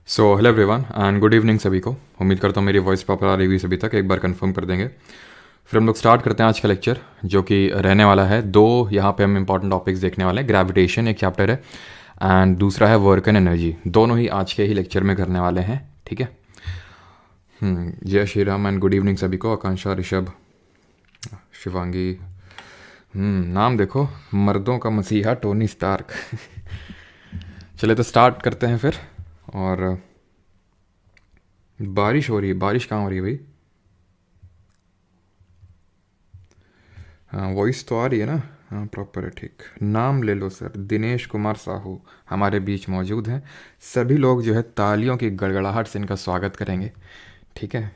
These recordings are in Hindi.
So hello everyone and good evening सभी को। उम्मीद करता हूँ मेरी वॉइस प्रॉपर आ रही हुई सभी तक। एक बार कंफर्म कर देंगे फिर हम लोग स्टार्ट करते हैं आज का लेक्चर, जो कि रहने वाला है दो। यहाँ पे हम इंपॉर्टेंट टॉपिक्स देखने वाले हैं। ग्रेविटेशन एक चैप्टर है एंड दूसरा है वर्क एंड एनर्जी। दोनों ही आज के ही लेक्चर में करने वाले हैं, ठीक है। जय Shri Ram and good evening सभी को। आकांक्षा, ऋषभ, शिवांगी। नाम देखो, मर्दों का मसीहा टोनी स्टार्क। चले तो स्टार्ट करते हैं फिर। और बारिश हो रही है। बारिश कहाँ हो रही है भाई? हाँ, वॉइस तो आ रही है ना? हाँ, प्रॉपर है, ठीक। नाम ले लो सर। दिनेश कुमार साहू हमारे बीच मौजूद हैं। सभी लोग जो है तालियों की गड़गड़ाहट से इनका स्वागत करेंगे, ठीक है।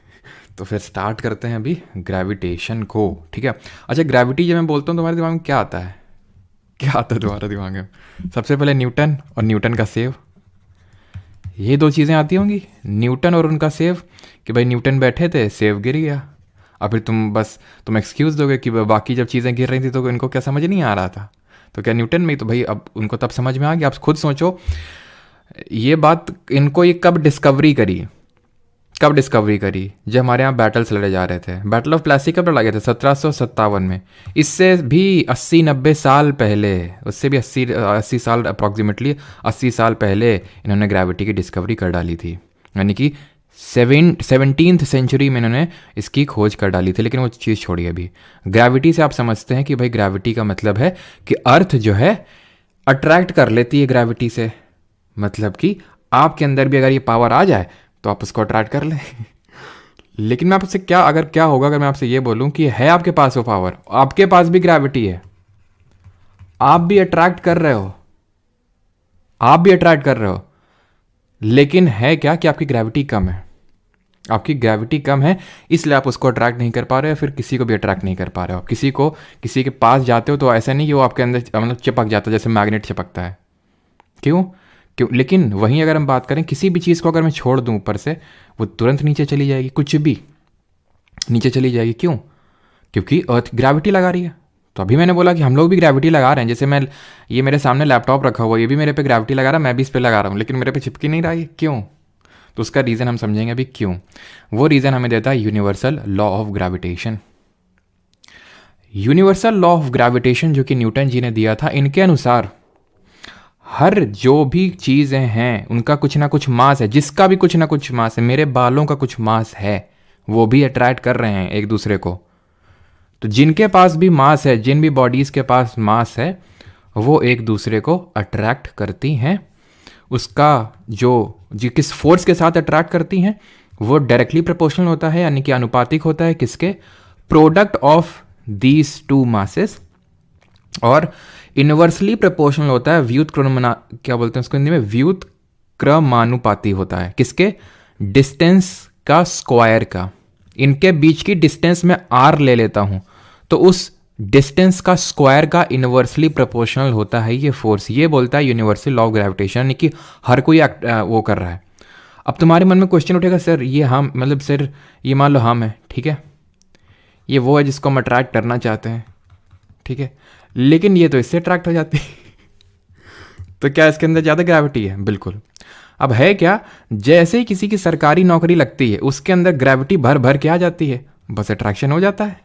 तो फिर स्टार्ट करते हैं अभी ग्रेविटेशन को, ठीक है। अच्छा, ग्रेविटी जब मैं बोलता हूँ तुम्हारे दिमाग में क्या आता है? क्या आता है तुम्हारे दिमाग में? सबसे पहले न्यूटन और न्यूटन का सेव, ये दो चीज़ें आती होंगी। न्यूटन और उनका सेव, कि भाई न्यूटन बैठे थे, सेव गिर गया। अब फिर तुम एक्सक्यूज़ दोगे कि बाकी जब चीज़ें गिर रही थी तो इनको क्या समझ नहीं आ रहा था? तो क्या न्यूटन में ही? तो भाई अब उनको तब समझ में आ गया। आप खुद सोचो, ये बात इनको ये कब डिस्कवरी करी? जब हमारे यहाँ बैटल्स लड़े जा रहे थे। बैटल ऑफ प्लासी कब लड़ा गया था? 1757 में। इससे भी 80-90 साल पहले, उससे भी 80 साल अप्रॉक्सीमेटली 80 साल पहले इन्होंने ग्रेविटी की डिस्कवरी कर डाली थी। यानी कि 17th सेंचुरी में इन्होंने इसकी खोज कर डाली थी। लेकिन वो चीज़ छोड़िए अभी। ग्रेविटी से आप समझते हैं कि भाई ग्रेविटी का मतलब है कि अर्थ जो है अट्रैक्ट कर लेती है ग्रेविटी से। मतलब कि आपके अंदर भी अगर ये पावर आ जाए तो आप उसको अट्रैक्ट कर लें। लेकिन मैं आपसे क्या होगा अगर मैं आपसे ये बोलूं कि है आपके पास वो पावर, आपके पास भी ग्रेविटी है, आप भी अट्रैक्ट कर रहे हो, लेकिन है क्या कि आपकी ग्रेविटी कम है। आपकी ग्रेविटी कम है, इसलिए आप उसको अट्रैक्ट नहीं कर पा रहे हो, फिर किसी को भी अट्रैक्ट नहीं कर पा रहे हो। आप किसी के पास जाते हो तो ऐसा नहीं कि वो आपके अंदर मतलब चिपक जाता है, जैसे मैग्नेट चिपकता है। क्यों? लेकिन वहीं अगर हम बात करें, किसी भी चीज़ को अगर मैं छोड़ दूं ऊपर से, वो तुरंत नीचे चली जाएगी। कुछ भी नीचे चली जाएगी। क्यों? क्योंकि अर्थ ग्रेविटी लगा रही है। तो अभी मैंने बोला कि हम लोग भी ग्रेविटी लगा रहे हैं। जैसे ये मेरे सामने लैपटॉप रखा हुआ, ये भी मेरे पे ग्रेविटी लगा रहा है, मैं भी इस पे लगा रहा हूँ, लेकिन मेरे पे चिपकी नहीं रहा है। क्यों? तो उसका रीज़न हम समझेंगे अभी क्यों। वो रीज़न हमें देता है universal law of gravitation. Universal law of gravitation जो कि न्यूटन जी ने दिया था, इनके अनुसार हर जो भी चीज़ें हैं उनका कुछ ना कुछ मास है। जिसका भी कुछ ना कुछ मास है, मेरे बालों का कुछ मास है, वो भी अट्रैक्ट कर रहे हैं एक दूसरे को। तो जिनके पास भी मास है, जिन भी बॉडीज़ के पास मास है, वो एक दूसरे को अट्रैक्ट करती हैं। उसका जो किस फोर्स के साथ अट्रैक्ट करती हैं वो डायरेक्टली प्रोपोर्शनल होता है, यानी कि अनुपातिक होता है किसके? Product of these two masses. और इनवर्सली प्रोपोर्शनल होता है, क्या बोलते हैं उसको हिंदी में? व्युत्क्रमानुपाती होता है। किसके? डिस्टेंस का स्क्वायर का। इनके बीच की डिस्टेंस में आर ले लेता हूं तो उस डिस्टेंस का स्क्वायर का इनवर्सली प्रोपोर्शनल होता है ये फोर्स। ये बोलता है यूनिवर्सल लॉ ऑफ ग्रेविटेशन, यानी कि हर कोई वो कर रहा है। अब तुम्हारे मन में क्वेश्चन उठेगा, सर ये हम मतलब सर ये मान लो हम है, ठीक है, ये वो है जिसको हम अट्रैक्ट करना चाहते हैं, ठीक है, लेकिन ये तो इससे अट्रैक्ट हो जाती है। तो क्या इसके अंदर ज़्यादा ग्रेविटी है? बिल्कुल। अब है क्या, जैसे ही किसी की सरकारी नौकरी लगती है उसके अंदर ग्रेविटी भर भर के आ जाती है, बस अट्रैक्शन हो जाता है।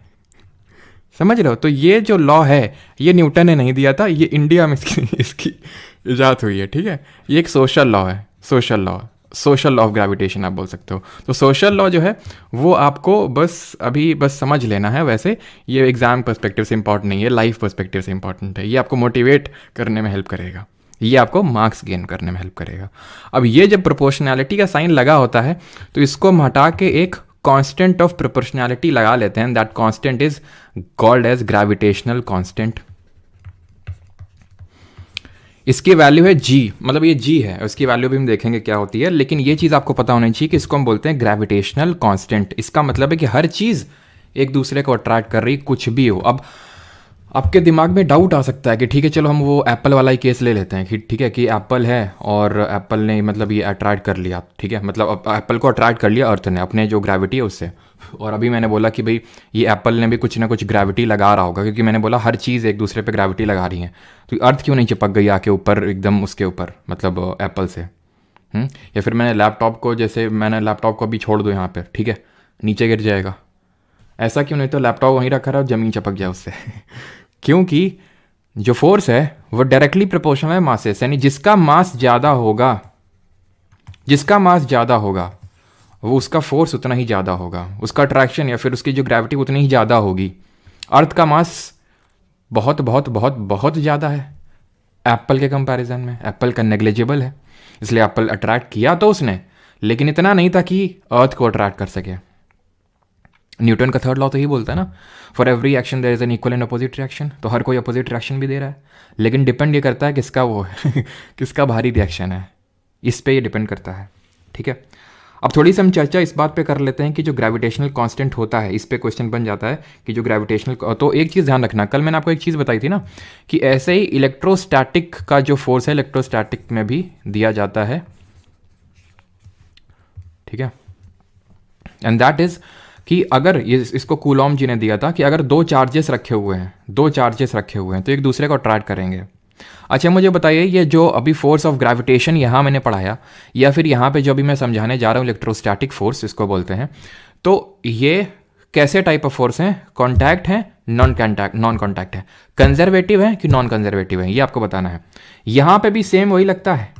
समझ रहे हो? तो ये जो लॉ है ये न्यूटन ने नहीं दिया था, ये इंडिया में इसकी इजाद हुई है, ठीक है। ये एक सोशल लॉ है, सोशल लॉ ऑफ ग्रेविटेशन आप बोल सकते हो। तो सोशल लॉ जो है वो आपको बस समझ लेना है। वैसे ये एग्जाम पर्सपेक्टिव से इंपॉर्टेंट नहीं है, लाइफ पर्सपेक्टिव से इंपॉर्टेंट है। ये आपको मोटिवेट करने में हेल्प करेगा, ये आपको मार्क्स गेन करने में हेल्प करेगा। अब ये जब प्रोपोर्शनैलिटी का साइन लगा होता है तो इसको हम हटा के एक कांस्टेंट ऑफ प्रोपोर्शनैलिटी लगा लेते हैं। That constant is called as gravitational constant. इसकी वैल्यू है जी, मतलब ये जी है, उसकी वैल्यू भी हम देखेंगे क्या होती है। लेकिन ये चीज़ आपको पता होनी चाहिए कि इसको हम बोलते हैं ग्रेविटेशनल कांस्टेंट। इसका मतलब है कि हर चीज़ एक दूसरे को अट्रैक्ट कर रही, कुछ भी हो। अब आपके दिमाग में डाउट आ सकता है कि ठीक है चलो हम वो एप्पल वाला ही केस ले लेते हैं कि ठीक है कि एप्पल है और एप्पल ने मतलब ये अट्रैक्ट कर लिया, ठीक है, मतलब अब एप्पल को अट्रैक्ट कर लिया अर्थ ने अपने जो ग्रेविटी है उससे। और अभी मैंने बोला कि भाई ये एप्पल ने भी कुछ ना कुछ ग्रेविटी लगा रहा होगा, क्योंकि मैंने बोला हर चीज़ एक दूसरे पे ग्रेविटी लगा रही है। तो अर्थ क्यों नहीं चिपक गई आके ऊपर एकदम उसके ऊपर, मतलब एप्पल से? या फिर मैंने लैपटॉप को, जैसे मैंने लैपटॉप को अभी छोड़ दो यहाँ पर, ठीक है, नीचे गिर जाएगा। ऐसा क्यों? नहीं तो लैपटॉप वहीं रखा रहा और ज़मीन चपक जाए उससे क्योंकि जो फोर्स है वो डायरेक्टली प्रोपोर्शनल है मास से, यानी जिसका मास ज़्यादा होगा, जिसका मास ज़्यादा होगा वो उसका फोर्स उतना ही ज़्यादा होगा, उसका अट्रैक्शन या फिर उसकी जो ग्रेविटी उतनी ही ज़्यादा होगी। अर्थ का मास बहुत बहुत बहुत बहुत ज़्यादा है एप्पल के कंपैरिजन में। एप्पल का नेग्लिजिबल है, इसलिए एप्पल अट्रैक्ट किया तो उसने, लेकिन इतना नहीं था कि अर्थ को अट्रैक्ट कर सके। न्यूटन का थर्ड लॉ तो ही बोलता है ना, for every action there is an equal and opposite reaction. तो हर कोई अपोजिट रिएक्शन भी दे रहा है, लेकिन डिपेंड ये करता है किसका वो है किसका भारी रिएक्शन है, इस पे ये डिपेंड करता है। ठीक है, अब थोड़ी सी हम चर्चा इस बात पे कर लेते हैं कि जो ग्रेविटेशनल कांस्टेंट होता है, इस पे क्वेश्चन बन जाता है कि जो ग्रेविटेशनल, तो एक चीज़ ध्यान रखना, कल मैंने आपको एक चीज़ बताई थी ना कि ऐसे ही इलेक्ट्रोस्टैटिक का जो फोर्स है इलेक्ट्रोस्टैटिक में भी दिया जाता है। ठीक है, एंड दैट इज कि अगर ये, इसको कूलॉम जी ने दिया था कि अगर दो चार्जेस रखे हुए हैं तो एक दूसरे को अट्रैक्ट करेंगे। अच्छा मुझे बताइए, ये जो अभी फोर्स ऑफ ग्रेविटेशन यहाँ मैंने पढ़ाया, या फिर यहाँ पे जो अभी मैं समझाने जा रहा हूँ इलेक्ट्रोस्टैटिक फोर्स इसको बोलते हैं, तो ये कैसे टाइप ऑफ फोर्स हैं? कॉन्टैक्ट है, नॉन कॉन्टैक्ट है, कंजर्वेटिव है कि नॉन कंजर्वेटिव है, ये आपको बताना है। यहाँ पे भी सेम वही लगता है,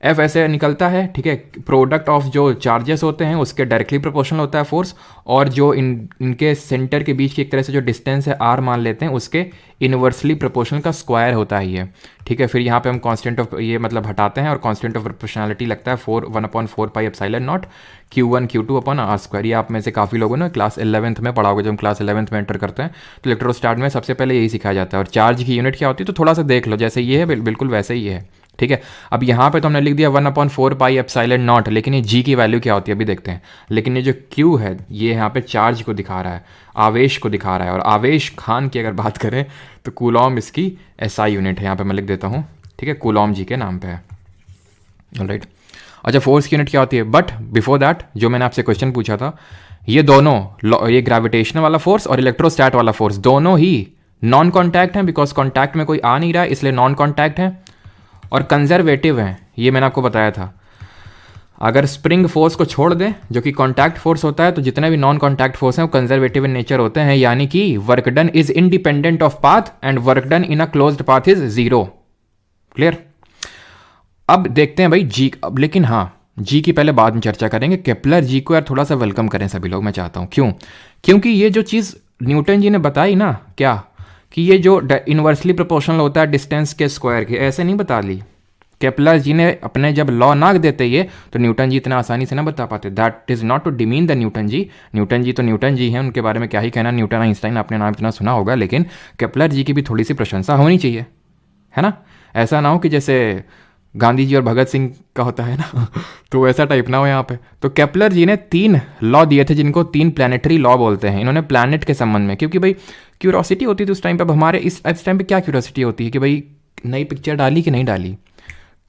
एफ ऐसे निकलता है। ठीक है, प्रोडक्ट ऑफ जो चार्जेस होते हैं उसके डायरेक्टली प्रोपोर्शनल होता है फोर्स, और जो इनके सेंटर के बीच की एक तरह से जो डिस्टेंस है आर मान लेते हैं, उसके इनवर्सली प्रोपोर्शनल का स्क्वायर होता है ये। ठीक है, फिर यहाँ पे हम कांस्टेंट ऑफ ये मतलब हटाते हैं और कांस्टेंट ऑफ प्रोपोर्शनलिटी लगता है 1/4 pi epsilon naught Q1 Q2 upon r square. ये आप में से काफ़ी लोगों ने क्लास 11th में पढ़ाओगे, जब हम क्लास 11th में एंटर करते हैं तो इलेक्ट्रोस्टैट में सबसे पहले यही सिखाया जाता है। और चार्ज की यूनिट क्या होती है तो थोड़ा सा देख लो, जैसे ये है बिल्कुल वैसे ही है। ठीक है, अब यहाँ पे तो हमने लिख दिया 1/4 पाई एप्सिलॉन नॉट, लेकिन ये जी की वैल्यू क्या होती है अभी देखते हैं। लेकिन ये जो क्यू है ये यहाँ पे चार्ज को दिखा रहा है, आवेश को दिखा रहा है, और आवेश खान की अगर बात करें तो कूलॉम इसकी SI यूनिट है, यहाँ पे मैं लिख देता हूँ। ठीक है, कूलॉम जी के नाम पे है। ऑलराइट, अच्छा फोर्स की यूनिट क्या होती है? बट बिफोर दैट जो मैंने आपसे क्वेश्चन पूछा था, ये दोनों, ये ग्रेविटेशनल वाला फोर्स और इलेक्ट्रोस्टैट वाला फोर्स दोनों ही नॉन कॉन्टैक्ट हैं, बिकॉज कॉन्टैक्ट में कोई आ नहीं रहा है इसलिए नॉन कॉन्टैक्ट है, और कंजर्वेटिव हैं, ये मैंने आपको बताया था। अगर स्प्रिंग फोर्स को छोड़ दें जो कि कॉन्टैक्ट फोर्स होता है, तो जितने भी नॉन कॉन्टैक्ट फोर्स हैं वो कंजर्वेटिव इन नेचर होते हैं, यानी कि work done is independent of path and work done in a closed path is 0। Clear? अब देखते हैं भाई जी, अब लेकिन हाँ जी की पहले बाद में चर्चा करेंगे। केपलर जी को यार थोड़ा सा वेलकम करें सभी लोग, मैं चाहता हूँ। क्यों? क्योंकि ये जो चीज़ न्यूटन जी ने बताई ना, क्या कि ये जो इनवर्सली प्रोपोर्शनल होता है डिस्टेंस के स्क्वायर के, ऐसे नहीं बता ली। केपलर जी ने अपने जब लॉ ना देते ये, तो न्यूटन जी इतना आसानी से ना बता पाते। That is not to demean the Newton ji. Newton ji तो न्यूटन जी हैं, उनके बारे में क्या ही कहना। न्यूटन आइंस्टाइन आपने नाम इतना सुना होगा, लेकिन केपलर जी की भी थोड़ी सी प्रशंसा होनी चाहिए, है ना। ऐसा ना हो कि जैसे गांधी जी और भगत सिंह का होता है ना तो वैसा टाइप ना हो यहाँ पे। तो केपलर जी ने 3 लॉ दिए थे, जिनको 3 प्लानिटरी लॉ बोलते हैं। इन्होंने प्लैनेट के संबंध में, क्योंकि भाई क्यूरोसिटी होती थी उस टाइम पे। अब हमारे इस टाइम पे क्या क्यूरोसिटी होती है कि भाई नई पिक्चर डाली कि नहीं डाली,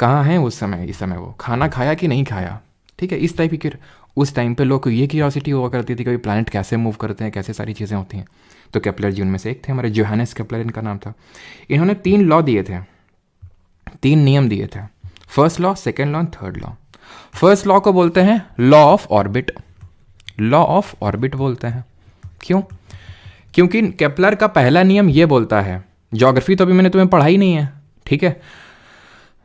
कहाँ हैं उस समय, इस समय वो खाना खाया कि नहीं खाया। ठीक है, इस टाइप की उस टाइम पे लोग को ये क्यूरोसिटी हुआ करती थी कि भाई प्लैनेट कैसे मूव करते हैं, कैसे सारी चीज़ें होती हैं। तो केपलर जी उनमें से एक थे, हमारे जोहानस केपलर इनका नाम था। इन्होंने 3 लॉ दिए थे, 3 नियम दिए थे। First law, second law, third law. First law को बोलते हैं law of orbit. Law of orbit बोलते हैं। क्यों? क्योंकि केपलर का पहला नियम ये बोलता है, ज्योग्राफी तो अभी मैंने तुम्हें पढ़ाई नहीं है, ठीक है,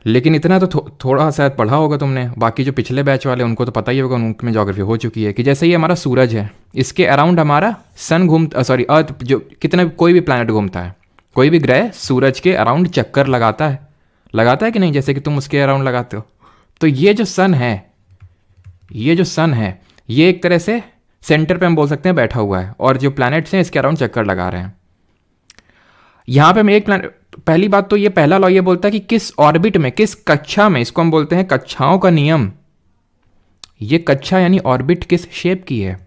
लेकिन इतना तो थोड़ा शायद पढ़ा होगा तुमने। बाकी जो पिछले बैच वाले उनको तो पता ही होगा, उनमें ज्योग्राफी हो चुकी है कि जैसे ये हमारा सूरज है, इसके अराउंड हमारा सन घूमता, सॉरी अर्थ, जो कितना कोई भी प्लैनेट घूमता है, कोई भी ग्रह सूरज के अराउंड चक्कर लगाता है कि नहीं, जैसे कि तुम उसके अराउंड लगाते हो। तो ये जो सन है, ये एक तरह से सेंटर पे हम बोल सकते हैं बैठा हुआ है, और जो प्लैनेट्स हैं इसके अराउंड चक्कर लगा रहे हैं। यहां पे मैं एक प्लैनेट, पहली बात तो ये पहला लॉ ये बोलता है कि किस ऑर्बिट में, किस कक्षा में, इसको हम बोलते हैं कक्षाओं का नियम। ये कक्षा यानी ऑर्बिट किस शेप की है,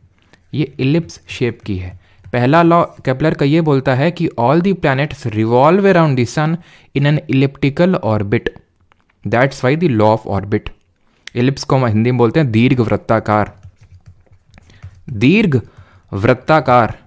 ये इलिप्स शेप की है। पहला लॉ केपलर का ये बोलता है कि all the planets revolve around the sun in an elliptical orbit, that's why the law of orbit. Ellipse को हम हिंदी में बोलते हैं दीर्घ वृत्ताकार। दीर्घ वृत्ताकार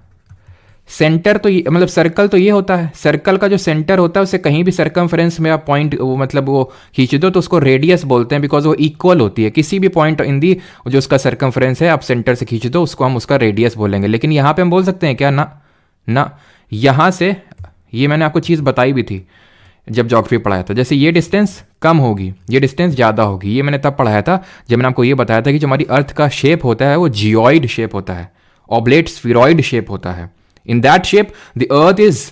सेंटर तो मतलब सर्कल तो ये होता है, सर्कल का जो सेंटर होता है उसे कहीं भी सर्कमफ्रेंस में आप पॉइंट वो मतलब वो खींच दो तो उसको रेडियस बोलते हैं, बिकॉज वो इक्वल होती है किसी भी पॉइंट इन दी जो उसका सर्कमफ्रेंस है, आप सेंटर से खींच दो उसको हम उसका रेडियस बोलेंगे। लेकिन यहाँ पे हम बोल सकते हैं क्या? ना ना, यहाँ से ये मैंने आपको चीज़ बताई भी थी जब ज्योग्राफी पढ़ाया था, जैसे ये डिस्टेंस कम होगी ये डिस्टेंस ज़्यादा होगी, ये मैंने तब पढ़ाया था जब मैंने आपको ये बताया था कि जो हमारी अर्थ का शेप होता है वो जियोइड शेप होता है, ऑब्लेट स्फीरॉइड शेप होता है। In that shape the earth is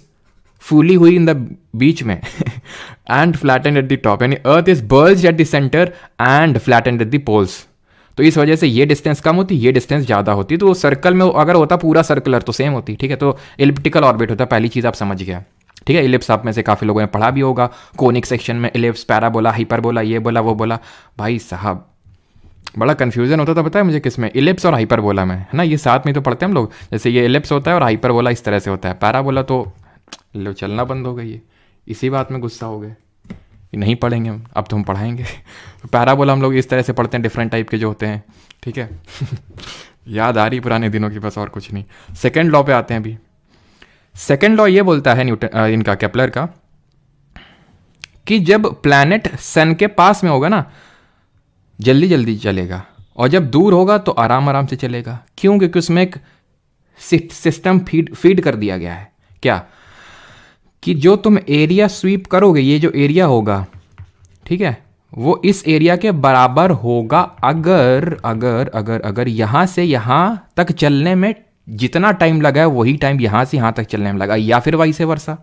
फूली हुई इन द बीच में and flattened at the top, यानी earth is bulged at the centre and flattened at the poles. तो इस वजह से ये डिस्टेंस कम होती, ये डिस्टेंस ज़्यादा होती। तो सर्कल में अगर होता पूरा सर्कुलर तो सेम होती, ठीक है। तो एलिप्टिकल ऑर्बिट होता, पहली चीज़ आप समझ गया, ठीक है। इलिप्स आप में से काफ़ी लोगों ने पढ़ा भी होगा, कोनिक सेक्शन में इलिप्स, पैराबोला, हाइपरबोला, ये बोला वो बोला। भाई साहब बड़ा कन्फ्यूजन होता था पता है मुझे किसमें, इलिप्स और हाइपरबोला में, है ना। ये साथ में तो पढ़ते हैं हम लोग, जैसे ये इलिप्स होता है और हाइपरबोला इस तरह से होता है, पैराबोला तो लो चलना बंद हो गई है, इसी बात में गुस्सा हो गए, नहीं पढ़ेंगे हम, अब तो हम पढ़ाएंगे। तो पैराबोला हम लोग इस तरह से पढ़ते हैं, डिफरेंट टाइप के जो होते हैं, ठीक है। याद आ रही पुराने दिनों की, बस और कुछ नहीं। सेकेंड लॉ पे आते हैं अभी। सेकेंड लॉ ये बोलता है न्यूटन इनका केपलर का कि जब प्लैनेट सन के पास में होगा ना जल्दी जल्दी चलेगा, और जब दूर होगा तो आराम आराम से चलेगा। क्यों? क्योंकि उसमें एक सिस्टम फीड कर दिया गया है। क्या? कि जो तुम एरिया स्वीप करोगे, ये जो एरिया होगा, ठीक है, वो इस एरिया के बराबर होगा अगर अगर अगर अगर यहां से यहां तक चलने में जितना टाइम लगा है वही टाइम यहां से यहां तक चलने में लगा, या फिर वाइसे वर्सा।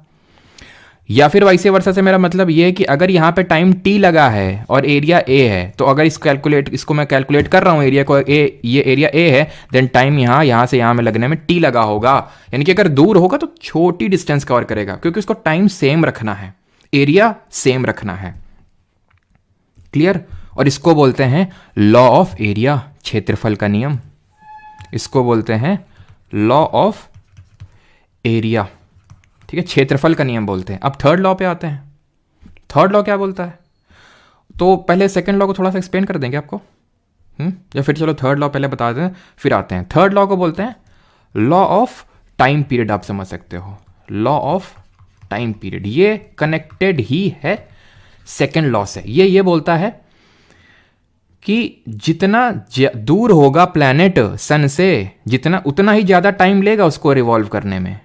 या फिर वाइसे वर्सा से मेरा मतलब ये है कि अगर यहाँ पे टाइम टी लगा है और एरिया ए है, तो अगर इसको मैं कैलकुलेट कर रहा हूँ एरिया को, ये एरिया ए है, देन टाइम यहाँ से यहाँ में लगने में टी लगा होगा। यानी कि अगर दूर होगा तो छोटी डिस्टेंस कवर करेगा, क्योंकि उसको टाइम सेम रखना है, एरिया सेम रखना है। क्लियर? और इसको बोलते हैं लॉ ऑफ एरिया, क्षेत्रफल का नियम। इसको बोलते हैं लॉ ऑफ एरिया, ठीक है, क्षेत्रफल का नियम बोलते हैं। अब थर्ड लॉ पे आते हैं। थर्ड लॉ क्या बोलता है? तो पहले सेकंड लॉ को थोड़ा सा एक्सप्लेन कर देंगे आपको, या फिर चलो थर्ड लॉ पहले बता दें फिर आते हैं। थर्ड लॉ को बोलते हैं लॉ ऑफ टाइम पीरियड, आप समझ सकते हो, लॉ ऑफ टाइम पीरियड। ये कनेक्टेड ही है सेकंड लॉ से। ये बोलता है कि जितना दूर होगा प्लैनेट सन से, जितना उतना ही ज्यादा टाइम लेगा उसको रिवॉल्व करने में।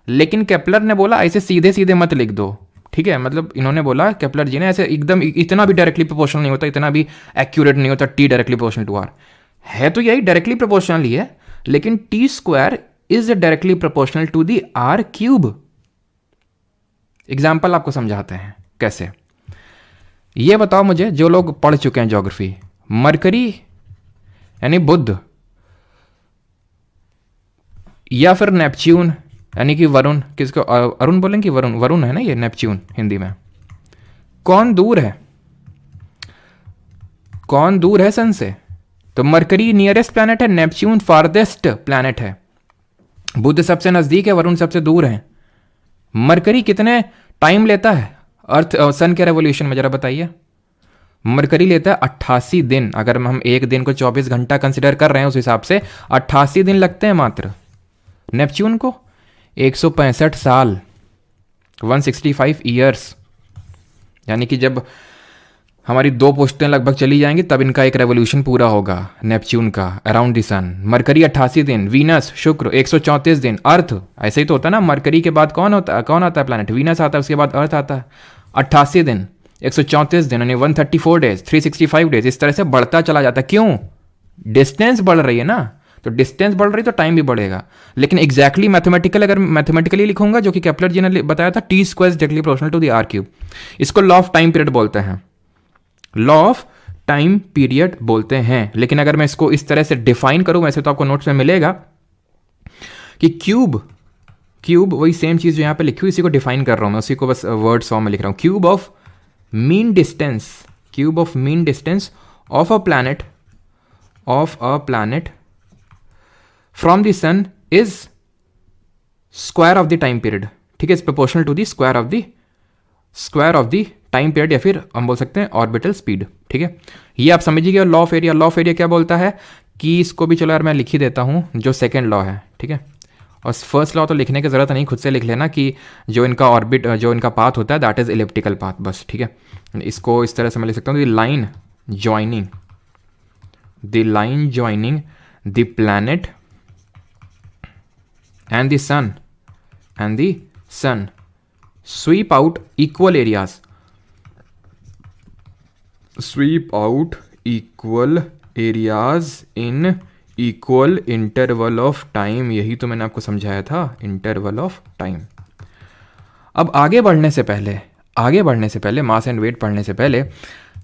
लेकिन केपलर ने बोला ऐसे सीधे सीधे मत लिख दो, ठीक है। मतलब इन्होंने बोला, केपलर जी ने, ऐसे एकदम इतना भी डायरेक्टली प्रोपोर्शनल नहीं होता, इतना भी एक्यूरेट नहीं होता T directly proportional to r. है तो यही डायरेक्टली प्रोपोर्शनल ही है, लेकिन T square is directly proportional to the r cube. Example आपको समझाते हैं कैसे। ये बताओ मुझे, जो लोग पढ़ चुके हैं ज्योग्राफी, मरकरी यानी बुध, या फिर नेपच्यून यानी कि वरुण, किसको अरुण बोलेंगे कि वरुण? वरुण है ना ये, नेपच्यून हिंदी में। कौन दूर है? कौन दूर है सन से? तो मरकरी नियरेस्ट प्लैनेट है, नेपच्यून फारदेस्ट प्लैनेट है, बुध सबसे नजदीक है, वरुण सबसे दूर है। मरकरी कितने टाइम लेता है अर्थ सन के रेवोल्यूशन में, जरा बताइए। मरकरी लेता है 88 दिन। अगर हम एक दिन को 24 घंटा कंसिडर कर रहे हैं उस हिसाब से 88 दिन लगते हैं मात्र। नेपच्यून को 165 साल, 165 ईयर्स। यानी कि जब हमारी 2 पोस्टें लगभग चली जाएंगी तब इनका एक रेवोल्यूशन पूरा होगा नेपच्यून का अराउंड द सन। मरकरी 88 दिन, वीनस शुक्र 134 दिन, अर्थ ऐसे ही तो होता है ना। मरकरी के बाद कौन आता है प्लैनेट? वीनस आता है, उसके बाद अर्थ आता है। 88 दिन, 134 दिन यानी 134 डेज, 365 डेज, इस तरह से बढ़ता चला जाता है। क्यों? डिस्टेंस बढ़ रही है ना, तो डिस्टेंस बढ़ रही तो टाइम भी बढ़ेगा। लेकिन एग्जैक्टली मैथमेटिकल अगर मैथमेटिकली लिखूंगा, जो कि केपलर जी ने बताया था, T square directly proportional to the r cube. इसको लॉ ऑफ टाइम पीरियड बोलते हैं, लॉ ऑफ टाइम पीरियड बोलते हैं। लेकिन अगर मैं इसको इस तरह से डिफाइन करूं, वैसे तो आपको नोट्स में मिलेगा कि क्यूब वही सेम चीज जो यहां पे लिखी हुई, इसी को डिफाइन कर रहा हूं मैं, उसी को बस वर्ड फॉर्म में लिख रहा हूं। Cube of mean distance of a planet from the sun is square of the time period, ठीक है, is proportional to the square of the time period, या फिर हम बोल सकते हैं ऑर्बिटल स्पीड, ठीक है। ये आप समझिए। लॉ ऑफ एरिया क्या बोलता है कि इसको भी चलो यार मैं लिख ही देता हूं, जो सेकेंड लॉ है, ठीक है। और फर्स्ट लॉ तो लिखने की ज़रूरत नहीं, खुद से लिख लेना कि जो इनका ऑर्बिट, जो इनका पाथ होता है दैट इज़ इलिप्टिकल पाथ, बस, ठीक है। इसको इस तरह से मैं लिख सकता हूँ, the line joining the planet and the sun sweep out equal areas in equal interval of time। यही तो मैंने आपको समझाया था, इंटरवल ऑफ टाइम। अब आगे बढ़ने से पहले मास एंड वेट पढ़ने से पहले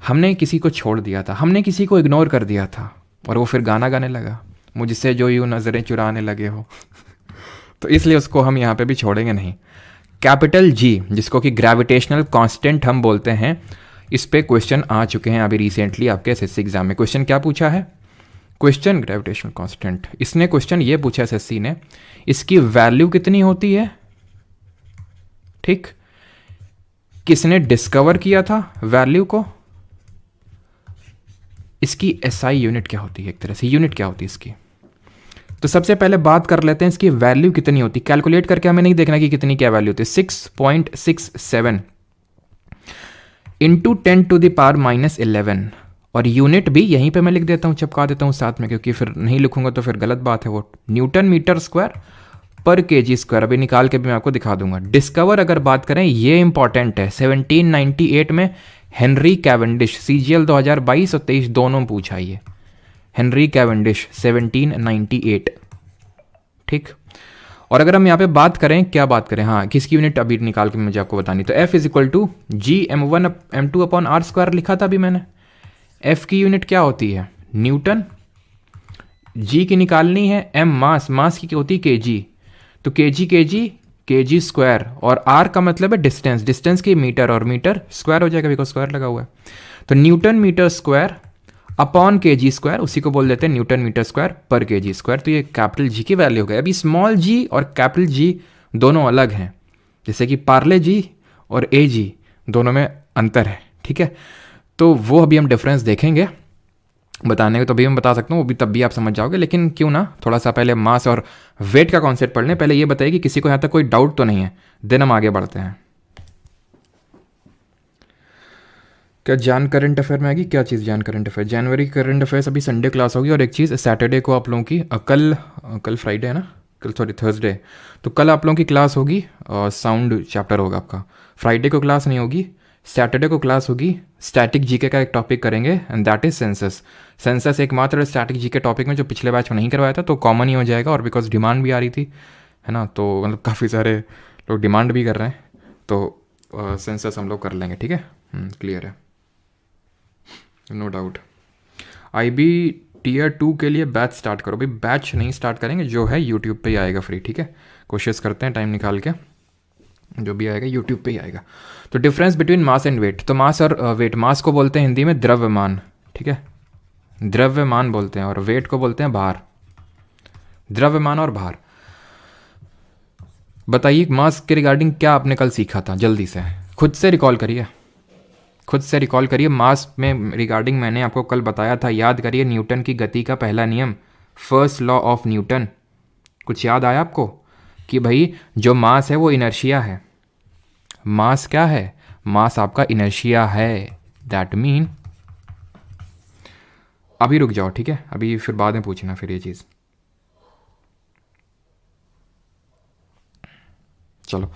हमने किसी को छोड़ दिया था, हमने किसी को इग्नोर कर दिया था और वो फिर गाना गाने लगा, मुझसे जो यूँ नज़रें चुराने लगे हो तो इसलिए उसको हम यहाँ पे भी छोड़ेंगे नहीं। कैपिटल जी, जिसको कि ग्रेविटेशनल कांस्टेंट हम बोलते हैं, इस पे क्वेश्चन आ चुके हैं अभी रिसेंटली आपके एसएससी एग्जाम में। क्वेश्चन क्या पूछा है? क्वेश्चन ग्रेविटेशनल कांस्टेंट, इसने क्वेश्चन ये पूछा एसएससी ने, इसकी वैल्यू कितनी होती है, ठीक, किसने डिस्कवर किया था वैल्यू को, इसकी एसआई यूनिट क्या होती है, एक तरह से यूनिट क्या होती है इसकी। तो सबसे पहले बात कर लेते हैं इसकी वैल्यू कितनी होती है। कैलकुलेट करके हमें नहीं देखना कि कितनी क्या वैल्यू होती है। 6.67 इंटू 10⁻⁻11, और यूनिट भी यहीं पे मैं लिख देता हूँ, चिपका देता हूँ साथ में, क्योंकि फिर नहीं लिखूंगा तो फिर गलत बात है। वो न्यूटन मीटर स्क्वायर पर केजी स्क्वायर, अभी निकाल के भी मैं आपको दिखा दूंगा। डिस्कवर अगर बात करें, ये इंपॉर्टेंट है, 1798 में हेनरी कैवेंडिश, CGL 2022 और 23 दोनों पूछा ये, हेनरी कैवेंडिश 1798, ठीक। और अगर हम यहाँ पे बात करें, क्या बात करें, हाँ किसकी यूनिट अभी निकाल के मुझे आपको बतानी, तो F = G m1m2/r² लिखा था अभी मैंने। F की यूनिट क्या होती है? न्यूटन। G की निकालनी है, M मास की होती है kg, तो kg स्क्वायर, और R का मतलब है डिस्टेंस की मीटर, और मीटर स्क्वायर हो जाएगा बिकॉज स्क्वायर लगा हुआ है। तो newton metre square upon kg square, उसी को बोल देते हैं न्यूटन मीटर स्क्वायर पर kg स्क्वायर। तो ये कैपिटल G की वैल्यू हो गई। अभी स्मॉल g और कैपिटल G दोनों अलग हैं, जैसे कि पार्ले जी और AG दोनों में अंतर है, ठीक है। तो वो अभी हम डिफरेंस देखेंगे, बताने को तो अभी मैं बता सकता हूँ, वो भी तब भी आप समझ जाओगे, लेकिन क्यों ना थोड़ा सा पहले मास और वेट का कॉन्सेप्ट पढ़ लें। पहले ये बताइए कि किसी को यहाँ तक कोई डाउट तो नहीं है, देन हम आगे बढ़ते हैं। क्या जान करंट अफेयर में आएगी? क्या चीज़ जान करंट अफेयर? जनवरी करंट अफेयर्स अभी संडे क्लास होगी, और एक चीज़ सैटरडे को आप लोगों की कल फ्राइडे है ना, थर्सडे, तो कल आप लोगों की क्लास होगी, साउंड चैप्टर होगा आपका। फ्राइडे को क्लास नहीं होगी, सैटरडे को क्लास होगी। स्टैटिक जीके का एक टॉपिक करेंगे एंड दैट इज सेंसस एकमात्र स्टैटिक जीके टॉपिक में जो पिछले बैच में नहीं करवाया था, तो कॉमन ही हो जाएगा, और बिकॉज डिमांड भी आ रही थी, है ना, तो मतलब काफ़ी सारे लोग डिमांड भी कर रहे हैं, तो सेंसस हम लोग कर लेंगे, ठीक है, क्लियर है, नो डाउट। IB Tier 2 के लिए बैच स्टार्ट करो। भाई बैच नहीं स्टार्ट करेंगे, जो है यूट्यूब पे ही आएगा फ्री, ठीक है, कोशिश करते हैं टाइम निकाल के, जो भी आएगा यूट्यूब पे ही आएगा। तो difference between mass and weight, तो मास और वेट, मास को बोलते हैं हिंदी में द्रव्यमान, ठीक है, द्रव्यमान बोलते हैं, और वेट को बोलते हैं भार, द्रव्यमान और भार। बताइए मास के रिगार्डिंग क्या आपने कल सीखा था, जल्दी से खुद से रिकॉल करिए, मास में रिगार्डिंग मैंने आपको कल बताया था, याद करिए, न्यूटन की गति का पहला नियम, फर्स्ट लॉ ऑफ न्यूटन। कुछ याद आया आपको कि भाई जो मास है वो इनर्शिया है। मास क्या है? मास आपका इनर्शिया है। दैट मीन, अभी रुक जाओ, ठीक है, अभी फिर बाद में पूछना फिर ये चीज़। चलो,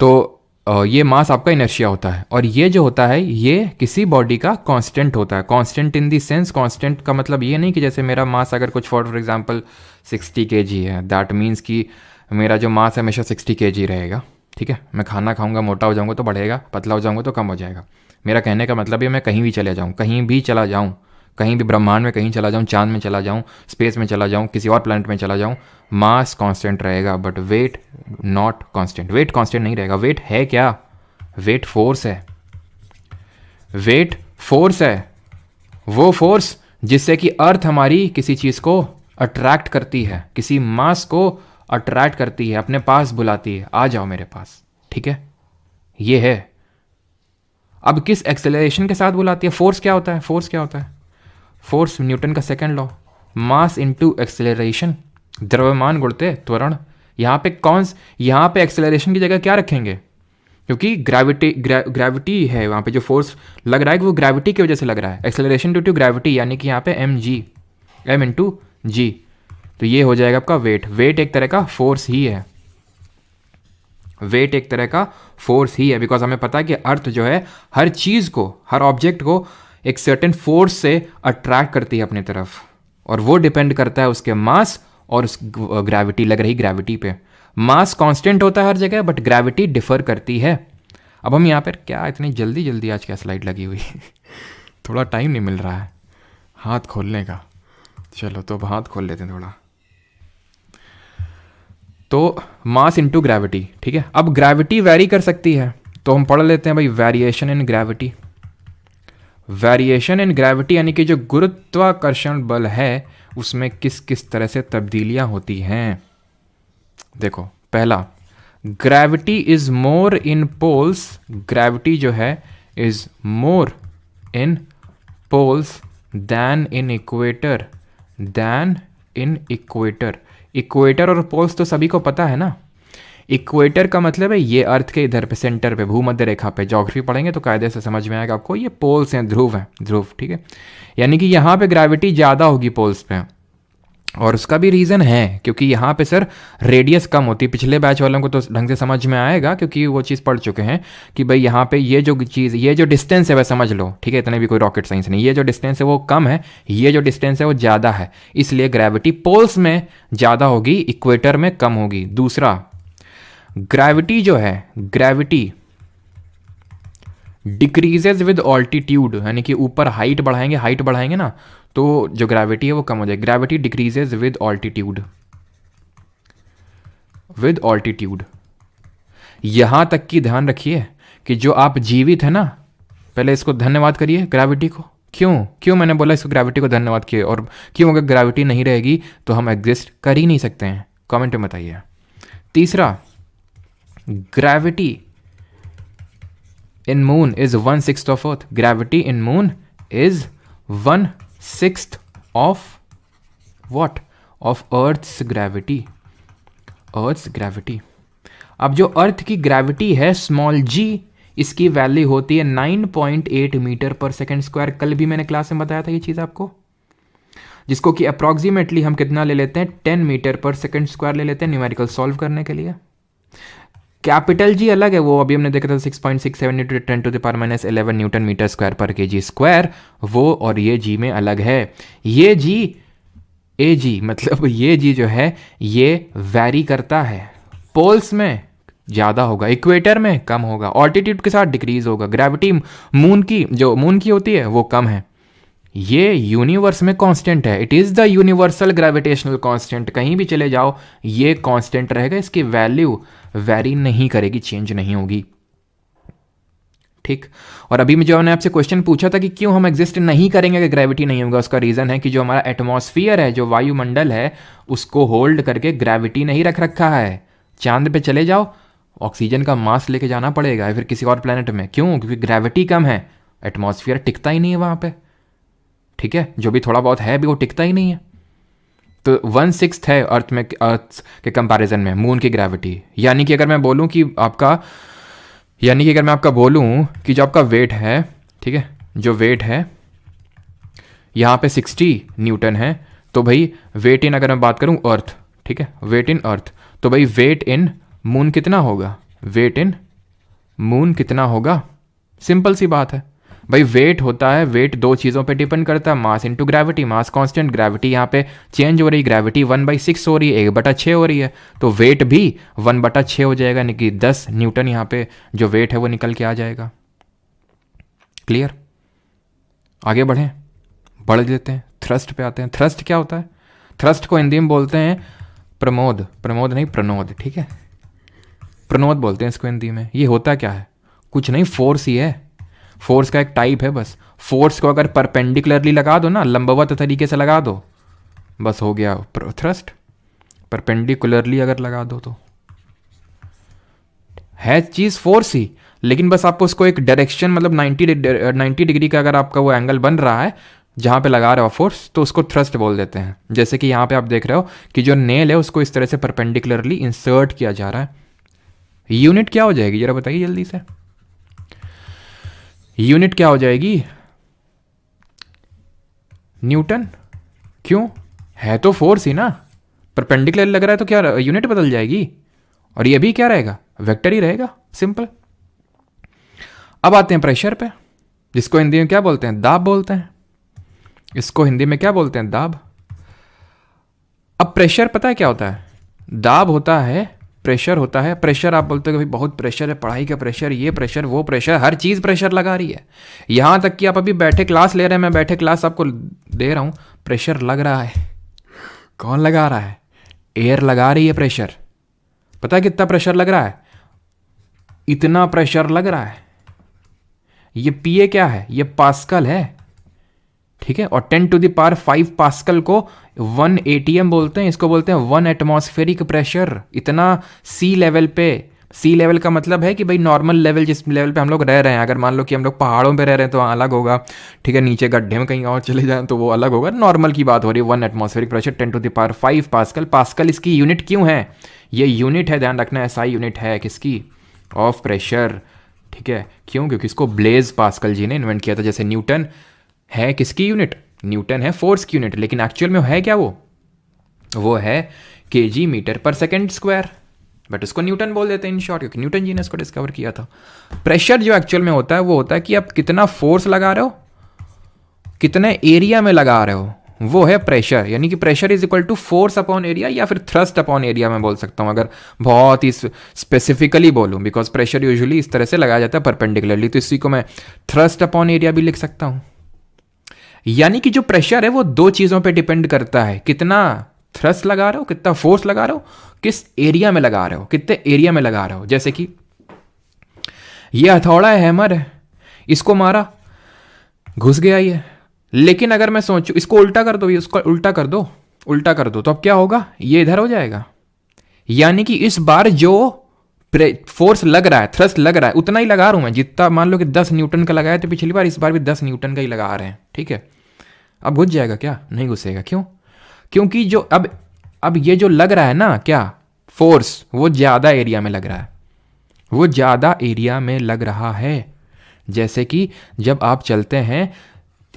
तो ये मास आपका इनर्शिया होता है, और ये जो होता है ये किसी बॉडी का कांस्टेंट होता है। Constant in the sense, constant का मतलब ये नहीं कि जैसे मेरा मास अगर कुछ फॉर एग्जांपल 60 kg है, दैट मीन्स कि मेरा जो मास है हमेशा 60 kg रहेगा, ठीक है। मैं खाना खाऊंगा, मोटा हो जाऊंगा तो बढ़ेगा, पतला हो जाऊंगा तो कम हो जाएगा। मेरा कहने का मतलब है मैं कहीं भी चले जाऊँ, कहीं भी ब्रह्मांड में कहीं चला जाऊँ, चांद में चला जाऊँ, स्पेस में चला जाऊँ, किसी और प्लैनेट में चला जाऊँ, मास कांस्टेंट रहेगा, but weight not constant. Weight constant नहीं रहेगा। वेट है क्या? वेट फोर्स है। वेट फोर्स है, वो फोर्स जिससे कि अर्थ हमारी किसी चीज़ को अट्रैक्ट करती है, किसी मास को अट्रैक्ट करती है, अपने पास बुलाती है, आ जाओ मेरे पास, ठीक है, ये है। अब किस एक्सेलरेशन के साथ बुलाती है? फोर्स क्या होता है? फोर्स न्यूटन का second law, mass into acceleration, द्रव्यमान गुणित त्वरण, यहाँ पे एक्सेलरेशन की जगह क्या रखेंगे, क्योंकि ग्रेविटी है वहाँ पे, जो फोर्स लग रहा है कि वो ग्रेविटी की वजह से लग रहा है, एक्सेलरेशन ड्यू टू ग्रेविटी, यानी कि यहाँ पे m इंटू जी, तो ये हो जाएगा आपका वेट। वेट एक तरह का फोर्स ही है, वेट एक तरह का फोर्स ही है, बिकॉज हमें पता है कि अर्थ जो है हर चीज़ को, हर ऑब्जेक्ट को एक सर्टेन फोर्स से अट्रैक्ट करती है अपनी तरफ, और वो डिपेंड करता है उसके मास और उस ग्रेविटी, लग रही ग्रेविटी पे। मास कांस्टेंट होता है हर जगह, बट ग्रेविटी डिफर करती है। अब हम यहाँ पर क्या इतनी जल्दी जल्दी आज क्या स्लाइड लगी हुई थोड़ा टाइम नहीं मिल रहा है हाथ खोलने का, चलो तो अब हाथ खोल लेते हैं थोड़ा। तो मास इनटू ग्रेविटी, ठीक है। अब ग्रेविटी वैरी कर सकती है, तो हम पढ़ लेते हैं भाई variation in gravity. Variation in gravity यानी कि जो गुरुत्वाकर्षण बल है उसमें किस किस तरह से तब्दीलियां होती हैं। देखो, पहला, gravity is more in poles, gravity जो है is more in poles than in equator, than in equator. Equator और पोल्स तो सभी को पता है ना। इक्वेटर का मतलब है ये अर्थ के इधर पे, सेंटर पे, भूमध्य रेखा पे, ज्योग्राफी पढ़ेंगे तो कायदे से समझ में आएगा आपको। ये पोल्स हैं, ध्रुव हैं, ध्रुव, ठीक है। यानी कि यहाँ पे ग्रेविटी ज़्यादा होगी पोल्स पे, और उसका भी रीज़न है क्योंकि यहाँ पे सर रेडियस कम होती है। पिछले बैच वालों को तो ढंग से समझ में आएगा क्योंकि वो चीज़ पढ़ चुके हैं कि भाई यहाँ पे ये जो चीज़, ये जो डिस्टेंस है वह समझ लो, ठीक है, इतने भी कोई रॉकेट साइंस नहीं। ये जो डिस्टेंस है वो कम है, ये जो डिस्टेंस है वो ज़्यादा है, इसलिए ग्रेविटी पोल्स में ज़्यादा होगी, इक्वेटर में कम होगी। दूसरा, ग्रेविटी जो है, ग्रेविटी डिक्रीजेज विद ऑल्टीट्यूड, यानी कि ऊपर हाइट बढ़ाएंगे ना, तो जो ग्रेविटी है वो कम हो जाएगी। Gravity decreases with altitude, with altitude. यहां तक की ध्यान रखिए कि जो आप जीवित है ना, पहले इसको धन्यवाद करिए ग्रेविटी को। क्यों मैंने बोला इसको ग्रेविटी को धन्यवाद किए, और क्यों, अगर ग्रेविटी नहीं रहेगी तो हम एग्जिस्ट कर ही नहीं सकते हैं, कमेंट में बताइए। तीसरा, gravity in moon is 1/6 of earth, gravity in moon is 1/6 of what, of earth's gravity, earth's gravity। अब जो अर्थ की ग्रेविटी है स्मॉल g, इसकी वैल्यू होती है 9.8 मीटर पर सेकेंड स्क्वायर। कल भी मैंने क्लास में बताया था ये चीज़ आपको, जिसको कि अप्रॉक्सीमेटली हम कितना ले लेते हैं, 10 मीटर पर सेकेंड स्क्वायर ले लेते हैं न्यूमेरिकल सॉल्व करने के लिए। कैपिटल जी अलग है, वो अभी हमने देखा था 6.67 × 10⁻11 न्यूटन मीटर स्क्वायर पर kg स्क्वायर, वो, और ये जी में अलग है। ये जी, ए जी, मतलब ये जी जो है ये वैरी करता है, पोल्स में ज़्यादा होगा, इक्वेटर में कम होगा, ऑल्टीट्यूड के साथ डिक्रीज होगा। ग्रेविटी मून की, जो मून की होती है वो कम है। ये यूनिवर्स में कांस्टेंट है, it is the universal gravitational constant. कहीं भी चले जाओ ये कांस्टेंट रहेगा, इसकी वैल्यू वैरी नहीं करेगी, चेंज नहीं होगी, ठीक। और अभी जो मैंने आपसे क्वेश्चन पूछा था कि क्यों हम एग्जिस्ट नहीं करेंगे अगर ग्रेविटी नहीं होगा, उसका रीज़न है कि जो हमारा एटमॉस्फियर है, जो वायुमंडल है, उसको होल्ड करके ग्रेविटी नहीं रख रखा है। चांद पे चले जाओ, ऑक्सीजन का मास लेके जाना पड़ेगा, या फिर किसी और प्लेनेट में, क्यों, क्योंकि ग्रेविटी कम है, एटमॉस्फियर टिकता ही नहीं है वहाँ पे, ठीक है, जो भी थोड़ा बहुत है भी वो टिकता ही नहीं है। तो 1/6 है अर्थ में, अर्थ के कंपैरिजन में मून की ग्रेविटी। यानी कि अगर मैं बोलूं कि आपका, यानी कि अगर मैं आपका बोलूं कि जो आपका वेट है, ठीक है, जो वेट है यहाँ पे 60 न्यूटन है, तो भाई वेट इन, अगर मैं बात करूं अर्थ, ठीक है, वेट इन अर्थ, तो भाई वेट इन मून कितना होगा, वेट इन मून कितना होगा, सिंपल सी बात है भाई। वेट होता है, वेट दो चीज़ों पे डिपेंड करता है, mass into gravity, mass constant, gravity यहाँ पे चेंज हो रही, ग्रेविटी 1/6 हो रही है, 1/6 हो रही है, तो वेट भी 1/6 हो जाएगा, यानी कि 10 न्यूटन यहाँ पे जो वेट है वो निकल के आ जाएगा। क्लियर, आगे बढ़ें, बढ़ लेते हैं, थ्रस्ट पे आते हैं। थ्रस्ट क्या होता है, थ्रस्ट को हिंदी में बोलते हैं प्रमोद, प्रमोद नहीं प्रणोद, ठीक है, प्रणोद बोलते हैं इसको हिंदी में। ये होता क्या है, कुछ नहीं, फोर्स ही है, फोर्स का एक टाइप है बस। फोर्स को अगर परपेंडिकुलरली लगा दो ना, लंबवत तरीके से लगा दो, बस हो गया थ्रस्ट। परपेंडिकुलरली अगर लगा दो तो है चीज़ फोर्स ही, लेकिन बस आपको उसको एक डायरेक्शन, मतलब 90 डिग्री का अगर आपका वो एंगल बन रहा है जहाँ पे लगा रहे हो फोर्स, तो उसको थ्रस्ट बोल देते हैं। जैसे कि यहाँ पे आप देख रहे हो कि जो नेल है उसको इस तरह से परपेंडिकुलरली इंसर्ट किया जा रहा है। यूनिट क्या हो जाएगी जरा बताइए जल्दी से, यूनिट क्या हो जाएगी? न्यूटन। क्यों? है तो फोर्स ही ना, परपेंडिकुलर लग रहा है तो क्या यूनिट बदल जाएगी? और ये भी क्या रहेगा? वेक्टर ही रहेगा, सिंपल। अब आते हैं प्रेशर पे, जिसको हिंदी में क्या बोलते हैं? दाब बोलते हैं। इसको हिंदी में क्या बोलते हैं? दाब। अब प्रेशर पता है क्या होता है? दाब होता है, प्रेशर होता है। प्रेशर आप बोलते हो कि भाई बहुत प्रेशर है, पढ़ाई का प्रेशर, ये प्रेशर वो प्रेशर, हर चीज़ प्रेशर लगा रही है। यहाँ तक कि आप अभी बैठे क्लास ले रहे हैं, मैं बैठे क्लास आपको दे रहा हूँ, प्रेशर लग रहा है। कौन लगा रहा है? एयर लगा रही है प्रेशर। पता है कितना प्रेशर लग रहा है? इतना प्रेशर लग रहा है। ये पीए क्या है? ये पास्कल है, ठीक है। और 10⁵ पास्कल को 1 ATM बोलते हैं। इसको बोलते हैं 1 एटमॉस्फेरिक प्रेशर। इतना सी लेवल पे, सी लेवल का मतलब है कि भाई नॉर्मल लेवल, जिस लेवल पे हम लोग रह रहे हैं, अगर मान लो कि हम लोग पहाड़ों पे रह रहे हैं तो अलग होगा, ठीक है, नीचे गड्ढे में कहीं और चले जाएं तो वो अलग होगा। नॉर्मल की बात हो रही है, 1 एटमॉस्फेरिक प्रेशर 10⁵ पास्कल। पास्कल इसकी यूनिट क्यों है? ये यूनिट है, ध्यान रखना, SI यूनिट है किसकी? ऑफ प्रेशर, ठीक है। क्यों? क्योंकि इसको ब्लेज पास्कल जी ने इन्वेंट किया था। जैसे न्यूटन है किसकी यूनिट? न्यूटन है फोर्स की यूनिट, लेकिन एक्चुअल में है क्या वो है kg मीटर पर सेकेंड स्क्वायर, बट उसको न्यूटन बोल देते हैं इन शॉर्ट, क्योंकि न्यूटन जी ने इसको डिस्कवर किया था। प्रेशर जो एक्चुअल में होता है वो होता है कि आप कितना फोर्स लगा रहे हो, कितने एरिया में लगा रहे हो, वो है प्रेशर। यानी कि pressure is equal to force upon area, या फिर थ्रस्ट अपॉन एरिया मैं बोल सकता हूँ, अगर बहुत ही स्पेसिफिकली बोलूँ, बिकॉज प्रेशर यूजुअली इस तरह से लगाया जाता है परपेंडिकुलरली, तो इसी को मैं थ्रस्ट अपॉन एरिया भी लिख सकता हूँ। यानी कि जो प्रेशर है वो दो चीज़ों पे डिपेंड करता है, कितना थ्रस्ट लगा रहे हो, कितना फोर्स लगा रहे हो, किस एरिया में लगा रहे हो, कितने एरिया में लगा रहे हो। जैसे कि ये हथौड़ा है, हैमर है, इसको मारा, घुस गया ये, लेकिन अगर मैं सोचूं इसको उल्टा कर दो, ये उसको उल्टा कर दो, उल्टा कर दो, तो अब क्या होगा? ये इधर हो जाएगा। यानी कि इस बार जो फोर्स लग रहा है, थ्रस्ट लग रहा है, उतना ही लगा रहा हूं मैं, जितना मान लो कि 10 न्यूटन का लगाया तो पिछली बार, इस बार भी 10 न्यूटन का ही लगा रहे हैं, ठीक है। अब घुस जाएगा क्या? नहीं घुसेगा। क्यों? क्योंकि जो अब ये जो लग रहा है ना, क्या फोर्स, वो ज़्यादा एरिया में लग रहा है, वो ज़्यादा एरिया में लग रहा है। जैसे कि जब आप चलते हैं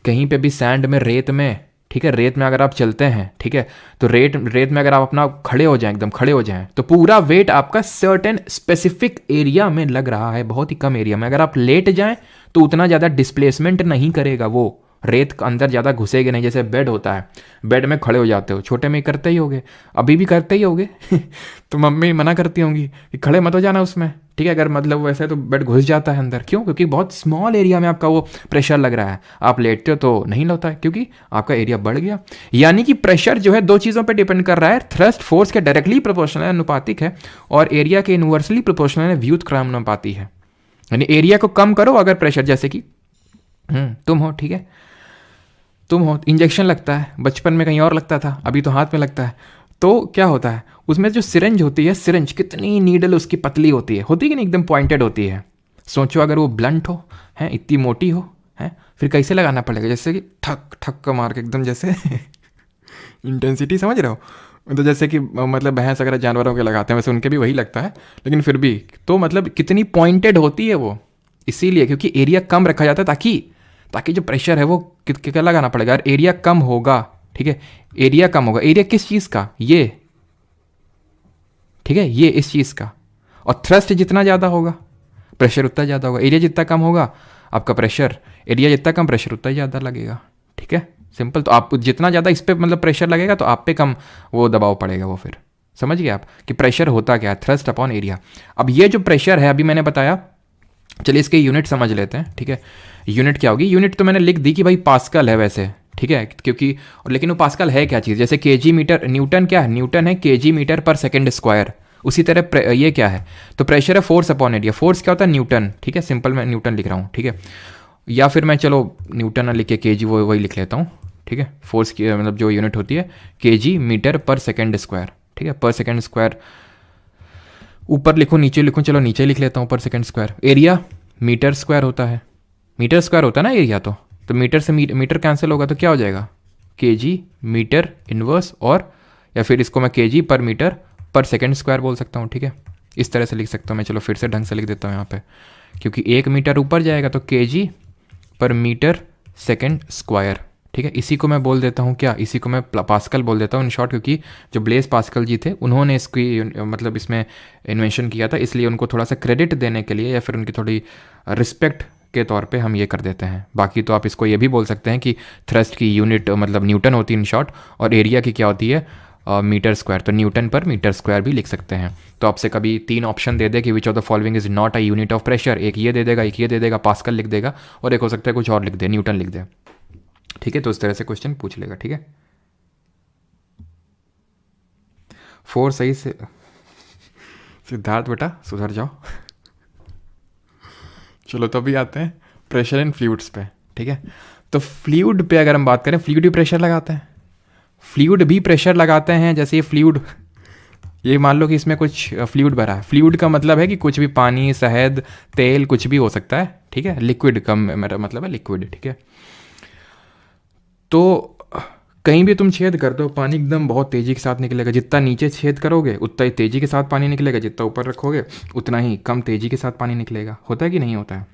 कहीं पे भी सैंड में, रेत में, ठीक है, रेत में अगर आप चलते हैं, ठीक है, तो रेत में अगर आप अपना खड़े हो जाएं, एकदम खड़े हो जाएं, तो पूरा वेट आपका सर्टेन स्पेसिफिक एरिया में लग रहा है, बहुत ही कम एरिया में। अगर आप लेट जाएं तो उतना ज़्यादा डिस्प्लेसमेंट नहीं करेगा, वो रेत के अंदर ज़्यादा घुसेगे नहीं। जैसे बेड होता है, बेड में खड़े हो जाते हो, छोटे में करते ही होगे, अभी भी करते ही होगे तो मम्मी मना करती होंगी कि खड़े मत हो जाना उसमें, ठीक है, अगर मतलब वैसे तो बेड घुस जाता है अंदर। क्यों? क्योंकि बहुत स्मॉल एरिया में आपका वो प्रेशर लग रहा है। आप लेटते हो तो नहीं लगता है, क्योंकि आपका एरिया बढ़ गया। यानी कि प्रेशर जो है दो चीज़ों पर डिपेंड कर रहा है, थ्रस्ट फोर्स के डायरेक्टली प्रोपोर्शनल अनुपातिक है, और एरिया के इन्वर्सली प्रोपोर्शनल है, व्युत्क्रमानुपाती है। यानी एरिया को कम करो अगर प्रेशर, जैसे कि तुम हो, ठीक है, तुम हो, इंजेक्शन लगता है, बचपन में कहीं और लगता था, अभी तो हाथ में लगता है, तो क्या होता है उसमें जो सिरिंज होती है, सिरिंज कितनी नीडल उसकी पतली होती है कि नहीं, एकदम पॉइंटेड होती है। सोचो अगर वो ब्लंट हो, है इतनी मोटी हो, है फिर कैसे लगाना पड़ेगा? जैसे कि ठक ठक मार के एकदम, जैसे इंटेंसिटी समझ रहे हो, तो जैसे कि मतलब भैंस अगर जानवरों के लगाते हैं वैसे उनके भी वही लगता है, लेकिन फिर भी तो मतलब कितनी पॉइंटेड होती है वो, इसीलिए क्योंकि एरिया कम रखा जाता है, ताकि जो प्रेशर है वो क्या लगाना पड़ेगा, एरिया कम होगा, ठीक है, एरिया कम होगा। एरिया किस चीज़ का? ये, ठीक है, ये इस चीज़ का। और थ्रस्ट जितना ज़्यादा होगा प्रेशर उतना ज़्यादा होगा, एरिया जितना कम होगा आपका प्रेशर, एरिया जितना कम प्रेशर उतना ही ज़्यादा लगेगा, ठीक है, सिंपल। तो आप जितना ज़्यादा इस पर मतलब प्रेशर लगेगा तो आप पे कम वो दबाव पड़ेगा, वो फिर समझ गए आप कि प्रेशर होता क्या है, थ्रस्ट अपॉन एरिया। अब ये जो प्रेशर है अभी मैंने बताया, चलिए इसके यूनिट समझ लेते हैं, ठीक है। यूनिट क्या होगी? यूनिट तो मैंने लिख दी कि भाई पास्कल है वैसे, ठीक है, क्योंकि लेकिन वो पास्कल है क्या चीज़? जैसे केजी मीटर, न्यूटन क्या है? न्यूटन है केजी मीटर पर सेकेंड स्क्वायर। उसी तरह ये क्या है? तो प्रेशर है फोर्स अपॉन एरिया। फोर्स क्या होता है? न्यूटन, ठीक है, सिंपल मैं न्यूटन लिख रहा हूँ, ठीक है, या फिर मैं चलो न्यूटन ना लिख के केजी वही लिख लेता हूँ, ठीक है। फोर्स की मतलब जो यूनिट होती है केजी मीटर पर सेकेंड स्क्वायर, ठीक है, पर सेकेंड स्क्वायर। ऊपर लिखूँ नीचे लिखूँ? चलो नीचे लिख लेता हूँ, per second square. Area metre square होता है, मीटर स्क्वायर होता है ना एरिया, तो तो मीटर से मीटर कैंसिल होगा तो क्या हो जाएगा, केजी मीटर इनवर्स, और या फिर इसको मैं केजी पर मीटर पर सेकेंड स्क्वायर बोल सकता हूँ, ठीक है, इस तरह से लिख सकता हूँ मैं। चलो फिर से ढंग से लिख देता हूँ यहाँ पे, क्योंकि 1 मीटर ऊपर जाएगा तो केजी पर मीटर सेकेंड स्क्वायर, ठीक है। इसी को मैं बोल देता हूँ क्या, इसी को मैं पास्कल बोल देता हूँ इन शॉर्ट, क्योंकि जो ब्लेस पास्कल जी थे उन्होंने इसकी मतलब इसमें इन्वेंशन किया था, इसलिए उनको थोड़ा सा क्रेडिट देने के लिए या फिर उनकी थोड़ी रिस्पेक्ट के तौर पे हम ये कर देते हैं। बाकी तो आप इसको ये भी बोल सकते हैं कि थ्रस्ट की यूनिट मतलब न्यूटन होती है इन शॉर्ट, और एरिया की क्या होती है, मीटर स्क्वायर, तो न्यूटन पर मीटर स्क्वायर भी लिख सकते हैं। तो आपसे कभी 3 ऑप्शन दे दे कि which of the following is not a unit of pressure, एक ये दे देगा, एक ये दे देगा, पास्कल लिख देगा, और एक हो सकता है कुछ और लिख दे, न्यूटन लिख दे, ठीक है। तो इस तरह से क्वेश्चन पूछ लेगा, ठीक है। 4 सही से, सिद्धार्थ बेटा सुधर जाओ। चलो तो अभी आते हैं प्रेशर इन फ्लूइड्स पे, ठीक है। तो फ्लूइड पे अगर हम बात करें, फ्लूइड भी प्रेशर लगाते हैं, फ्लूइड भी प्रेशर लगाते हैं। जैसे ये फ्लूइड, ये मान लो कि इसमें कुछ फ्लूइड भरा है, फ्लूइड का मतलब है कि कुछ भी, पानी, शहद, तेल, कुछ भी हो सकता है, ठीक है। लिक्विड का मेरा मतलब है लिक्विड, ठीक है। तो कहीं भी तुम छेद कर दो, पानी एकदम बहुत तेज़ी के साथ निकलेगा, जितना नीचे छेद करोगे उतना ही तेज़ी के साथ पानी निकलेगा, जितना ऊपर रखोगे उतना ही कम तेज़ी के साथ पानी निकलेगा। होता है कि नहीं होता है।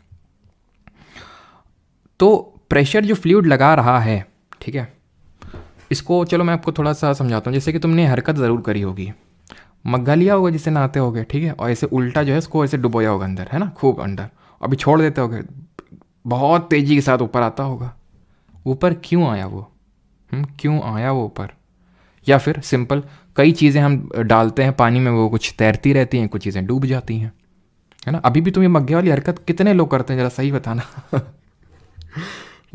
तो प्रेशर जो फ्लूइड लगा रहा है, ठीक है, इसको चलो मैं आपको थोड़ा सा समझाता हूँ। जैसे कि तुमने हरकत ज़रूर करी होगी, मग्गा लिया होगा जिससे नहाते होगे, ठीक है, और ऐसे उल्टा जो है इसको ऐसे डुबोया होगा अंदर, है ना, खूब अंदर, अभी छोड़ देते होगे, बहुत तेज़ी के साथ ऊपर आता होगा। ऊपर क्यों आया वो, क्यों आया वो ऊपर? या फिर सिंपल, कई चीज़ें हम डालते हैं पानी में, वो कुछ तैरती रहती हैं, कुछ चीज़ें डूब जाती हैं, है ना। अभी भी तुम ये मग्गे वाली हरकत कितने लोग करते हैं, ज़रा सही बताना।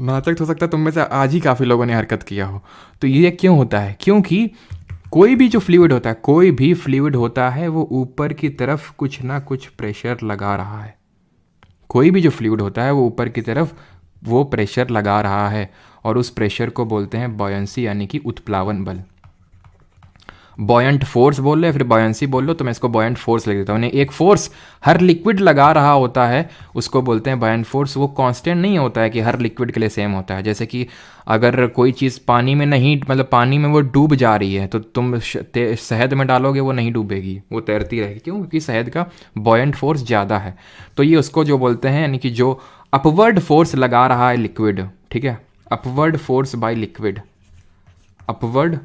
नाटक हो सकता है तुम में से आज ही काफ़ी लोगों ने हरकत किया हो। तो ये क्यों होता है? क्योंकि कोई भी जो फ्लूइड होता है, कोई भी फ्लूइड होता है, वो ऊपर की तरफ कुछ ना कुछ प्रेशर लगा रहा है। कोई भी जो फ्लूइड होता है वो ऊपर की तरफ वो प्रेशर लगा रहा है, और उस प्रेशर को बोलते हैं बॉयंसी, यानी कि उत्प्लावन बल। बॉयंट फोर्स बोल लो या फिर बॉयंसी बोल लो, तो मैं इसको बॉयंट फोर्स लिख देता हूँ। एक फोर्स हर लिक्विड लगा रहा होता है, उसको बोलते हैं बॉयंट फोर्स। वो कांस्टेंट नहीं होता है कि हर लिक्विड के लिए सेम होता है। जैसे कि अगर कोई चीज़ पानी में नहीं, मतलब पानी में वो डूब जा रही है, तो तुम शहद में डालोगे वो नहीं डूबेगी, वो तैरती रहेगी। क्यों? क्योंकि शहद का बॉयंट फोर्स ज़्यादा है। तो ये उसको जो बोलते हैं, यानी कि जो अपवर्ड फोर्स लगा रहा है लिक्विड, ठीक है, upward force by liquid, upward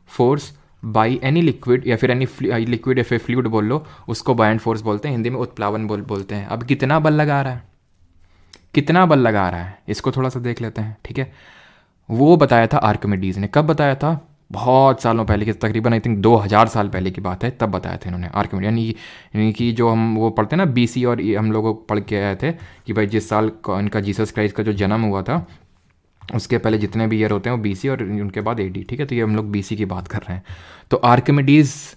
force by any liquid या फिर एनी लिक्विड या फिर फ्लूइड बोल लो, उसको बॉयंट फोर्स बोलते हैं। हिंदी में उत्प्लावन बोलते हैं। अब कितना बल लगा रहा है, कितना बल लगा रहा है, इसको थोड़ा सा देख लेते हैं, ठीक है। वो बताया था आर्किमिडीज ने। कब बताया था? बहुत सालों पहले की, तकरीबन आई थिंक 2000 साल पहले की बात है, तब बताया था इन्होंने आर्किमिडीज। यानी कि जो हम वो पढ़ते हैं ना BC, और हम लोग पढ़ के आए थे कि भाई जिस साल इनका जीसस क्राइस्ट का जो जन्म हुआ था, उसके पहले जितने भी ईयर होते हैं वो BC और उनके बाद AD, ठीक है। तो ये हम लोग BC की बात कर रहे हैं। तो आर्किमिडीज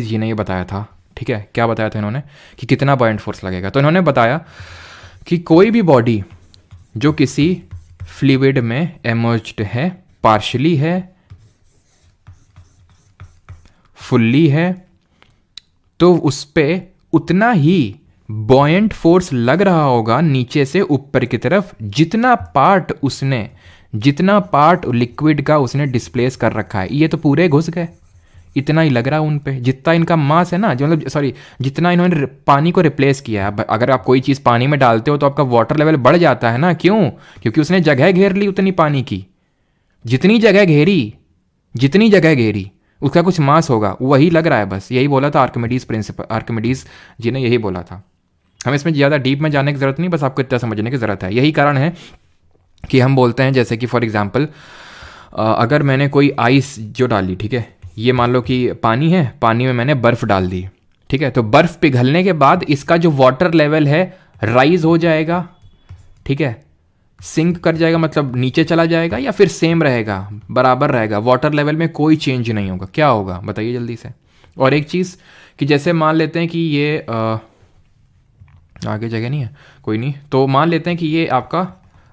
जी ने ये बताया था, ठीक है। क्या बताया था इन्होंने? कि कितना बॉयंट फोर्स लगेगा। तो इन्होंने बताया कि कोई भी बॉडी जो किसी फ्लूइड में इमर्ज्ड है, पार्शली है, फुल्ली है, तो उस पर उतना ही बॉयंट फोर्स लग रहा होगा नीचे से ऊपर की तरफ, जितना पार्ट लिक्विड का उसने डिस्प्लेस कर रखा है। ये तो पूरे घुस गए, इतना ही लग रहा है उन पे, जितना इनका मास है ना, जो मतलब सॉरी, जितना इन्होंने पानी को रिप्लेस किया है। अगर आप कोई चीज़ पानी में डालते हो तो आपका वाटर लेवल बढ़ जाता है ना। क्यों? क्योंकि उसने जगह घेर ली उतनी पानी की। जितनी जगह घेरी उसका कुछ मास होगा, वही लग रहा है। बस यही बोला था आर्किमिडीज जी ने, यही बोला था। हमें इसमें ज़्यादा डीप में जाने की ज़रूरत नहीं, बस आपको इतना समझने की ज़रूरत है। यही कारण है कि हम बोलते हैं, जैसे कि फॉर एग्जांपल अगर मैंने कोई आइस जो डाली, ठीक है, ये मान लो कि पानी है, पानी में मैंने बर्फ़ डाल दी, ठीक है। तो बर्फ़ पिघलने के बाद इसका जो वाटर लेवल है राइज हो जाएगा, ठीक है, सिंक कर जाएगा, मतलब नीचे चला जाएगा, या फिर सेम रहेगा, बराबर रहेगा, वाटर लेवल में कोई चेंज नहीं होगा। क्या होगा बताइए जल्दी से। और एक चीज़ कि जैसे मान लेते हैं कि ये आगे जगह नहीं है, कोई नहीं, तो मान लेते हैं कि ये आपका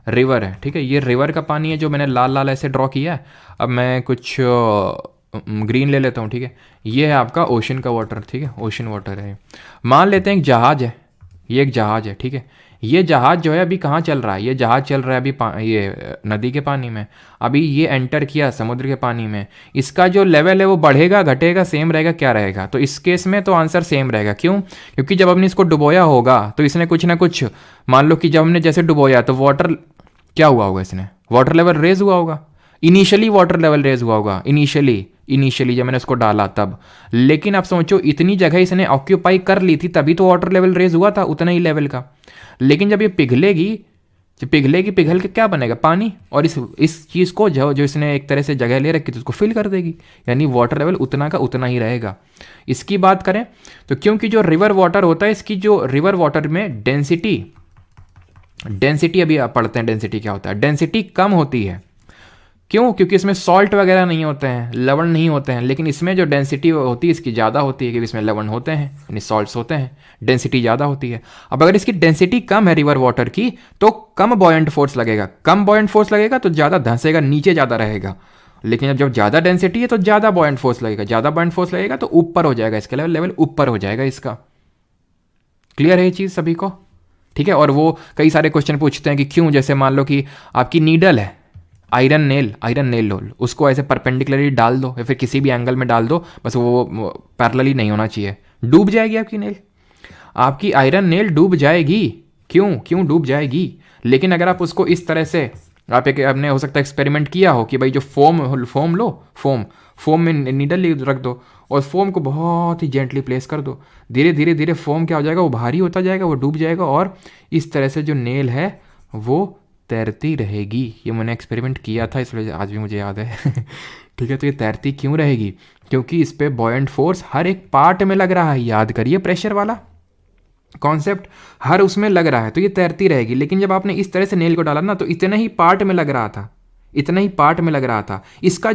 रिवर है, ठीक है। ये रिवर का पानी है जो मैंने लाल लाल ऐसे ड्रॉ किया है। अब मैं कुछ ग्रीन ले लेता हूँ, ठीक है। ये है आपका ओशन का वाटर, ठीक है, ओशन वाटर है। मान लेते हैं एक जहाज़ है, ये एक जहाज़ है, ठीक है। ये जहाज़ जो है अभी कहाँ चल रहा है, ये जहाज़ चल रहा है अभी ये नदी के पानी में, अभी ये एंटर किया समुद्र के पानी में, इसका जो लेवल है वो बढ़ेगा घटेगा सेम रहेगा क्या रहेगा? तो इस केस में तो आंसर सेम रहेगा। क्यों? क्योंकि जब हमने इसको डुबोया होगा तो इसने कुछ ना कुछ, मान लो कि जब हमने जैसे डुबोया तो वाटर क्या हुआ होगा, इसने वाटर लेवल रेज हुआ होगा, इनिशियली वाटर लेवल रेज हुआ होगा, इनिशियली जब मैंने उसको डाला तब। लेकिन आप सोचो इतनी जगह इसने ऑक्यूपाई कर ली थी तभी तो वाटर लेवल रेज हुआ था उतना ही लेवल का। लेकिन जब ये पिघलेगी, जब पिघलेगी, पिघल के क्या बनेगा? पानी। और इस चीज़ को जो इसने एक तरह से जगह ले रखी थी उसको फिल कर देगी, यानी वाटर लेवल उतना का उतना ही रहेगा। इसकी बात करें तो क्योंकि जो रिवर वाटर होता है, इसकी जो रिवर वाटर में डेंसिटी अभी आप पढ़ते हैं डेंसिटी क्या होता है, डेंसिटी कम होती है। क्यों? क्योंकि इसमें सॉल्ट वगैरह नहीं होते हैं, लवण नहीं होते हैं। लेकिन इसमें जो डेंसिटी होती है इसकी ज़्यादा होती है क्योंकि इसमें लवण होते हैं, यानी सॉल्ट्स होते हैं, डेंसिटी ज़्यादा होती है। अब अगर इसकी डेंसिटी कम है रिवर वाटर की तो कम बॉयंट फोर्स लगेगा, कम बॉयंट फोर्स लगेगा तो ज़्यादा धंसेगा, नीचे ज़्यादा रहेगा। लेकिन जब ज़्यादा डेंसिटी है तो ज़्यादा बॉयंट फोर्स लगेगा, ज़्यादा बॉयंट फोर्स लगेगा तो ऊपर हो जाएगा, इसका लेवल ऊपर हो जाएगा इसका। क्लियर है ये चीज़ सभी को? ठीक है। और वो कई सारे क्वेश्चन पूछते हैं कि क्यों, जैसे मान लो कि आपकी नीडल है, आयरन नेल लो, उसको ऐसे परपेंडिकुलरली डाल दो या फिर किसी भी एंगल में डाल दो, बस वो पैरेलली नहीं होना चाहिए, डूब जाएगी आपकी नेल, आपकी आयरन नेल डूब जाएगी। क्यों डूब जाएगी? लेकिन अगर आप उसको इस तरह से, आपने हो सकता है एक्सपेरिमेंट किया हो कि भाई जो फोम में नीडल रख दो और फोम को बहुत ही जेंटली प्लेस कर दो, धीरे धीरे धीरे फोम क्या हो जाएगा, वो भारी होता जाएगा, वो डूब जाएगा और इस तरह से जो नेल है वो तैरती रहेगी। ये मैंने एक्सपेरिमेंट किया था इसलिए आज भी मुझे याद है। ठीक है। तो ये तैरती क्यों रहेगी? क्योंकि इस पे बॉयंट फोर्स हर एक पार्ट में लग रहा है। याद करिए प्रेशर वाला कॉन्सेप्ट हर उसमें लग रहा है, तो ये तैरती रहेगी। लेकिन जब आपने इस तरह से नेल को डाला ना तो इतना ही पार्ट में लग रहा था, इतना ही पार्ट में लग रहा था। इसका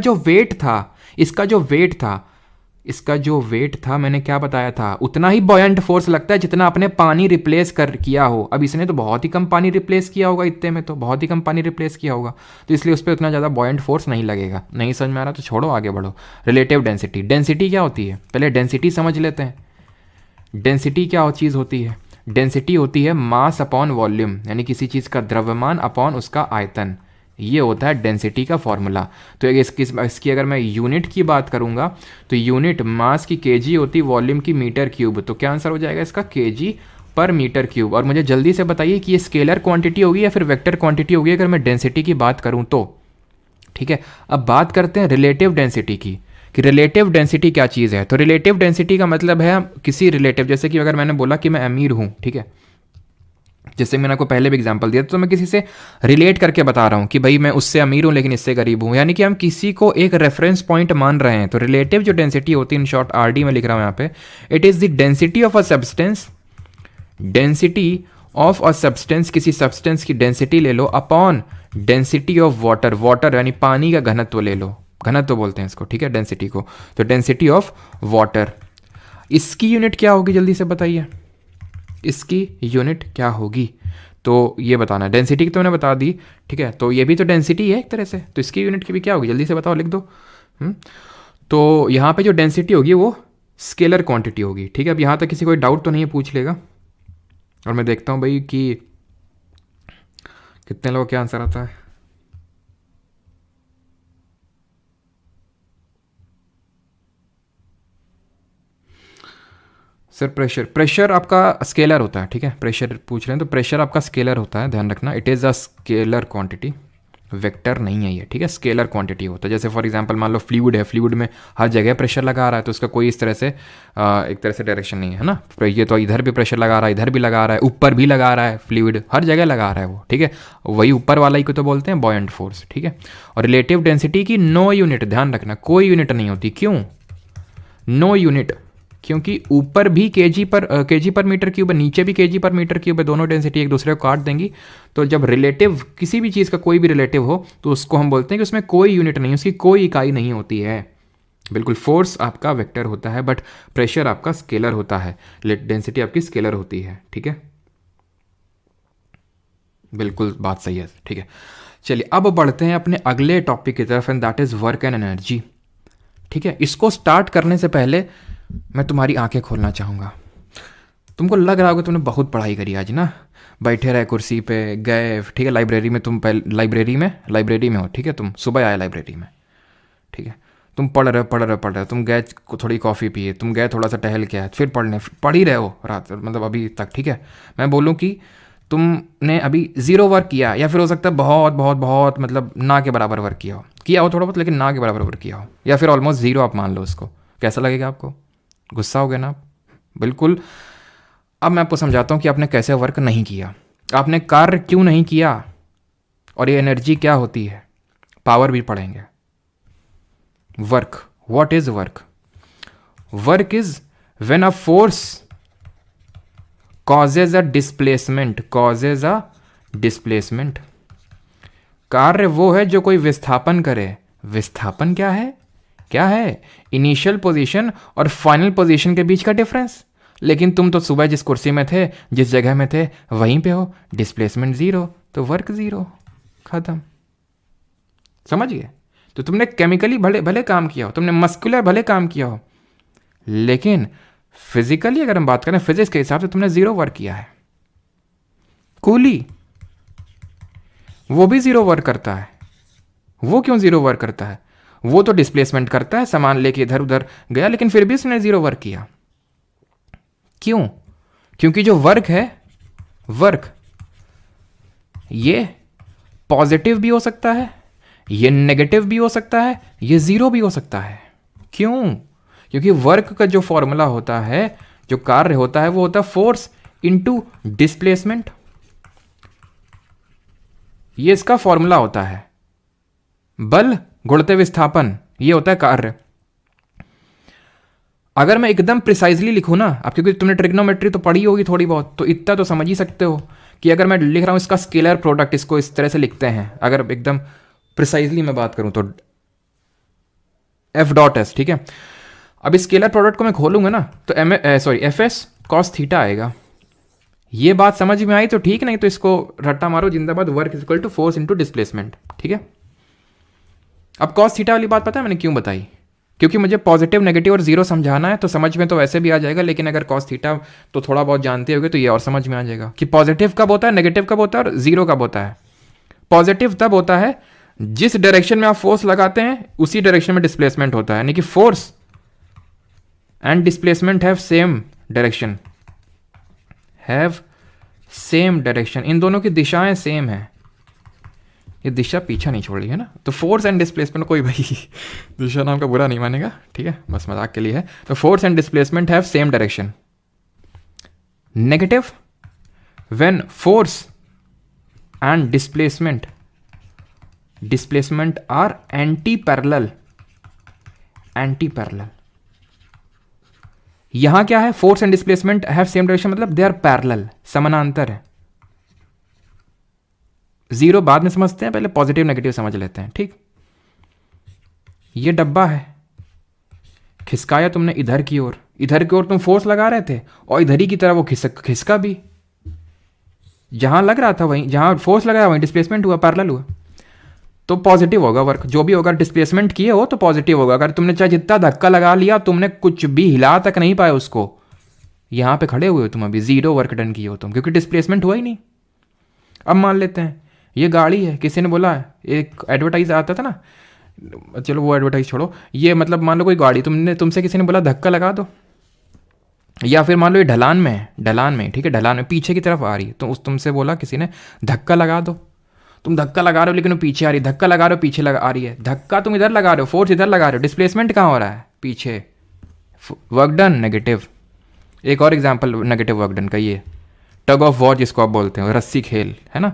जो वेट था मैंने क्या बताया था, उतना ही बॉयंट फोर्स लगता है जितना आपने पानी रिप्लेस किया हो। अब इसने तो बहुत ही कम पानी रिप्लेस किया होगा, इतने में तो बहुत ही कम पानी रिप्लेस किया होगा, तो इसलिए उस पर उतना ज़्यादा बॉयंट फोर्स नहीं लगेगा। नहीं समझ में आ रहा तो छोड़ो, आगे बढ़ो। रिलेटिव डेंसिटी क्या होती है, पहले डेंसिटी समझ लेते हैं। डेंसिटी क्या चीज़ होती है? डेंसिटी होती है मास अपॉन वॉल्यूम, यानी किसी चीज़ का द्रव्यमान अपॉन उसका आयतन, ये होता है डेंसिटी का फॉर्मूला। तो इसकी अगर मैं यूनिट की बात करूंगा तो यूनिट मास की केजी होती, वॉल्यूम की मीटर क्यूब। तो क्या आंसर हो जाएगा इसका? केजी पर मीटर क्यूब। और मुझे जल्दी से बताइए कि ये स्केलर क्वांटिटी होगी या फिर वेक्टर क्वांटिटी होगी अगर मैं डेंसिटी की बात करूं तो। ठीक है। अब बात करते हैं रिलेटिव डेंसिटी की, कि रिलेटिव डेंसिटी क्या चीज़ है। तो रिलेटिव डेंसिटी का मतलब है किसी रिलेटिव, जैसे कि अगर मैंने बोला कि मैं अमीर हूँ, ठीक है, जैसे मैंने आपको पहले भी एग्जांपल दिया, तो मैं किसी से रिलेट करके बता रहा हूँ कि भाई मैं उससे अमीर हूँ लेकिन इससे गरीब हूँ, यानी कि हम किसी को एक रेफरेंस पॉइंट मान रहे हैं। तो रिलेटिव जो डेंसिटी होती है, इन शॉर्ट आरडी में लिख रहा हूँ यहाँ पे, it is the density of a substance, density of a substance, किसी सब्सटेंस की डेंसिटी ले लो, upon density of water, water यानी पानी का घनत्व ले लो, घनत्व बोलते हैं इसको, ठीक है, डेंसिटी को। तो डेंसिटी ऑफ वाटर, इसकी यूनिट क्या होगी जल्दी से बताइए, इसकी यूनिट क्या होगी? तो ये बताना, डेंसिटी की तो मैंने बता दी, ठीक है, तो ये भी तो डेंसिटी है एक तरह से, तो इसकी यूनिट की भी क्या होगी जल्दी से बताओ, लिख दो। तो यहाँ पे जो डेंसिटी होगी वो स्केलर क्वांटिटी होगी, ठीक है। अब यहाँ तक किसी कोई डाउट तो नहीं है, पूछ लेगा। और मैं देखता हूँ भाई कि कितने लोगों का आंसर आता है। सर प्रेशर आपका स्केलर होता है, ठीक है, प्रेशर पूछ रहे हैं तो प्रेशर आपका स्केलर होता है, ध्यान रखना, it is a scalar quantity, vector नहीं है ये, ठीक है, स्केलर क्वांटिटी होता है। जैसे फॉर एग्जांपल मान लो फ्लूइड है, फ्लूइड में हर जगह प्रेशर लगा रहा है तो उसका कोई इस तरह से एक तरह से डायरेक्शन नहीं है ना, ये तो इधर भी प्रेशर लगा रहा है, इधर भी लगा रहा है, ऊपर भी लगा रहा है, फ्लूइड हर जगह लगा रहा है वो, ठीक है, वही ऊपर वाला ही को तो बोलते हैं बॉयंट फोर्स, ठीक है। और रिलेटिव डेंसिटी की नो यूनिट, ध्यान रखना, कोई यूनिट नहीं होती। क्यों नो यूनिट? क्योंकि ऊपर भी केजी पर मीटर क्यूब है, नीचे भी केजी पर मीटर क्यूब है, दोनों डेंसिटी एक दूसरे को काट देंगी। तो जब रिलेटिव किसी भी चीज़ का कोई भी रिलेटिव हो तो उसको हम बोलते हैं कि उसमें कोई यूनिट नहीं, उसकी कोई इकाई नहीं होती है। बिल्कुल, फोर्स आपका वेक्टर होता है बट प्रेशर आपका स्केलर होता है, डेंसिटी आपकी स्केलर होती है, ठीक है, बिल्कुल बात सही है, ठीक है। चलिए अब बढ़ते हैं अपने अगले टॉपिक की तरफ, and that is work and energy, ठीक है। इसको स्टार्ट करने से पहले मैं तुम्हारी आंखें खोलना चाहूँगा। तुमको लग रहा होगा तुमने बहुत पढ़ाई करी आज ना, बैठे रहे कुर्सी पे, गए ठीक है लाइब्रेरी में, तुम पहले लाइब्रेरी में हो, ठीक है, तुम सुबह आए लाइब्रेरी में, ठीक है, तुम पढ़ रहे हो, तुम गए थोड़ी कॉफ़ी पिए, तुम गए थोड़ा सा टहल के आए, फिर पढ़ ही रहे हो रात मतलब अभी तक, ठीक है। मैं बोलूँ कि तुमने अभी ज़ीरो वर्क किया, या फिर हो सकता है बहुत बहुत बहुत मतलब ना के बराबर वर्क किया हो थोड़ा बहुत, लेकिन ना के बराबर वर्क किया हो, या फिर ऑलमोस्ट ज़ीरो आप मान लो उसको। कैसा लगेगा आपको? गुस्सा हो गया ना आप? बिल्कुल। अब मैं आपको समझाता हूँ कि आपने कैसे वर्क नहीं किया, आपने कार्य क्यों नहीं किया, और ये एनर्जी क्या होती है, पावर भी पढ़ेंगे। Work, what is work? Work is when a force causes a displacement। कार्य वो है जो कोई विस्थापन करे। विस्थापन क्या है? इनिशियल पोजीशन और फाइनल पोजीशन के बीच का डिफरेंस। लेकिन तुम तो सुबह जिस कुर्सी में थे, जिस जगह में थे, वहीं पे हो, डिस्प्लेसमेंट ज़ीरो, तो वर्क ज़ीरो, खत्म। समझ गए? तो तुमने केमिकली भले काम किया हो, तुमने मस्कुलर भले काम किया हो, लेकिन फिजिकली अगर हम बात करें, फिजिक्स के हिसाब से तुमने ज़ीरो वर्क किया है। कूली वो भी ज़ीरो वर्क करता है। वो क्यों ज़ीरो वर्क करता है? वो तो डिस्प्लेसमेंट करता है, सामान लेके इधर उधर गया, लेकिन फिर भी उसने ज़ीरो वर्क किया। क्यों? क्योंकि जो वर्क है, वर्क ये पॉजिटिव भी हो सकता है, ये नेगेटिव भी हो सकता है, ये ज़ीरो भी हो सकता है। क्यों? क्योंकि वर्क का जो फॉर्मूला होता है, जो कार्य होता है, वो होता है फोर्स इनटू डिस्प्लेसमेंट। ये इसका फॉर्मूला होता है। बल गुणित विस्थापन, ये होता है कार्य। अगर मैं एकदम प्रिसाइजली लिखूं ना, अब क्योंकि तुमने ट्रिग्नोमेट्री तो पढ़ी होगी थोड़ी बहुत, तो इतना तो समझ ही सकते हो कि अगर मैं लिख रहा हूं इसका स्केलर प्रोडक्ट, इसको इस तरह से लिखते हैं। अगर एकदम प्रिसाइजली मैं बात करूं तो एफ डॉट एस, ठीक है। अब इस स्केलर प्रोडक्ट को मैं खोलूंगा ना, तो एफ एस कॉस थीटा आएगा। ये बात समझ में आई तो ठीक, नहीं तो इसको रट्टा मारो जिंदाबाद। Work is equal to force into displacement, ठीक है। अब कॉस थीटा वाली बात पता है मैंने क्यों बताई? क्योंकि मुझे पॉजिटिव, नेगेटिव और जीरो समझाना है, तो समझ में तो वैसे भी आ जाएगा, लेकिन अगर कॉस थीटा तो थोड़ा बहुत जानते होगे तो ये और समझ में आ जाएगा कि पॉजिटिव कब होता है, नेगेटिव कब होता है और जीरो कब होता है। पॉजिटिव तब होता है जिस डायरेक्शन में आप फोर्स लगाते हैं उसी डायरेक्शन में डिस्प्लेसमेंट होता है, यानी कि force and displacement have same direction, इन दोनों की दिशाएं सेम है। ये दिशा पीछा नहीं छोड़ रही है ना, तो फोर्स एंड डिस्प्लेसमेंट, कोई भाई दिशा नाम का बुरा नहीं मानेगा, ठीक है, बस मजाक के लिए है। तो force and displacement have same direction. Negative when force and displacement are anti parallel. यहां क्या है? Force and displacement have same direction, मतलब दे आर पैरेलल, समानांतर है। जीरो बाद में समझते हैं, पहले पॉजिटिव नेगेटिव समझ लेते हैं, ठीक। ये डब्बा है, खिसकाया तुमने इधर की ओर तुम फोर्स लगा रहे थे, और इधर ही की तरह वो खिसका भी। जहां लग रहा था वहीं, जहां फोर्स लगाया वहीं डिस्प्लेसमेंट हुआ, पैरेलल हुआ, तो पॉजिटिव होगा वर्क। जो भी होगा, डिस्प्लेसमेंट किए हो तो पॉजिटिव होगा। अगर तुमने चाहे जितना धक्का लगा लिया, तुमने कुछ भी हिला तक नहीं पाए उसको, यहां पे खड़े हुए हो तुम, अभी जीरो वर्क डन किए हो तुम, क्योंकि डिस्प्लेसमेंट हुआ ही नहीं। अब मान लेते हैं ये गाड़ी है, किसी ने बोला, एक एडवर्टाइज आता था ना, चलो वो एडवर्टाइज छोड़ो, ये मतलब मान लो कोई गाड़ी, तुमसे किसी ने बोला धक्का लगा दो, या फिर मान लो ये ढलान में है, ठीक है, ढलान में पीछे की तरफ आ रही है, तो तुमसे बोला किसी ने धक्का लगा दो। तुम धक्का लगा रहे हो लेकिन वो पीछे आ रही है, धक्का लगा रहे हो पीछे आ रही है, धक्का तुम इधर लगा रहे हो, फोर्स इधर लगा रहे हो, डिस्प्लेसमेंट कहाँ हो रहा है? पीछे। Work done negative. एक और एग्जाम्पल नेगेटिव वर्क डन का, ये टग ऑफ वॉर जिसको आप बोलते हो, रस्सी खेल है ना,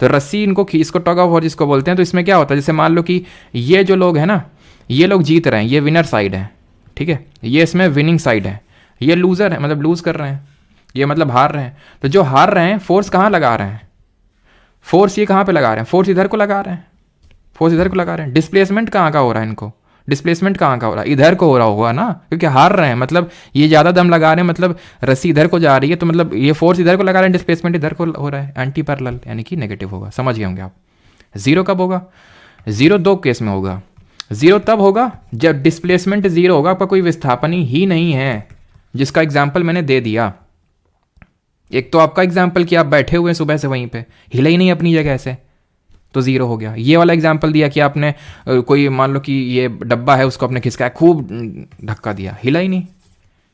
तो रस्सी इसको टग ऑफ वॉर जिसको बोलते हैं। तो इसमें क्या होता है, जैसे मान लो कि ये जो लोग हैं ना, ये लोग जीत रहे हैं, ये विनर साइड है, ठीक है, ये इसमें विनिंग साइड है, ये लूजर है, मतलब लूज कर रहे हैं, ये मतलब हार रहे हैं। तो जो हार रहे हैं, फोर्स कहाँ लगा रहे हैं? फोर्स ये कहाँ पे लगा रहे हैं? फोर्स इधर को लगा रहे हैं, डिस्प्लेसमेंट कहाँ का हो रहा है इनको? डिस्प्लेसमेंट कहाँ का हो रहा है? इधर को हो रहा होगा ना, क्योंकि हार रहे हैं, मतलब ये ज़्यादा दम लगा रहे हैं, मतलब रस्सी इधर को जा रही है, तो मतलब ये फोर्स इधर को लगा रहे हैं, डिस्प्लेसमेंट इधर को हो रहा है, एंटी पैरेलल, यानी कि नेगेटिव होगा। समझ गए होंगे आप। जीरो कब होगा? जीरो दो केस में होगा। जीरो तब होगा जब डिस्प्लेसमेंट जीरो होगा, आपका कोई विस्थापन ही नहीं है, जिसका एग्जाम्पल मैंने दे दिया। एक तो आपका एग्जाम्पल कि आप बैठे हुए हैं सुबह से वहीं पे, हिले ही नहीं अपनी जगह से, तो ज़ीरो हो गया। ये वाला एग्जाम्पल दिया कि आपने कोई मान लो कि ये डब्बा है उसको आपने खिसकाया, खूब धक्का दिया, हिला ही नहीं,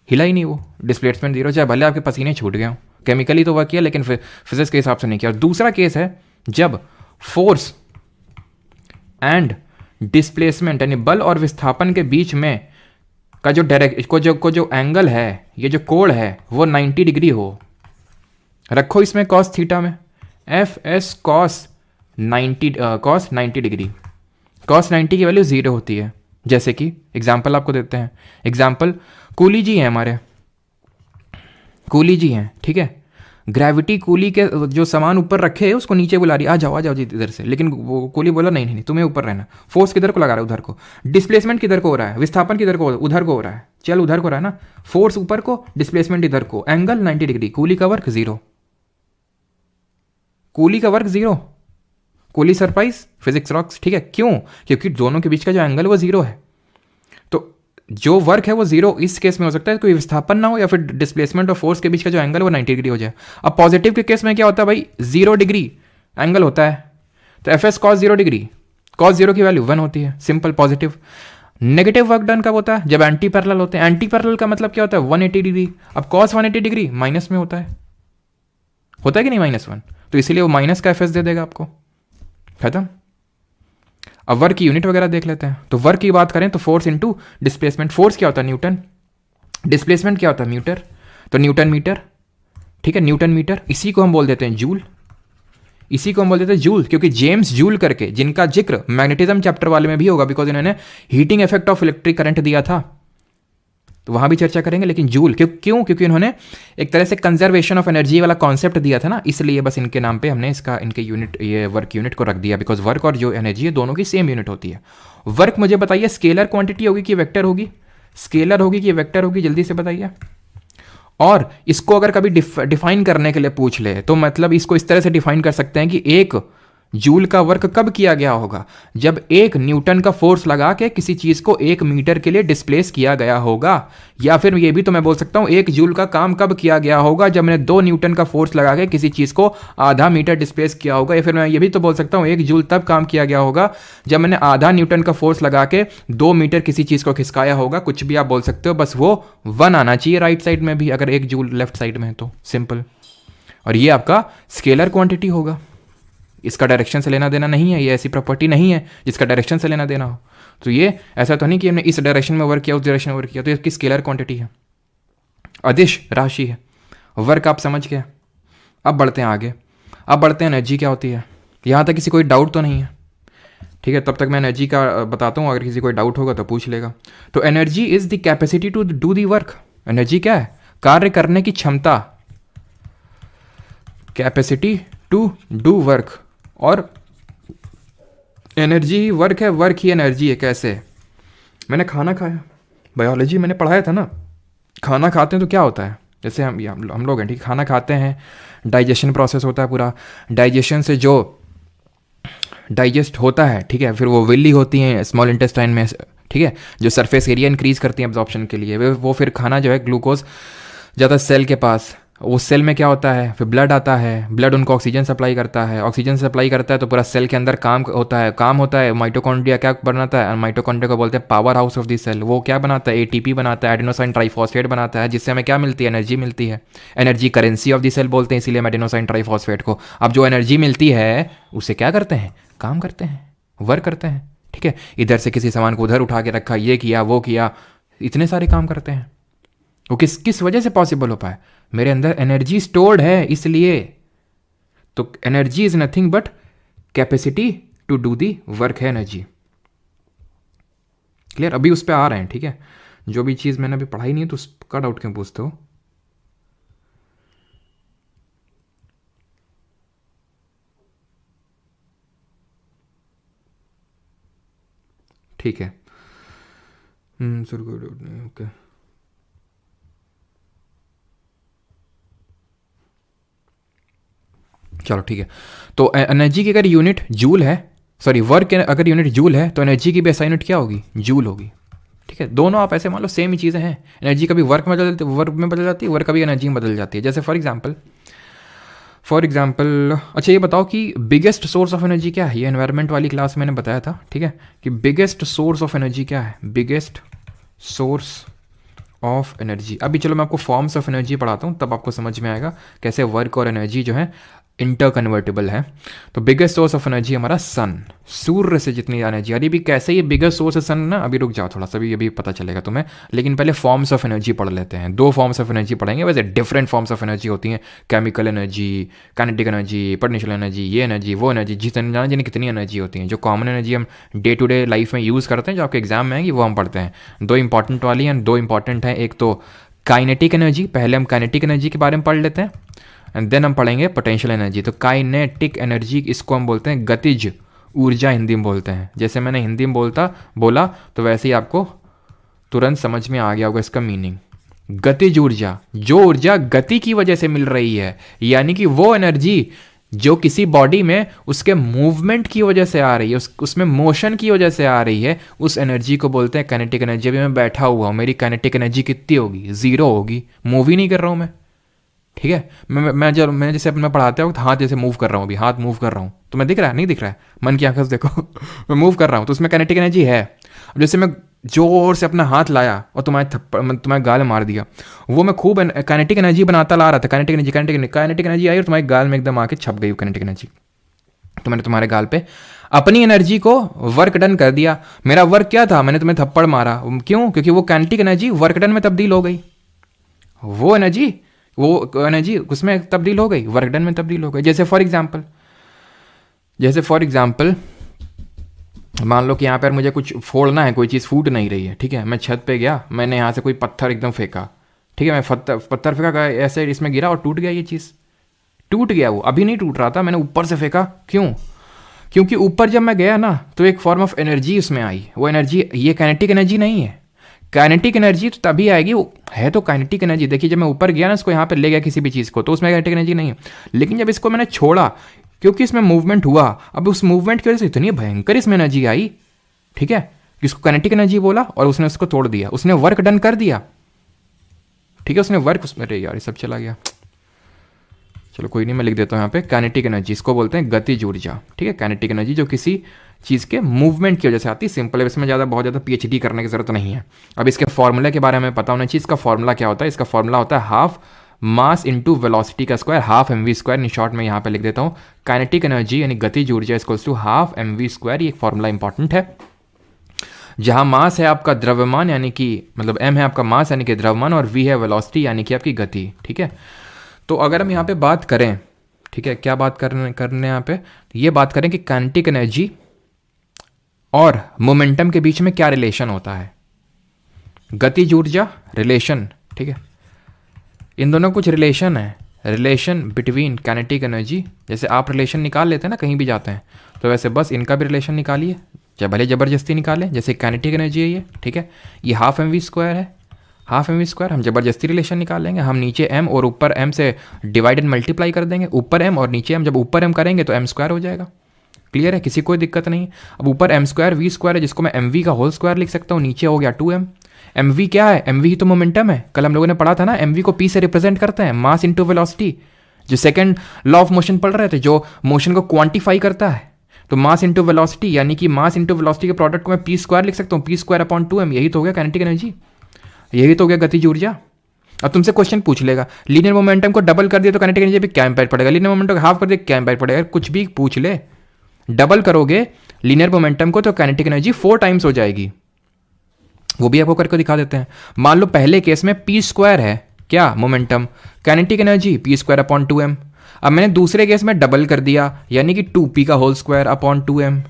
हिला ही नहीं, वो डिस्प्लेसमेंट जीरो, चाहे भले आपके पसीने छूट गए हों, केमिकली तो वर्क किया लेकिन फिजिक्स के हिसाब से नहीं किया। और दूसरा केस है जब फोर्स एंड डिस्प्लेसमेंट यानी बल और विस्थापन के बीच में का जो डायरेक्ट को जो एंगल है, ये जो कोण है वो 90 डिग्री हो। रखो इसमें कॉस थीटा में, F S cos 90 degree, cos 90 की वैल्यू जीरो होती है। जैसे कि एग्जाम्पल आपको देते हैं, एग्जाम्पल कूली जी हैं हमारे, कूली जी हैं, ठीक है, ग्रेविटी कूली के जो सामान ऊपर रखे है उसको नीचे बुला रही है, आ जाओ जी इधर से, लेकिन वो कूली बोला नहीं नहीं तुम्हें ऊपर रहना। फोर्स किधर को लगा रहा है, उधर को। डिस्प्लेसमेंट किधर को हो रहा है, विस्थापन किधर को, उधर को हो रहा है, चल उधर को रहा है ना, फोर्स ऊपर को, डिस्प्लेसमेंट इधर को, एंगल 90 डिग्री, कूली का वर्क जीरो, कूली का work zero, coolie surprise physics rocks, ठीक है। क्यों? क्योंकि दोनों के बीच का जो एंगल वो जीरो है, तो जो वर्क है वो जीरो इस केस में हो सकता है, कोई विस्थापन ना हो या फिर डिस्प्लेसमेंट और फोर्स के बीच का जो एंगल वो 90 डिग्री हो जाए। अब पॉजिटिव के केस में क्या होता है भाई, 0 डिग्री एंगल होता है, तो F S cos 0 degree, cos 0 की वैल्यू 1 होती है, simple positive. Negative work done कब होता है, जब एंटी पैरेलल होते हैं। एंटी पैरेलल का मतलब क्या होता है, 180 डिग्री। अब कॉस 180 डिग्री माइनस में होता है कि नहीं, -1, तो इसीलिए वो माइनस का एफ एस दे देगा आपको, खत्म। अब वर्क की यूनिट वगैरह देख लेते हैं। तो वर्क की बात करें तो फोर्स इनटू डिस्प्लेसमेंट, फोर्स क्या होता है न्यूटन, डिस्प्लेसमेंट क्या होता है मीटर, तो न्यूटन मीटर, ठीक है, न्यूटन मीटर। इसी को हम बोल देते हैं जूल, इसी को हम बोल देते हैं जूल, क्योंकि जेम्स जूल करके, जिनका जिक्र मैग्नेटिज्म चैप्टर वाले में भी होगा, बिकॉज इन्होंने heating effect of electric current दिया था, तो वहां भी चर्चा करेंगे। लेकिन जूल क्योंकि इन्होंने एक तरह से कंजर्वेशन ऑफ एनर्जी वाला कॉन्सेप्ट दिया था ना, इसलिए बस इनके नाम पे हमने इनके यूनिट, ये वर्क यूनिट को रख दिया, बिकॉज वर्क और जो एनर्जी है दोनों की सेम यूनिट होती है। वर्क मुझे बताइए स्केलर क्वांटिटी होगी कि वेक्टर होगी, स्केलर होगी कि वेक्टर होगी, जल्दी से बताइए। और इसको अगर कभी डिफाइन करने के लिए पूछ ले तो मतलब इसको इस तरह से डिफाइन कर सकते हैं कि एक जूल का वर्क कब किया गया होगा, जब 1 न्यूटन का फोर्स लगा के किसी चीज को 1 मीटर के लिए डिस्प्लेस किया गया होगा। या फिर ये भी तो मैं बोल सकता हूं 1 जूल का काम कब किया गया होगा, जब मैंने 2 न्यूटन का फोर्स लगा के किसी चीज को आधा मीटर डिस्प्लेस किया होगा। या फिर मैं ये भी तो बोल सकता हूं 1 जूल तब काम किया गया होगा जब मैंने आधा न्यूटन का फोर्स लगा के 2 मीटर किसी चीज को खिसकाया होगा। कुछ भी आप बोल सकते हो, बस वो 1 आना चाहिए राइट साइड में भी, अगर 1 जूल लेफ्ट साइड में है तो, सिंपल। और ये आपका स्केलर क्वांटिटी होगा, इसका डायरेक्शन से लेना देना नहीं है, ये ऐसी प्रॉपर्टी नहीं है जिसका डायरेक्शन से लेना देना हो। तो ये ऐसा तो नहीं कि हमने इस डायरेक्शन में वर्क किया, उस डायरेक्शन में वर्क किया, तो इसकी स्केलर क्वांटिटी है, अदिश राशि है। वर्क आप समझ गए। अब बढ़ते हैं आगे, अब बढ़ते हैं एनर्जी क्या होती है। यहाँ तक किसी कोई डाउट तो नहीं है, ठीक है, तब तक मैं एनर्जी का बताता हूँ, अगर किसी कोई डाउट होगा तो पूछ लेगा। तो energy is the capacity to do the work. Energy क्या है, कार्य करने की क्षमता, कैपेसिटी टू डू वर्क। और एनर्जी ही वर्क है, वर्क ही एनर्जी है। कैसे? मैंने खाना खाया, बायोलॉजी मैंने पढ़ाया था ना, खाना खाते हैं तो क्या होता है, जैसे हम लोग हैं, ठीक, खाना खाते हैं, डाइजेशन प्रोसेस होता है पूरा, डाइजेशन से जो डाइजेस्ट होता है, ठीक है, फिर वो विल्ली होती हैं स्मॉल इंटेस्टाइन में, ठीक है, जो सरफेस एरिया इंक्रीज करती हैं एब्जॉर्प्शन के लिए, वो फिर खाना जो है ग्लूकोज ज़्यादा सेल के पास, उस सेल में क्या होता है, फिर ब्लड आता है, ब्लड उनको ऑक्सीजन सप्लाई करता है, ऑक्सीजन सप्लाई करता है तो पूरा सेल के अंदर काम होता है। माइटोकॉन्ड्रिया क्या बनाता है, माइटोकॉन्ड्रिया को बोलते हैं power house of the cell. वो क्या बनाता है, एटीपी बनाता है, एडेनोसाइन ट्राइफॉस्फेट बनाता है, जिससे हमें क्या मिलती है, एनर्जी मिलती है। Energy currency of the cell बोलते हैं इसीलिए एडेनोसाइन ट्राइफॉस्फेट को। अब जो एनर्जी मिलती है उसे क्या करते हैं, काम करते हैं, वर्क करते हैं, ठीक है। इधर से किसी सामान को उधर उठा के रखा, ये किया वो किया, इतने सारे काम करते हैं। वो किस वजह से पॉसिबल हो पाए, मेरे अंदर एनर्जी स्टोर्ड है इसलिए। तो energy is nothing but capacity to do the work है एनर्जी। क्लियर? अभी उस पर आ रहे हैं, ठीक है। जो भी चीज मैंने अभी पढ़ाई नहीं है तो उसका डाउट क्यों पूछते हो। ठीक है, ओके, चलो ठीक है। तो एनर्जी की अगर यूनिट जूल है, सॉरी वर्क अगर यूनिट जूल है तो एनर्जी की भी ऐसा यूनिट क्या होगी, जूल होगी, ठीक है, दोनों आप ऐसे मान लो सेम ही चीज़ें हैं। एनर्जी कभी वर्क में बदल जाती है, वर्क कभी एनर्जी में बदल जाती है। जैसे फॉर एग्जाम्पल अच्छा ये बताओ कि बिगेस्ट सोर्स ऑफ एनर्जी क्या है? ये एनवायरनमेंट वाली क्लास मैंने बताया था, ठीक है, कि बिगेस्ट सोर्स ऑफ एनर्जी क्या है? Biggest source of energy. अभी चलो मैं आपको फॉर्म्स ऑफ एनर्जी पढ़ाता हूँ, तब आपको समझ में आएगा कैसे वर्क और एनर्जी जो है इंटर कन्वर्टेबल है। तो बिगेस्ट सोर्स ऑफ एनर्जी हमारा सन, सूर्य से जितनी एनर्जी आ रही। भी कैसे ये बिगेस्ट सोर्स है सन ना, अभी रुक जाओ थोड़ा सा, भी ये भी पता चलेगा तुम्हें, लेकिन पहले फॉर्म्स ऑफ एनर्जी पढ़ लेते हैं। 2 फॉर्म्स ऑफ एनर्जी पढ़ेंगे, वैसे डिफरेंट फॉर्म्स ऑफ एनर्जी होती हैं, chemical energy, kinetic energy, potential energy, ये एनर्जी वो एनर्जी, जितनी कितनी एनर्जी होती हैं। जो कॉमन एनर्जी हम डे टू डे लाइफ में यूज़ करते हैं, जो आपके एग्जाम में आएंगी, वो हम पढ़ते हैं। 2 इंपॉर्टेंट वाली हैं, 2 इंपॉर्टेंट हैं। एक तो काइनेटिक एनर्जी, पहले हम काइनेटिक एनर्जी के बारे में पढ़ लेते हैं, एंड देन हम पढ़ेंगे पोटेंशियल एनर्जी। तो काइनेटिक एनर्जी, इसको हम बोलते हैं गतिज ऊर्जा, हिंदी में बोलते हैं। जैसे मैंने हिंदी में बोला तो वैसे ही आपको तुरंत समझ में आ गया होगा इसका मीनिंग। गतिज ऊर्जा, जो ऊर्जा गति की वजह से मिल रही है, यानी कि वो एनर्जी जो किसी बॉडी में उसके मूवमेंट की वजह से आ रही है, उसमें मोशन की वजह से आ रही है, उस एनर्जी को बोलते हैं काइनेटिक एनर्जी। अभी मैं बैठा हुआ हूँ, मेरी काइनेटिक एनर्जी कितनी होगी? 0 होगी, मूव ही नहीं कर रहा हूँ मैं, ठीक है। मैं जैसे अपने पढ़ाते वक्त हाथ जैसे मूव कर रहा हूँ, अभी हाथ मूव कर रहा हूँ, तो मैं दिख रहा है नहीं दिख रहा है? मन की आंखों से देखो मैं मूव कर रहा हूँ, तो उसमें काइनेटिक एनर्जी है। अब जैसे मैं जोर से अपना हाथ लाया और तुम्हारे गाल में मार दिया, वो मैं खूब काइनेटिक एनर्जी बनाता ला रहा था। काइनेटिक एनर्जी आई और तुम्हारे गाल में एकदम आके छप गई काइनेटिक एनर्जी। तो मैंने तुम्हारे गाल पे अपनी एनर्जी को वर्क डन कर दिया। मेरा वर्क क्या था? मैंने तुम्हें थप्पड़ मारा, क्यों? क्योंकि वो काइनेटिक एनर्जी वर्क डन में तब्दील हो गई। वो एनर्जी उसमें तब्दील हो गई, वर्क डन में तब्दील हो गई। जैसे फॉर एग्जाम्पल मान लो कि यहाँ पर मुझे कुछ फोड़ना है, कोई चीज़ फूट नहीं रही है, ठीक है। मैं छत पे गया, मैंने यहाँ से कोई पत्थर एकदम फेंका, ठीक है। मैं पत्थर फेंका, ऐसे इसमें गिरा और टूट गया। ये चीज़ टूट गया, वो अभी नहीं टूट रहा था, मैंने ऊपर से फेंका। क्यों? क्योंकि ऊपर जब मैं गया ना तो एक फॉर्म ऑफ एनर्जी उसमें आई। वो एनर्जी, ये काइनेटिक एनर्जी नहीं है। काइनेटिक एनर्जी तो तभी आएगी, वो है तो काइनेटिक एनर्जी। देखिए जब मैं ऊपर गया ना, इसको यहाँ पे ले गया किसी भी चीज़ को, तो उसमें काइनेटिक एनर्जी नहीं है। लेकिन जब इसको मैंने छोड़ा, क्योंकि इसमें मूवमेंट हुआ, अब उस मूवमेंट की वजह से इतनी भयंकर इसमें एनर्जी आई, ठीक है, इसको काइनेटिक एनर्जी बोला और उसने उसको तोड़ दिया, उसने वर्क डन कर दिया, ठीक है। उसने वर्क उसमें, अरे यार ये सब चला गया, चलो कोई नहीं, मैं लिख देता हूँ यहाँ पे काइनेटिक एनर्जी। इसको बोलते हैं गतिज ऊर्जा, ठीक है। काइनेटिक एनर्जी जो किसी चीज़ के मूवमेंट की वजह से आती है। सिंपल है, इसमें बहुत ज़्यादा पीएचडी करने की जरूरत नहीं है। अब इसके फॉर्मूले के बारे में पता होना चाहिए। इसका फॉर्मूला क्या होता है? इसका फॉर्मूला होता है हाफ मास इंटू वेलोसिटी का square, half mv square. In short में यहाँ पे लिख देता हूँ, काइनेटिक एनर्जी यानी गतिज ऊर्जा equals to half mv square. ये एक फॉर्मूला इंपॉर्टेंट है। जहां मास है आपका द्रव्यमान, यानी कि मतलब m है आपका मास यानी कि द्रव्यमान, और v है वेलोसिटी यानी कि आपकी गति, ठीक है। तो अगर हम यहाँ पे बात करें, ठीक है, क्या बात करने यहाँ पे ये बात करें कि काइनेटिक एनर्जी और मोमेंटम के बीच में क्या रिलेशन होता है। गतिज ऊर्जा रिलेशन, ठीक है, इन दोनों कुछ रिलेशन है, रिलेशन बिटवीन काइनेटिक एनर्जी। जैसे आप रिलेशन निकाल लेते हैं ना कहीं भी जाते हैं, तो वैसे बस इनका भी रिलेशन निकालिए, चाहे भले ज़बरदस्ती निकालें। जैसे काइनेटिक एनर्जी है ये, ठीक है, ये हाफ mv स्क्वायर है, हाफ mv स्क्वायर। हम ज़बरदस्ती रिलेशन निकाल लेंगे, हम नीचे m और ऊपर m से डिवाइड एंड मल्टीप्लाई कर देंगे, ऊपर m और नीचे m। जब ऊपर m करेंगे तो m स्क्वायर हो जाएगा। क्लियर है, किसी कोई दिक्कत नहीं। अब ऊपर m स्क्वायर v स्क्वायर है, जिसको मैं mv का होल स्क्वायर लिख सकता हूँ, नीचे हो गया 2m। mv क्या है? mv ही तो मोमेंटम है। कल हम लोगों ने पढ़ा था ना, mv को p से रिप्रेजेंट करते हैं, मास इंटू वेलोसिटी। जो सेकंड लॉ ऑफ मोशन पढ़ रहे थे, जो मोशन को क्वांटिफाई करता है, तो मास इंटू वेलोसिटी, यानी कि मास इंटू वेलोसिटी के प्रोडक्ट को मैं p स्क्वायर लिख सकता हूँ, p स्क्वायर अपॉन 2m। यही तो हो गया काइनेटिक एनर्जी, यही तो हो गया गतिज ऊर्जा। अब तुमसे क्वेश्चन पूछ लेगा, लीनियर मोमेंटम को डबल कर दिया तो काइनेटिक एनर्जी पे क्या इंपैक्ट पड़ेगा, लीनियर मोमेंटम को हाफ कर दिया क्या इंपैक्ट पड़ेगा। कुछ भी पूछ ले, डबल करोगे लीनियर मोमेंटम को तो काइनेटिक एनर्जी 4 टाइम्स हो जाएगी। वो भी आपको करके दिखा देते हैं। मान लो पहले केस में p स्क्वायर है क्या momentum, kinetic energy p square upon 2m। अब मैंने दूसरे केस में डबल कर दिया, यानी कि 2p का whole square upon 2m,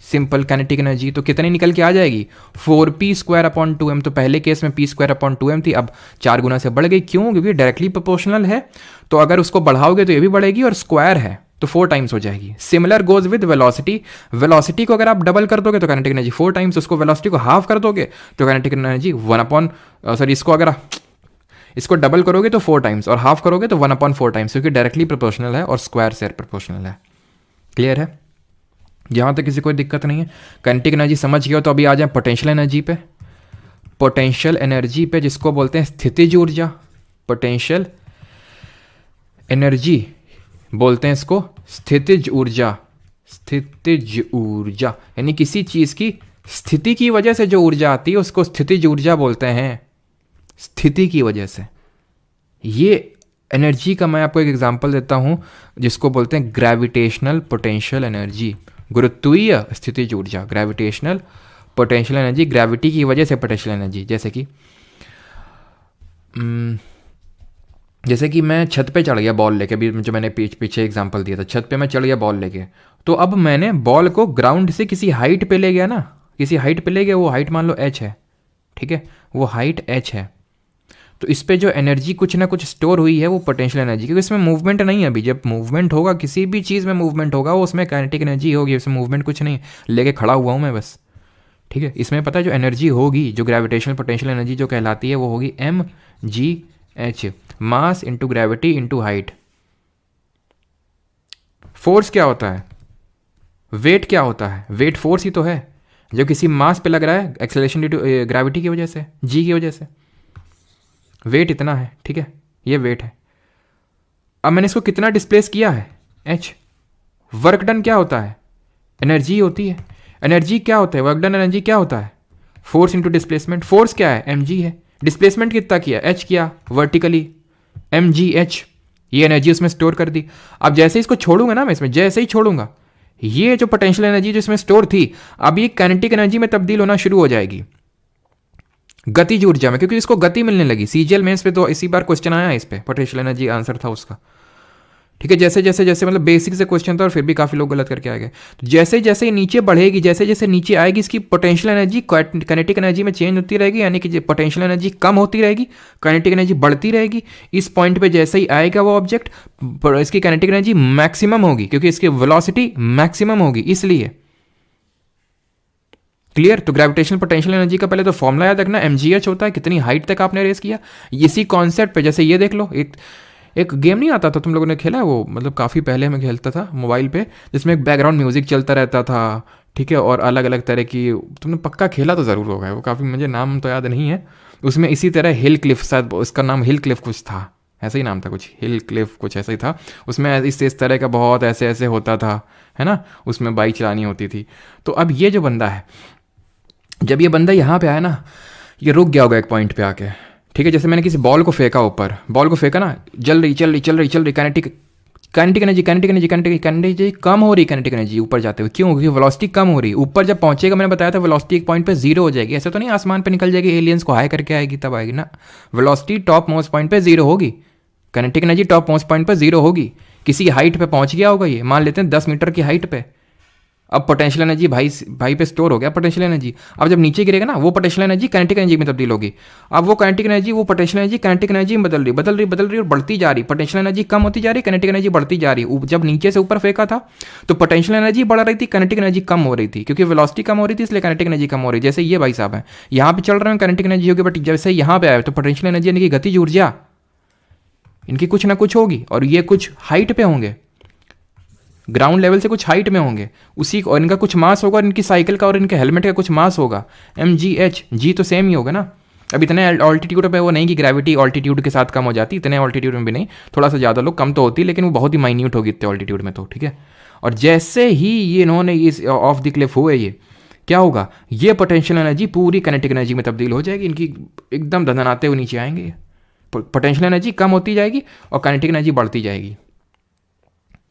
simple kinetic energy. तो कितनी निकल के आ जाएगी? 4p square upon 2m। तो पहले केस में p स्क्वायर अपॉन 2m थी, अब 4 गुना से बढ़ गई। क्यों? क्योंकि डायरेक्टली प्रोपोर्शनल है, तो अगर उसको बढ़ाओगे तो ये भी बढ़ेगी, और स्क्वायर है तो 4 टाइम्स हो जाएगी। Similar goes with velocity. Velocity को अगर आप डबल कर दोगे तो काइनेटिक एनर्जी 4 टाइम्स, उसको वेलोसिटी को हाफ कर दोगे तो काइनेटिक एनर्जी 1 अपॉन इसको अगर इसको डबल करोगे तो 4 टाइम्स और हाफ करोगे तो 1/4 टाइम्स, क्योंकि डायरेक्टली प्रोपोर्शनल है और स्क्वायर से प्रोपोर्शनल है। क्लियर है? यहाँ तक किसी कोई दिक्कत नहीं है। काइनेटिक एनर्जी समझ गया तो अभी आ जाए पोटेंशियल एनर्जी पे। पोटेंशियल एनर्जी पे जिसको बोलते हैं स्थितिज ऊर्जा, पोटेंशियल एनर्जी बोलते हैं इसको स्थितिज ऊर्जा, स्थितिज ऊर्जा यानी किसी चीज की स्थिति की वजह से जो ऊर्जा आती है उसको स्थितिज ऊर्जा बोलते हैं, स्थिति की वजह से। ये एनर्जी का मैं आपको एक एग्जांपल देता हूं जिसको बोलते हैं ग्रेविटेशनल पोटेंशियल एनर्जी, गुरुत्वीय स्थितिज ऊर्जा, ग्रेविटेशनल पोटेंशियल एनर्जी, ग्रेविटी की वजह से पोटेंशियल एनर्जी। जैसे कि मैं छत पे चढ़ गया बॉल लेके, अभी जो मैंने पीछे एग्जांपल दिया था, छत पे मैं चढ़ गया बॉल लेके, तो अब मैंने बॉल को ग्राउंड से किसी हाइट पे ले गया ना, किसी हाइट पे ले गया, वो हाइट मान लो h है, ठीक है, वो हाइट h है। तो इस पे जो एनर्जी कुछ ना कुछ स्टोर हुई है वो पोटेंशियल एनर्जी, क्योंकि इसमें मूवमेंट नहीं है अभी। जब मूवमेंट होगा, किसी भी चीज़ में मूवमेंट होगा, वो उसमें काइनेटिक एनर्जी होगी, उसमें मूवमेंट कुछ नहीं, लेके खड़ा हुआ हूँ मैं बस, ठीक है। इसमें पता है जो एनर्जी होगी, जो ग्रेविटेशनल पोटेंशियल एनर्जी जो कहलाती है, वो होगी mgh, mass into gravity into height. Force क्या होता है, वेट क्या होता है, वेट फोर्स ही तो है जो किसी मास पे लग रहा है, एक्सेलरेशन ड्यू टू ग्रेविटी की वजह से, जी की वजह से। वेट इतना है, ठीक है, ये वेट है। अब मैंने इसको कितना डिस्प्लेस किया है, h। वर्क डन क्या होता है, एनर्जी होती है। एनर्जी क्या होता है, वर्क डन एनर्जी क्या होता है, फोर्स इंटू डिस्प्लेसमेंट। फोर्स क्या है, mg है। डिस्प्लेसमेंट कितना किया, h किया वर्टिकली, mgh, ये एनर्जी उसमें स्टोर कर दी। अब जैसे इसको छोड़ूंगा ना मैं, इसमें जैसे ही छोड़ूंगा, ये जो पोटेंशियल एनर्जी जो इसमें स्टोर थी, अब ये काइनेटिक एनर्जी में तब्दील होना शुरू हो जाएगी गतिज ऊर्जा में, क्योंकि इसको गति मिलने लगी। सीजीएल मेंस पे तो इसी बार क्वेश्चन आया इस पे, पोटेंशियल एनर्जी आंसर था उसका, ठीक है। जैसे जैसे जैसे मतलब बेसिक से क्वेश्चन था और फिर भी काफी लोग गलत करके आ गए। तो जैसे जैसे नीचे बढ़ेगी, जैसे जैसे नीचे आएगी, इसकी पोटेंशियल एनर्जी काइनेटिक एनर्जी में चेंज होती रहेगी, यानी कि पोटेंशियल एनर्जी कम होती रहेगी, काइनेटिक एनर्जी बढ़ती रहेगी। इस पॉइंट पे जैसे ही आएगा वो ऑब्जेक्ट, इसकी काइनेटिक एनर्जी मैक्सिमम होगी, क्योंकि इसकी वेलोसिटी मैक्सिमम होगी, इसलिए। क्लियर। तो ग्रेविटेशनल पोटेंशियल एनर्जी का पहले तो फॉर्मूला याद रखना, mgh होता है, कितनी हाइट तक आपने रेस किया। इसी कॉन्सेप्ट पे जैसे ये देख लो, एक गेम नहीं आता था, तुम लोगों ने खेला है वो, मतलब काफ़ी पहले मैं खेलता था मोबाइल पे, जिसमें एक बैकग्राउंड म्यूजिक चलता रहता था, ठीक है, और अलग अलग तरह की, तुमने पक्का खेला तो ज़रूर होगा वो, काफ़ी, मुझे नाम तो याद नहीं है। उसमें इसी तरह हिल क्लिफ, शायद उसका नाम हिल क्लिफ कुछ था, ऐसा ही नाम था कुछ, हिल क्लिफ कुछ ऐसा ही था। उसमें इस तरह का बहुत ऐसे ऐसे होता था, है ना, उसमें बाइक चलानी होती थी। तो अब ये जो बंदा है, जब ये बंदा यहाँ पे आया ना, ये रुक गया होगा एक पॉइंट पे आके, ठीक है। जैसे मैंने किसी बॉल को फेंका ऊपर, बॉल को फेंका ना, चल रही काइनेटिक एनर्जी कम हो रही, काइनेटिक एनर्जी ऊपर जाते हुए, क्यों, क्योंकि वेलोसिटी कम हो रही। ऊपर जब पहुंचेगा, मैंने बताया था वेलोसिटी एक पॉइंट पे जीरो हो जाएगी, ऐसा तो नहीं आसमान पे निकल जाएगी, एलियंस को हाई करके आएगी तब आएगी ना। वेलोसिटी टॉप मोस्ट पॉइंट पे जीरो होगी, kinetic energy top most point पे जीरो होगी। किसी हाइट पे पहुंच गया होगा ये, मान लेते हैं 10 मीटर की हाइट पे, अब पोटेंशियल एनर्जी भाई पे स्टोर हो गया पोटेंशियल एनर्जी। अब जब नीचे गिरेगा ना, वो पोटेंशियल एनर्जी काइनेटिक एनर्जी में तब्दील होगी। अब वो काइनेटिक एनर्जी, वो पोटेंशियल एनर्जी काइनेटिक एनर्जी में बदल रही और बढ़ती जा रही। पोटेंशियल एनर्जी कम होती जा रही, काइनेटिक एनर्जी बढ़ती जा रही। जब नीचे से ऊपर फेंका था तो पोटेंशियल एनर्जी बढ़ रही थी, काइनेटिक एनर्जी कम हो रही थी, क्योंकि वेलोसिटी कम हो रही थी, इसलिए काइनेटिक एनर्जी कम हो रही। जैसे ये भाई साहब है, यहाँ पे चल रहे हैं, काइनेटिक एनर्जी होगी, बट जैसे यहाँ पे आए तो पोटेंशियल एनर्जी यानी कि गतिज ऊर्जा इनकी कुछ ना कुछ होगी, और ये कुछ हाइट पे होंगे, ग्राउंड लेवल से कुछ हाइट में होंगे उसी, और इनका कुछ मास होगा, और इनकी साइकिल का और इनके हेलमेट का कुछ मास होगा, mgh, जी तो सेम ही होगा ना। अब इतने ऑल्टीट्यूड पे वो नहीं कि ग्रेविटी ऑल्टीट्यूड के साथ कम हो जाती, इतने ऑल्टीट्यूड में भी नहीं, थोड़ा सा ज़्यादा लोग कम तो होती, लेकिन वो बहुत ही माइन्यूट होगी इतने ऑल्टीट्यूड में तो, ठीक है। और जैसे ही ये इन्होंने इस ऑफ द क्लिफ हुए, ये क्या होगा, ये पोटेंशियल एनर्जी पूरी काइनेटिक एनर्जी में तब्दील हो जाएगी, इनकी एकदम धनधनाते हुए नीचे आएंगे। पोटेंशियल एनर्जी कम होती जाएगी और काइनेटिक एनर्जी बढ़ती जाएगी।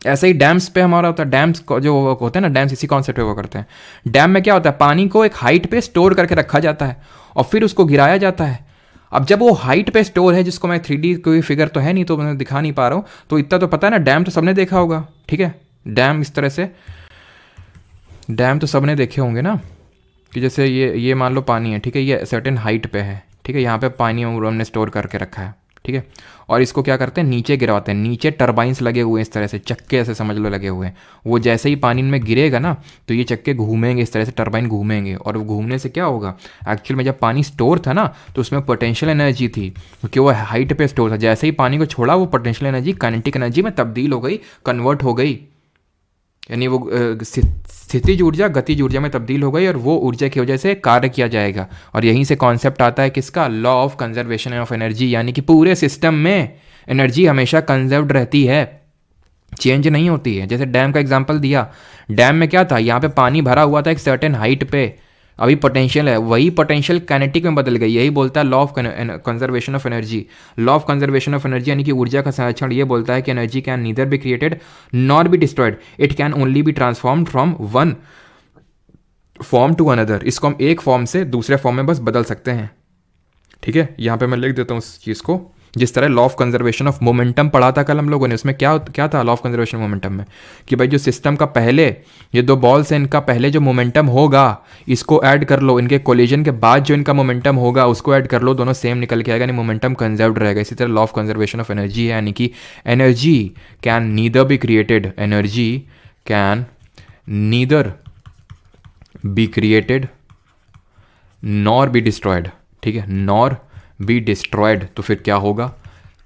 ऐसे ही डैम्स पे हमारा होता है, डैम्स जो होते हैं ना, डैम्स इसी कॉन्सेप्ट पे वो करते हैं। डैम में क्या होता है, पानी को एक हाइट पे स्टोर करके रखा जाता है और फिर उसको गिराया जाता है। अब जब वो हाइट पे स्टोर है, जिसको मैं 3D कोई फिगर तो है नहीं तो मैं दिखा नहीं पा रहा हूँ, तो इतना तो पता है ना, डैम तो सबने देखा होगा, ठीक है। डैम इस तरह से, डैम तो सबने देखे होंगे ना, कि जैसे ये मान लो पानी है, ठीक है, ये सर्टेन हाइट पे है, ठीक है, यहाँ पे पानी हमने स्टोर करके रखा है, ठीक है, और इसको क्या करते हैं, नीचे गिरवाते हैं। नीचे टर्बाइंस लगे हुए हैं, इस तरह से चक्के ऐसे समझ लो लगे हुए हैं। वो जैसे ही पानी में गिरेगा ना, तो ये चक्के घूमेंगे, इस तरह से टर्बाइन घूमेंगे, और वो घूमने से क्या होगा, एक्चुअल में जब पानी स्टोर था ना, तो उसमें पोटेंशियल एनर्जी थी, क्योंकि वो हाइट पे स्टोर था। जैसे ही पानी को छोड़ा, वो पोटेंशियल एनर्जी काइनेटिक एनर्जी में तब्दील हो गई, कन्वर्ट हो गई। यानी वो स्थितिज ऊर्जा गतिज ऊर्जा में तब्दील हो गई और वो ऊर्जा की वजह से कार्य किया जाएगा। और यहीं से कॉन्सेप्ट आता है किसका, law of conservation of energy, यानी कि पूरे सिस्टम में एनर्जी हमेशा कंजर्व्ड रहती है, चेंज नहीं होती है। जैसे डैम का एग्जांपल दिया, डैम में क्या था, यहाँ पे पानी भरा हुआ था एक सर्टेन हाइट पे, अभी पोटेंशियल है, वही पोटेंशियल काइनेटिक में बदल गई। यही बोलता है law of conservation of energy. Law of conservation of energy यानी कि ऊर्जा का संरक्षण ये बोलता है कि energy can neither be created nor be destroyed, it can only be transformed from one form to another. इसको हम एक फॉर्म से दूसरे फॉर्म में बस बदल सकते हैं। ठीक है, यहाँ पे मैं लिख देता हूँ उस चीज़ को। जिस तरह law of conservation of momentum पढ़ा था कल हम लोगों ने, उसमें क्या क्या था लॉ ऑफ कंजर्वेशन मोमेंटम में, कि भाई जो सिस्टम का पहले ये दो बॉल्स हैं, इनका पहले जो मोमेंटम होगा इसको ऐड कर लो, इनके कोलिजन के बाद जो इनका मोमेंटम होगा उसको ऐड कर लो, दोनों सेम निकल के आएगा, यानी मोमेंटम कंजर्व्ड रहेगा। इसी तरह law of conservation of energy है, यानी कि energy can neither be created, energy can neither be created nor be destroyed. ठीक है, नॉर बी डिस्ट्रॉयड, तो फिर क्या होगा,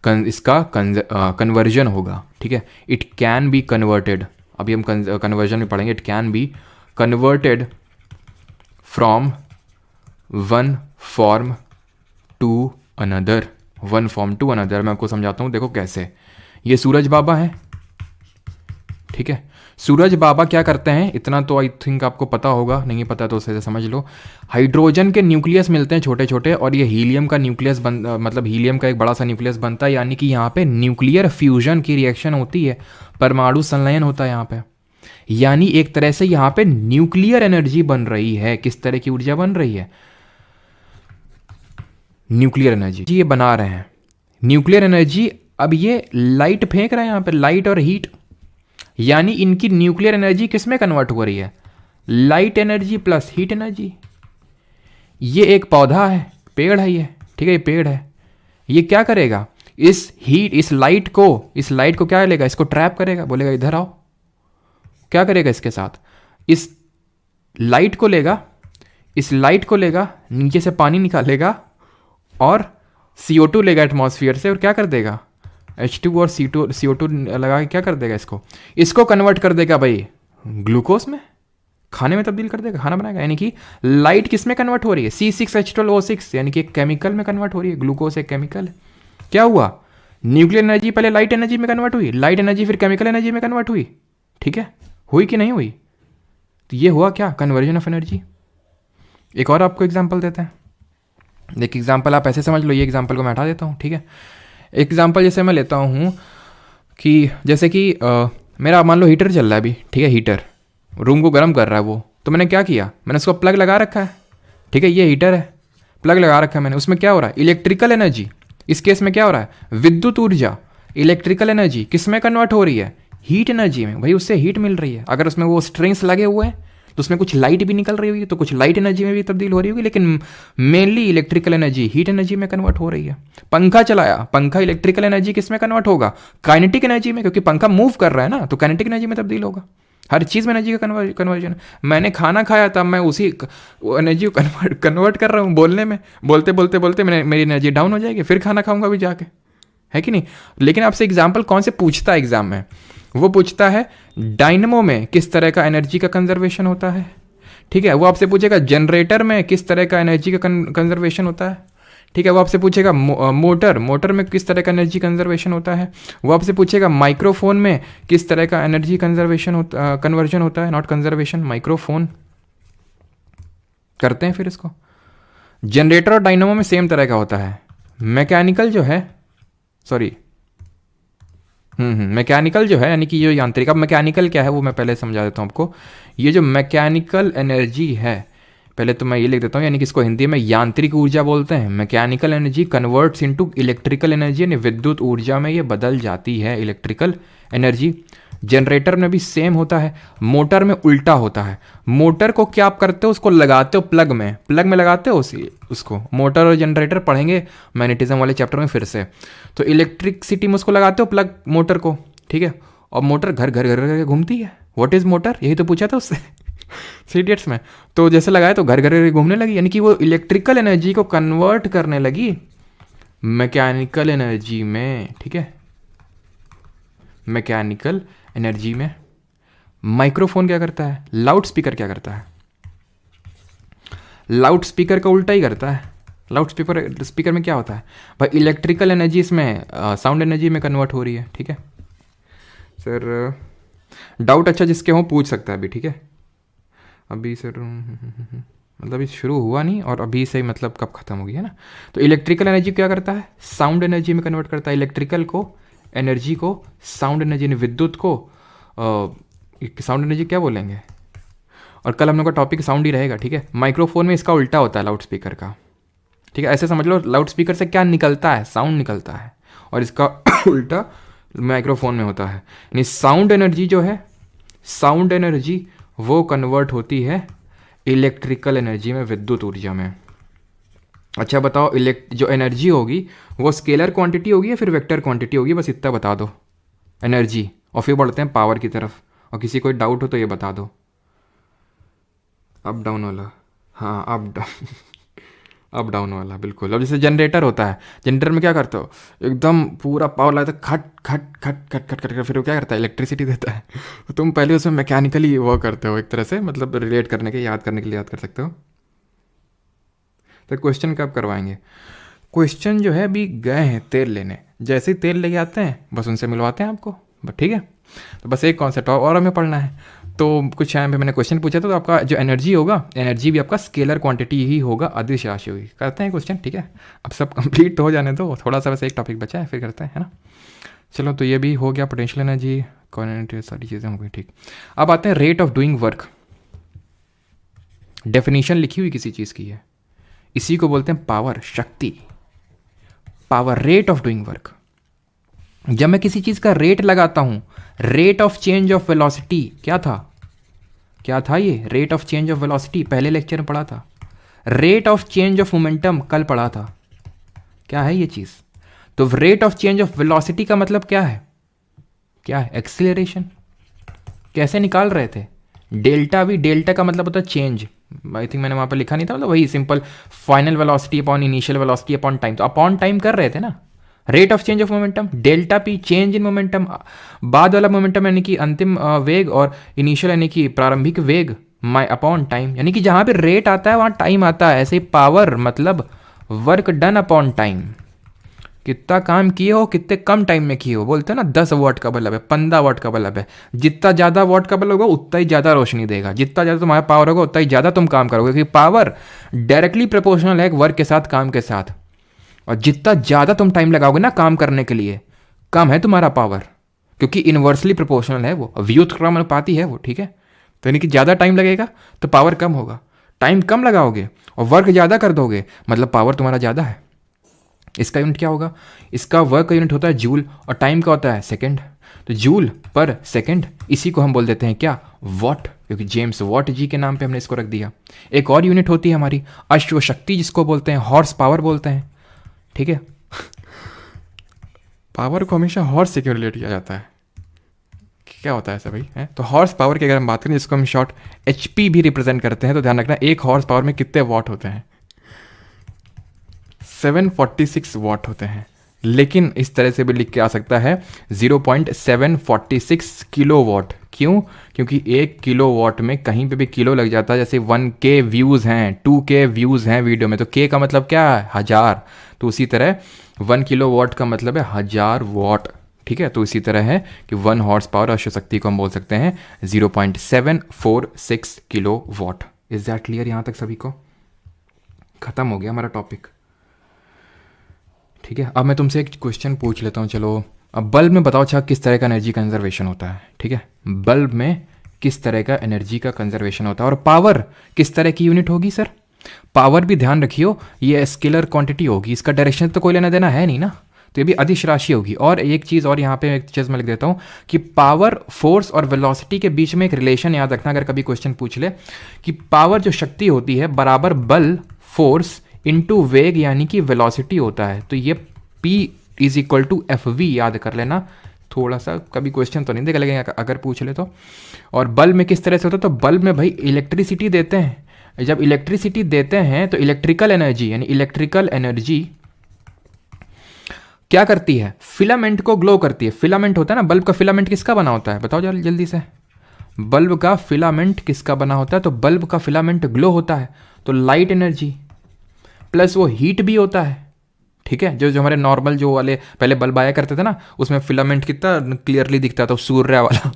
इसका कन्वर्जन होगा। ठीक है, इट कैन बी कन्वर्टेड, अभी हम कन्वर्जन में पढ़ेंगे, it can be converted from one form to another, one form to another. मैं आपको समझाता हूँ, देखो कैसे। ये सूरज बाबा है, ठीक है, सूरज बाबा क्या करते हैं, इतना तो आई थिंक आपको पता होगा, नहीं पता तो उसे समझ लो। हाइड्रोजन के न्यूक्लियस मिलते हैं छोटे छोटे, और ये हीलियम का न्यूक्लियस मतलब हीलियम का एक बड़ा सा न्यूक्लियस बनता है, यानी कि यहाँ पे न्यूक्लियर फ्यूजन की रिएक्शन होती है, परमाणु संलयन होता है यहाँ पे, यानी एक तरह से यहाँ पे न्यूक्लियर एनर्जी बन रही है। किस तरह की ऊर्जा बन रही है, न्यूक्लियर एनर्जी ये बना रहे हैं, न्यूक्लियर एनर्जी। अब ये लाइट फेंक रहे हैं यहाँ पे, लाइट और हीट, यानी इनकी न्यूक्लियर एनर्जी किस में कन्वर्ट हो रही है, light energy plus heat energy. ये एक पौधा है, पेड़ है ये, ठीक है, ये पेड़ है, ये क्या करेगा, इस हीट इस लाइट को क्या लेगा, इसको ट्रैप करेगा, बोलेगा इधर आओ। क्या करेगा इसके साथ, इस लाइट को लेगा, नीचे से पानी निकालेगा और CO2 लेगा एटमॉस्फेयर से, और क्या कर देगा, H2 और CO2 लगा के क्या कर देगा, इसको कन्वर्ट कर देगा भाई ग्लूकोज में, खाने में तब्दील कर देगा, खाना बनाएगा। यानी कि लाइट किस में कन्वर्ट हो रही है, C6H12O6, यानी कि एक केमिकल में कन्वर्ट हो रही है। ग्लूकोज एक केमिकल है। क्या हुआ, न्यूक्लियर एनर्जी पहले लाइट एनर्जी में कन्वर्ट हुई, लाइट एनर्जी फिर केमिकल एनर्जी में कन्वर्ट हुई। ठीक है, हुई कि नहीं हुई, तो ये हुआ क्या, कन्वर्जन ऑफ एनर्जी। एक और आपको एग्जाम्पल देते हैं, एक एग्जाम्पल आप ऐसे समझ लो, ये एग्जाम्पल को मैं हटा देता हूँ। ठीक है, एग्जाम्पल जैसे मैं लेता हूँ कि जैसे कि मेरा मान लो हीटर चल रहा है अभी, ठीक है, हीटर रूम को गर्म कर रहा है वो, तो मैंने क्या किया, मैंने उसको प्लग लगा रखा है। ठीक है, ये हीटर है, प्लग लगा रखा है मैंने, उसमें क्या हो रहा है, इलेक्ट्रिकल एनर्जी, इस केस में क्या हो रहा है, विद्युत ऊर्जा, इलेक्ट्रिकल एनर्जी किस में कन्वर्ट हो रही है, हीट एनर्जी में। भाई उससे हीट मिल रही है, अगर उसमें वो स्ट्रिंग्स लगे हुए हैं तो उसमें कुछ लाइट भी निकल रही होगी, तो कुछ लाइट एनर्जी में भी तब्दील हो रही होगी, लेकिन mainly electrical energy heat energy में कन्वर्ट हो रही है। पंखा चलाया, पंखा इलेक्ट्रिकल एनर्जी किस में कन्वर्ट होगा, काइनेटिक एनर्जी में, क्योंकि पंखा मूव कर रहा है ना, तो काइनेटिक एनर्जी में तब्दील होगा। हर चीज़ में एनर्जी का कन्वर्जन। मैंने खाना खाया तब मैं उसी एनर्जी को कन्वर्ट कर रहा हूँ बोलने में, बोलते बोलते बोलते मेरी एनर्जी डाउन हो जाएगी, फिर खाना खाऊंगा भी जाके, है कि नहीं। लेकिन आपसे एग्जाम्पल कौन से पूछता है एग्जाम में, वो पूछता है डायनेमो में किस तरह का एनर्जी का कंजर्वेशन होता है। ठीक है, वो आपसे पूछेगा जनरेटर में किस तरह का एनर्जी का कंजर्वेशन होता है। ठीक है, वो आपसे पूछेगा मोटर में किस तरह का एनर्जी कंजर्वेशन होता है। वो आपसे पूछेगा माइक्रोफोन में किस तरह का एनर्जी कन्वर्जन होता है, नॉट कंजर्वेशन, माइक्रोफोन करते हैं। फिर इसको जनरेटर और डायनेमो में सेम तरह का होता है। मैकेनिकल जो है, सॉरी मैकेनिकल जो है, यानी कि जो यांत्रिक, अब मैकेनिकल क्या है वो मैं पहले समझा देता हूँ आपको। ये जो मैकेनिकल एनर्जी है, पहले तो मैं ये लिख देता हूँ, यानी कि इसको हिंदी में यांत्रिक ऊर्जा बोलते हैं। Mechanical energy converts into electrical energy, यानी विद्युत ऊर्जा में ये बदल जाती है इलेक्ट्रिकल एनर्जी। जनरेटर में भी सेम होता है, मोटर में उल्टा होता है। मोटर को क्या आप करते हो, उसको लगाते हो प्लग में लगाते हो उसको। मोटर और जनरेटर पढ़ेंगे मैग्नेटिज्म वाले चैप्टर में फिर से। तो इलेक्ट्रिसिटी में उसको लगाते हो प्लग मोटर को, ठीक है, और मोटर घर घर घर घर घूमती है। व्हाट इज मोटर, यही तो पूछा था उससे सीडीएट्स में। तो जैसे लगाया तो घर घर घूमने लगी, यानी कि वो इलेक्ट्रिकल एनर्जी को कन्वर्ट करने लगी मैकेनिकल एनर्जी में। ठीक है, मैकेनिकल एनर्जी में माइक्रोफोन क्या करता है? लाउड स्पीकर क्या करता है? लाउड स्पीकर का उल्टा ही करता है। लाउड स्पीकर में क्या होता है भाई? इलेक्ट्रिकल एनर्जी इसमें साउंड एनर्जी में कन्वर्ट हो रही है। ठीक है सर, डाउट अच्छा जिसके हों पूछ सकता है अभी। ठीक है अभी सर मतलब ये शुरू हुआ नहीं और अभी से मतलब कब खत्म होगी, है ना? तो इलेक्ट्रिकल एनर्जी क्या करता है? साउंड एनर्जी में कन्वर्ट करता है। इलेक्ट्रिकल को एनर्जी को साउंड एनर्जी, विद्युत को साउंड एनर्जी क्या बोलेंगे? और कल हम लोग का टॉपिक साउंड ही रहेगा। ठीक है माइक्रोफोन में इसका उल्टा होता है लाउड स्पीकर का। ठीक है ऐसे समझ लो, लाउड स्पीकर से क्या निकलता है? साउंड निकलता है, और इसका उल्टा माइक्रोफोन में होता है। यानी साउंड एनर्जी जो है, साउंड एनर्जी वो कन्वर्ट होती है इलेक्ट्रिकल एनर्जी में, विद्युत ऊर्जा में। अच्छा बताओ, जो एनर्जी होगी वो स्केलर क्वांटिटी होगी या फिर वेक्टर क्वांटिटी होगी? बस इतना बता दो एनर्जी, और फिर बढ़ते हैं पावर की तरफ। और किसी कोई डाउट हो तो ये बता दो। अप डाउन वाला, हाँ अप डाउन अप डाउन वाला बिल्कुल। अब जैसे जनरेटर होता है, जनरेटर में क्या करते हो? एकदम पूरा पावर लाता है, खट खट खट खट खट खट, फिर वो क्या करता है? इलेक्ट्रिसिटी देता है। तो तुम पहले उसमें मैकेनिकली वो करते हो एक तरह से, मतलब रिलेट करने के, याद करने के लिए याद कर सकते हो। तो क्वेश्चन कब करवाएंगे? क्वेश्चन जो है अभी गए हैं तेल लेने, जैसे ही तेल लेके आते हैं बस उनसे मिलवाते हैं आपको। बस ठीक है, तो बस एक कॉन्सेप्ट और हमें पढ़ना है। तो कुछ टाइम पे मैंने क्वेश्चन पूछा था, तो आपका जो एनर्जी होगा, एनर्जी भी आपका स्केलर क्वांटिटी ही होगा, अदिश राशि होगी। करते हैं क्वेश्चन, ठीक है? अब सब कंप्लीट हो जाने दो, थोड़ा सा वैसे एक टॉपिक बचा है, फिर करते हैं, है ना? चलो तो ये भी हो गया, पोटेंशियल एनर्जी, कॉन्टिटी, सारी चीज़ें हो गई। ठीक, अब आते हैं rate of doing work. Definition लिखी हुई किसी चीज़ की है, इसी को बोलते हैं पावर, शक्ति। Power, rate of doing work. जब मैं किसी चीज़ का रेट लगाता हूं, rate of change of velocity, क्या था? क्या था ये? Rate of change of velocity, पहले लेक्चर में पढ़ा था। Rate of change of momentum कल पढ़ा था। क्या है ये चीज़? तो rate of change of velocity का मतलब क्या है? क्या है? एक्सीलरेशन। कैसे निकाल रहे थे? डेल्टा वी, डेल्टा का मतलब होता है चेंज। आई थिंक मैंने वहां पर लिखा नहीं था, मतलब वही simple, final velocity upon initial velocity upon time. तो अपॉन टाइम कर रहे थे ना। Rate of change of momentum, delta P, change in momentum, बाद वाला मोमेंटम यानी कि अंतिम वेग, और इनिशियल यानी कि प्रारंभिक वेग, माई अपॉन टाइम, यानी कि जहां पे रेट आता है वहां टाइम आता है। ऐसे ही पावर मतलब वर्क डन अपॉन टाइम, कितना काम किए हो, कितने कम टाइम में किए हो। बोलते हैं ना 10 वाट का बल्ब है, 15 वाट का बल्ब है, जितना ज़्यादा वाट का बल्ब होगा उतना ही ज़्यादा रोशनी देगा, जितना ज़्यादा तुम्हारा पावर होगा उतना ही ज़्यादा तुम काम करोगे, क्योंकि पावर डायरेक्टली प्रोपोर्शनल है वर्क के साथ, काम के साथ। और जितना ज़्यादा तुम टाइम लगाओगे ना काम करने के लिए, कम है तुम्हारा पावर, क्योंकि इन्वर्सली प्रोपोर्शनल है वो, व्युत्क्रमानुपाती है वो। ठीक है, तो यानी कि ज़्यादा टाइम लगेगा तो पावर कम होगा, टाइम कम लगाओगे और वर्क ज़्यादा कर दोगे मतलब पावर तुम्हारा ज़्यादा है। इसका यूनिट क्या होगा? इसका वर्क का यूनिट होता है जूल, और टाइम का होता है सेकेंड। तो जूल पर सेकेंड, इसी को हम बोल देते हैं क्या? वॉट, क्योंकि जेम्स वॉट जी के नाम पे हमने इसको रख दिया। एक और यूनिट होती है हमारी अश्व शक्ति, जिसको बोलते हैं हॉर्स पावर बोलते हैं। ठीक है, पावर को हमेशा हॉर्स से क्यों रिलेट किया जाता है? क्या होता है ऐसा भाई? है तो हॉर्स पावर की अगर हम बात करें, जिसको हम शॉर्ट एचपी भी रिप्रेजेंट करते हैं, तो ध्यान रखना एक हॉर्स पावर में कितने वॉट होते हैं? 746 वॉट होते हैं। लेकिन इस तरह से भी लिख के आ सकता है 0.746 किलो वॉट। क्यों? क्योंकि 1 किलो वॉट में कहीं पे भी किलो लग जाता है। जैसे 1K व्यूज़ हैं, 2K व्यूज़ हैं वीडियो में, तो K का मतलब क्या है? 1000। तो उसी तरह 1 किलो वॉट का मतलब है 1000 वॉट। ठीक है, तो इसी तरह है कि 1 हॉर्स पावर अश्व शक्ति को हम बोल सकते हैं 0.746 kilo watt. Is that clear यहाँ तक सभी को? खत्म हो गया हमारा टॉपिक। ठीक है, अब मैं तुमसे एक क्वेश्चन पूछ लेता हूँ। चलो, अब बल्ब में बताओ अच्छा किस तरह का एनर्जी कंजर्वेशन होता है? ठीक है, बल्ब में किस तरह का एनर्जी का कंजर्वेशन होता है, और पावर किस तरह की यूनिट होगी? सर पावर भी ध्यान रखियो, ये स्केलर क्वांटिटी होगी, इसका डायरेक्शन तो कोई लेना देना है नहीं ना, तो ये भी अदिश राशि होगी। और एक चीज़ और यहाँ पे एक चीज़ मैं लिख देता हूँ कि पावर, फोर्स और वेलोसिटी के बीच में एक रिलेशन याद रखना, अगर कभी क्वेश्चन पूछ ले कि पावर जो शक्ति होती है बराबर बल, फोर्स इनटू वेग यानी कि वेलोसिटी होता है। तो ये P is equal to FV याद कर लेना। थोड़ा सा कभी क्वेश्चन तो नहीं देगा, लेकिन अगर पूछ ले तो। और बल्ब में किस तरह से होता है? तो बल्ब में भाई इलेक्ट्रिसिटी देते हैं। जब इलेक्ट्रिसिटी देते हैं तो इलेक्ट्रिकल एनर्जी, यानी इलेक्ट्रिकल एनर्जी क्या करती है? फिलामेंट को ग्लो करती है। फिलामेंट होता है ना, बल्ब का फिलामेंट किसका बना होता है? बताओ जल्दी से। बल्ब का फिलामेंट किसका बना होता है? तो बल्ब का फिलामेंट ग्लो होता है, तो लाइट एनर्जी प्लस वो हीट भी होता है। ठीक है, जो जो हमारे नॉर्मल जो वाले पहले बल्ब आया करते थे ना, उसमें फिलामेंट कितना क्लियरली दिखता था, सूर्य वाला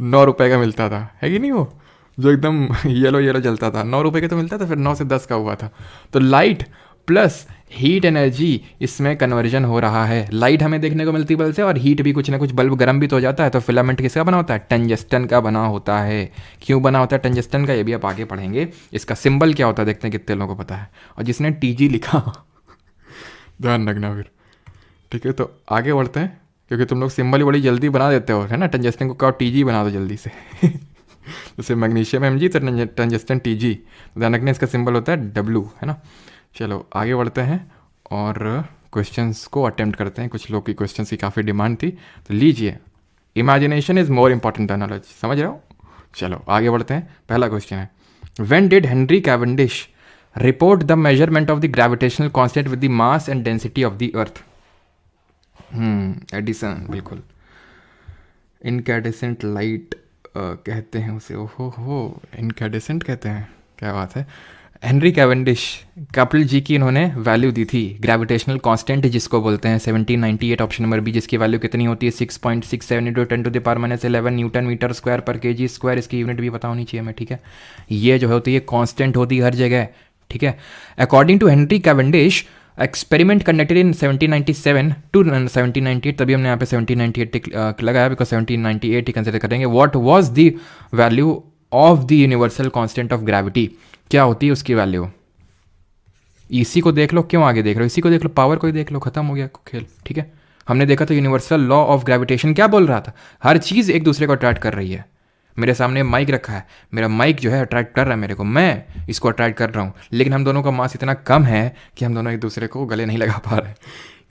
9 रुपए का मिलता था, है कि नहीं? वो जो एकदम येलो येलो जलता था, 9 रुपए का तो मिलता था, फिर 9 से 10 का हुआ था। तो लाइट प्लस हीट एनर्जी इसमें कन्वर्जन हो रहा है। लाइट हमें देखने को मिलती बल्ब से, और हीट भी कुछ ना कुछ, बल्ब गर्म भी तो हो जाता है। तो फिलामेंट किसका बना होता है? टंजस्टन का बना होता है। क्यों बना होता है टंजस्टन का, ये भी आप आगे पढ़ेंगे। इसका सिंबल क्या होता है देखते हैं कितने लोगों को पता है। और जिसने टीजी लिखा ध्यान रखना फिर, ठीक है। तो आगे बढ़ते हैं, क्योंकि तुम लोग सिंबल ही बड़ी जल्दी बना देते हो, है ना। टंजस्टन को कहो टीजी बना दो जल्दी से जैसे मैग्नीशियम एमजी, तो टंजस्टन टीजी। ध्यान रखना इसका सिंबल होता है डब्लू, है ना। चलो आगे बढ़ते हैं और क्वेश्चंस को अटेम्प्ट करते हैं। कुछ लोग की क्वेश्चंस की काफ़ी डिमांड थी, तो लीजिए। Imagination is more important than knowledge, समझ रहे हो। चलो आगे बढ़ते हैं। पहला क्वेश्चन है, when did Henry Cavendish report the measurement of the gravitational constant with the mass and density of the earth? Edison, बिल्कुल। इनकैंडेसेंट लाइट कहते हैं उसे, ओहो हो, इनकैंडेसेंट कहते हैं, क्या बात है। हेनरी कैवेंडिश, कैपिटल जी की इन्होंने वैल्यू दी थी, ग्रेविटेशनल कांस्टेंट जिसको बोलते हैं, 1798 ऑप्शन नंबर बी, जिसकी वैल्यू कितनी होती है? 6.67 × 10⁻11 न्यूटन मीटर स्क्वायर पर केजी स्क्वायर। इसकी यूनिट भी पता होनी चाहिए हमें, ठीक है। ये जो होती है कांस्टेंट होती है हर जगह, ठीक है। According to Henry Cavendish, experiment conducted in 1797 to 1798, तभी हमने यहाँ पे 1798 लगाया, बिकॉज 1798 ही कंसिडर करेंगे। What was the value of the universal constant of gravity? क्या होती है उसकी वैल्यू? इसी को देख लो, क्यों आगे देख रहे हो? इसी को देख लो, पावर को ही देख लो, खत्म हो गया खेल, ठीक है। हमने देखा था यूनिवर्सल लॉ ऑफ ग्रेविटेशन क्या बोल रहा था, हर चीज़ एक दूसरे को अट्रैक्ट कर रही है। मेरे सामने माइक रखा है, मेरा माइक जो है अट्रैक्ट कर रहा है मेरे को, मैं इसको अट्रैक्ट कर रहा हूँ, लेकिन हम दोनों का मास इतना कम है कि हम दोनों एक दूसरे को गले नहीं लगा पा रहे,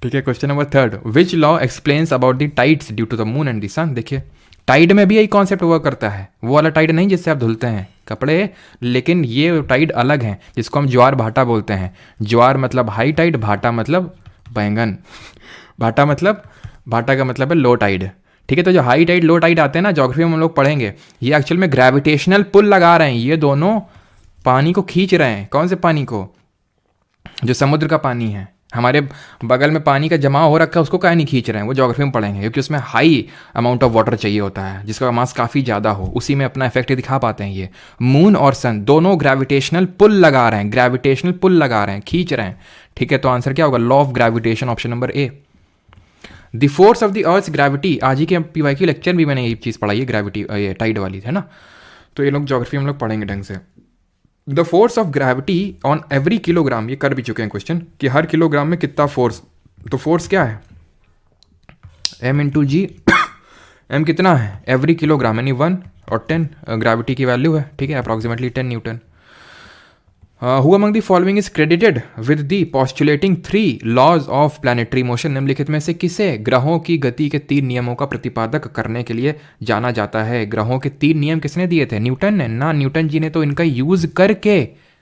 ठीक है। Question number 3, which law explains about the tides due to the moon and the sun? देखिए, टाइड में भी यही कॉन्सेप्ट वर्क करता है, वो वाला टाइड नहीं जिससे आप धुलते हैं कपड़े, लेकिन ये टाइड अलग है, जिसको हम ज्वार भाटा बोलते हैं। ज्वार मतलब हाई टाइड, भाटा मतलब बैंगन। भाटा का मतलब है लो टाइड, ठीक है। तो जो हाई टाइड लो टाइड आते हैं ना, ज्योग्राफी में हम लोग पढ़ेंगे, ये एक्चुअल में ग्रेविटेशनल पुल लगा रहे हैं, ये दोनों पानी को खींच रहे हैं। कौन से पानी को? जो समुद्र का पानी है, हमारे बगल में पानी का जमाव हो रखा है, उसको काहे नहीं खींच रहे हैं, वो ज्योग्राफी में पढ़ेंगे, क्योंकि उसमें हाई अमाउंट ऑफ वाटर चाहिए होता है, जिसका मास काफ़ी ज़्यादा हो, उसी में अपना इफेक्ट दिखा पाते हैं। ये मून और सन दोनों ग्रेविटेशनल पुल लगा रहे हैं, ग्रेविटेशनल पुल लगा रहे हैं, खींच रहे हैं, ठीक है। तो आंसर क्या होगा? Law of gravitation, option number A. The force of the earth gravity, आज ही के PY लेक्चर भी मैंने ये चीज़ पढ़ाई है, ग्रेविटी ये टाइड वाली, है ना। तो ये लोग ज्योग्राफी हम लोग पढ़ेंगे ढंग से। The force of gravity on every kilogram, ये कर भी चुके हैं क्वेश्चन, कि हर किलोग्राम में कितना फोर्स। तो फोर्स क्या है? m × g। m कितना है? एवरी किलोग्राम, यानी 1 और 10 ग्रेविटी की वैल्यू है, ठीक है, approximately 10 newton. Who among the following is credited with the postulating 3 laws of planetary motion? निम्नलिखित में से किसे ग्रहों की गति के 3 नियमों का प्रतिपादक करने के लिए जाना जाता है? ग्रहों के 3 नियम किसने दिए थे? न्यूटन ने ना। न्यूटन जी ने तो इनका यूज करके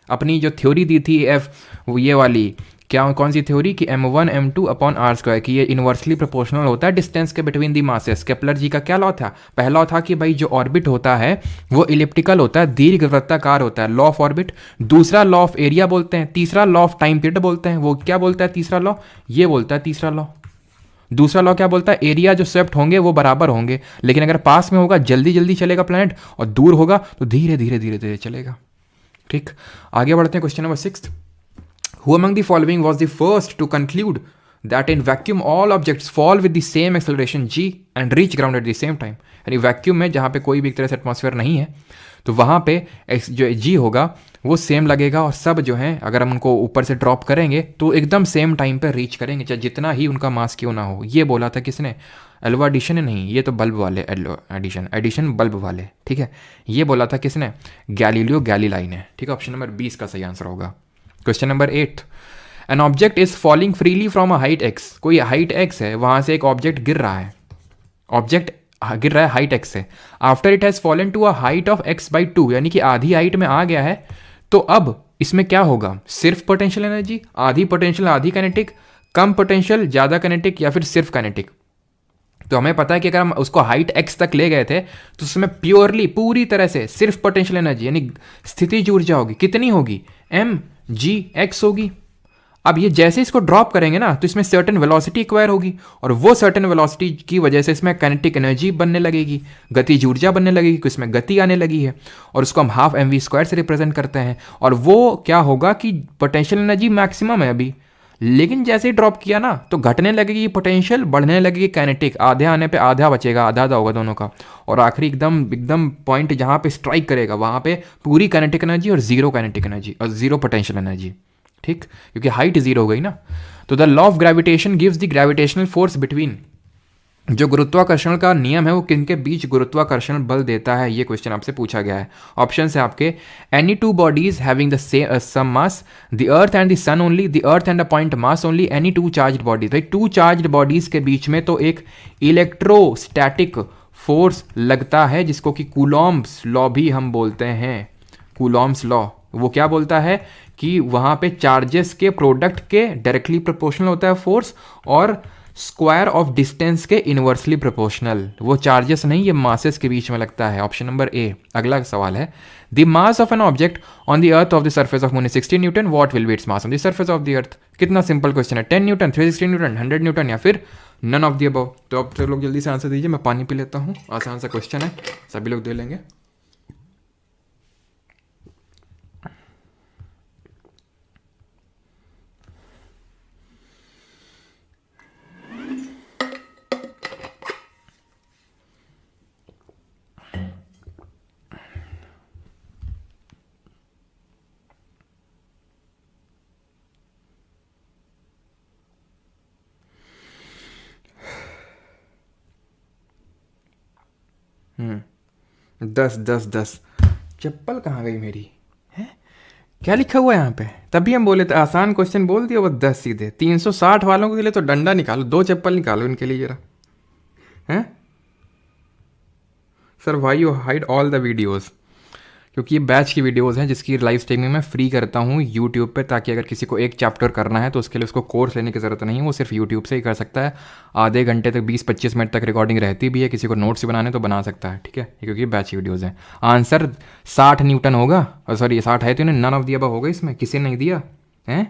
अपनी जो थ्योरी दी थी वो ये वाली, क्या कौन सी थ्योरी? कि m1 m2 अपॉन r², कि ये इन्वर्सली प्रोपोर्शनल होता है डिस्टेंस के बिटवीन दी मासेस। केपलर जी का क्या लॉ था? पहला लॉ था कि भाई जो ऑर्बिट होता है वो इलिप्टिकल होता है, दीर्घवृत्ताकार होता है, लॉ ऑफ ऑर्बिट। दूसरा लॉ ऑफ एरिया बोलते हैं, तीसरा लॉ ऑफ टाइम पीरियड बोलते हैं। वो क्या बोलता है तीसरा लॉ? ये बोलता है तीसरा लॉ। दूसरा लॉ क्या बोलता है? एरिया जो स्वेप्ट होंगे वो बराबर होंगे, लेकिन अगर पास में होगा जल्दी जल्दी चलेगा प्लैनेट, और दूर होगा तो धीरे धीरे धीरे धीरे चलेगा, ठीक। आगे बढ़ते हैं। Question number 6, Who among the following was the first to conclude that in vacuum all objects fall with the same acceleration g and reach ground at the same time? यानी वैक्यूम में जहाँ पे कोई भी एक तरह से एटमॉस्फेयर नहीं है, तो वहाँ पे जो g होगा वो सेम लगेगा, और सब जो है अगर हम उनको ऊपर से ड्रॉप करेंगे तो एकदम सेम टाइम पर रीच करेंगे, चाहे जितना ही उनका मास क्यों ना हो। ये बोला था किसने? एल्वा एडिशन नहीं, ये तो बल्ब वाले, एडिशन बल्ब वाले, ठीक है। ये बोला था किसने? गैलीलियो गैलीलाई ने, ठीक है। ऑप्शन नंबर 20 का सही आंसर होगा। Question number 8, an object is falling freely from a height x। कोई हाइट x है, वहां से एक ऑब्जेक्ट गिर रहा है, ऑब्जेक्ट गिर रहा है हाइट x से। After it has fallen to a height of x/2, यानी कि आधी हाइट में आ गया है, तो अब इसमें क्या होगा? सिर्फ पोटेंशियल एनर्जी, आधी पोटेंशियल आधी काइनेटिक, कम पोटेंशियल ज्यादा काइनेटिक, या फिर सिर्फ काइनेटिक? तो हमें पता है कि अगर हम उसको हाइट x तक ले गए थे तो उसमें प्योरली पूरी तरह से सिर्फ पोटेंशियल एनर्जी यानी स्थितिज ऊर्जा होगी, कितनी होगी, mgx होगी। अब ये जैसे इसको ड्रॉप करेंगे ना तो इसमें सर्टेन वेलोसिटी एक्वायर होगी, और वो सर्टेन वेलोसिटी की वजह से इसमें काइनेटिक एनर्जी बनने लगेगी, गतिज ऊर्जा बनने लगेगी, क्योंकि इसमें गति आने लगी है, और उसको हम हाफ mv² से रिप्रेजेंट करते हैं। और वो क्या होगा कि पोटेंशियल एनर्जी मैक्सिमम है अभी, लेकिन जैसे ही ड्रॉप किया ना तो घटने लगेगी पोटेंशियल, बढ़ने लगेगी काइनेटिक, आधे आने पे आधा बचेगा, आधा आधा होगा दोनों का, और आखिरी एकदम एकदम पॉइंट जहाँ पे स्ट्राइक करेगा वहाँ पे पूरी काइनेटिक एनर्जी और जीरो काइनेटिक एनर्जी और जीरो पोटेंशियल एनर्जी, ठीक, क्योंकि हाइट जीरो हो गई ना। तो the law of gravitation gives the gravitational force between, जो गुरुत्वाकर्षण का नियम है वो किनके बीच गुरुत्वाकर्षण बल देता है, ये क्वेश्चन आपसे पूछा गया है। ऑप्शन है आपके, any two bodies having the same mass, the earth and the sun only, the earth and a point mass only, any two charged bodies. भाई टू चार्ज्ड बॉडीज के बीच में तो एक इलेक्ट्रोस्टैटिक फोर्स लगता है जिसको कि कूलॉम्ब्स लॉ भी हम बोलते हैं। कूलॉम्ब्स लॉ वो क्या बोलता है कि वहां पे चार्जेस के प्रोडक्ट के डायरेक्टली प्रोपोर्शनल होता है फोर्स, और स्क्वायर ऑफ डिस्टेंस के इनवर्सली प्रोपोर्शनल। वो चार्जेस नहीं, ये मासेस के बीच में लगता है। ऑप्शन नंबर ए। अगला सवाल है, the mass of an object on the earth of the surface of moon 16 Newton, what will be its mass on the surface of the earth. कितना सिंपल क्वेश्चन है, 10 न्यूटन, 316 न्यूटन, 100 न्यूटन, या फिर नन ऑफ द अबव। तो अब सब लोग जल्दी से आंसर दीजिए, मैं पानी पी लेता हूँ। आसान सा क्वेश्चन है, सभी लोग दे लेंगे। दस दस दस। चप्पल कहाँ गई मेरी, है क्या लिखा हुआ है यहाँ पे? तभी हम बोले थे आसान क्वेश्चन बोल दिया, वो 10 सीधे। 360 वालों के लिए तो डंडा निकालो, 2 चप्पल निकालो इनके लिए जरा, हैं sir. Why you hide all the videos? क्योंकि ये बैच की वीडियोज़ हैं जिसकी लाइव स्ट्रीमिंग मैं फ्री करता हूँ यूट्यूब पे, ताकि अगर किसी को एक चैप्टर करना है तो उसके लिए उसको कोर्स लेने की ज़रूरत नहीं है, वो सिर्फ यूट्यूब से ही कर सकता है। आधे घंटे तक 20-25 मिनट तक रिकॉर्डिंग रहती भी है, किसी को नोट्स बनाने तो बना सकता है, ठीक है, क्योंकि बैच की वीडियोज़ हैं। आंसर 60 न्यूटन होगा, और सॉरी 60 है तो इन्हें नन ऑफ दी अबव होगा, इसमें किसी ने नहीं दिया है।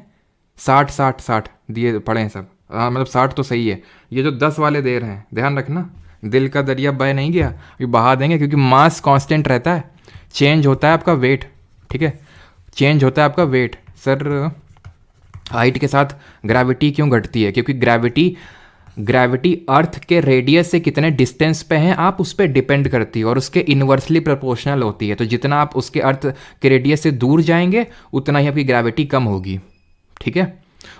60 दिए पड़े हैं सब, हाँ मतलब 60 तो सही है। ये जो 10 वाले दे रहे हैं, ध्यान रखना, दिल का दरिया बह नहीं गया, ये बहा देंगे, क्योंकि मास कांस्टेंट रहता है, चेंज होता है आपका वेट, ठीक है, चेंज होता है आपका वेट। सर हाइट के साथ ग्रेविटी क्यों घटती है? क्योंकि ग्रेविटी अर्थ के रेडियस से कितने डिस्टेंस पे हैं आप उस पर डिपेंड करती है, और उसके इन्वर्सली प्रोपोर्शनल होती है। तो जितना आप उसके अर्थ के रेडियस से दूर जाएंगे उतना ही आपकी ग्रेविटी कम होगी, ठीक है।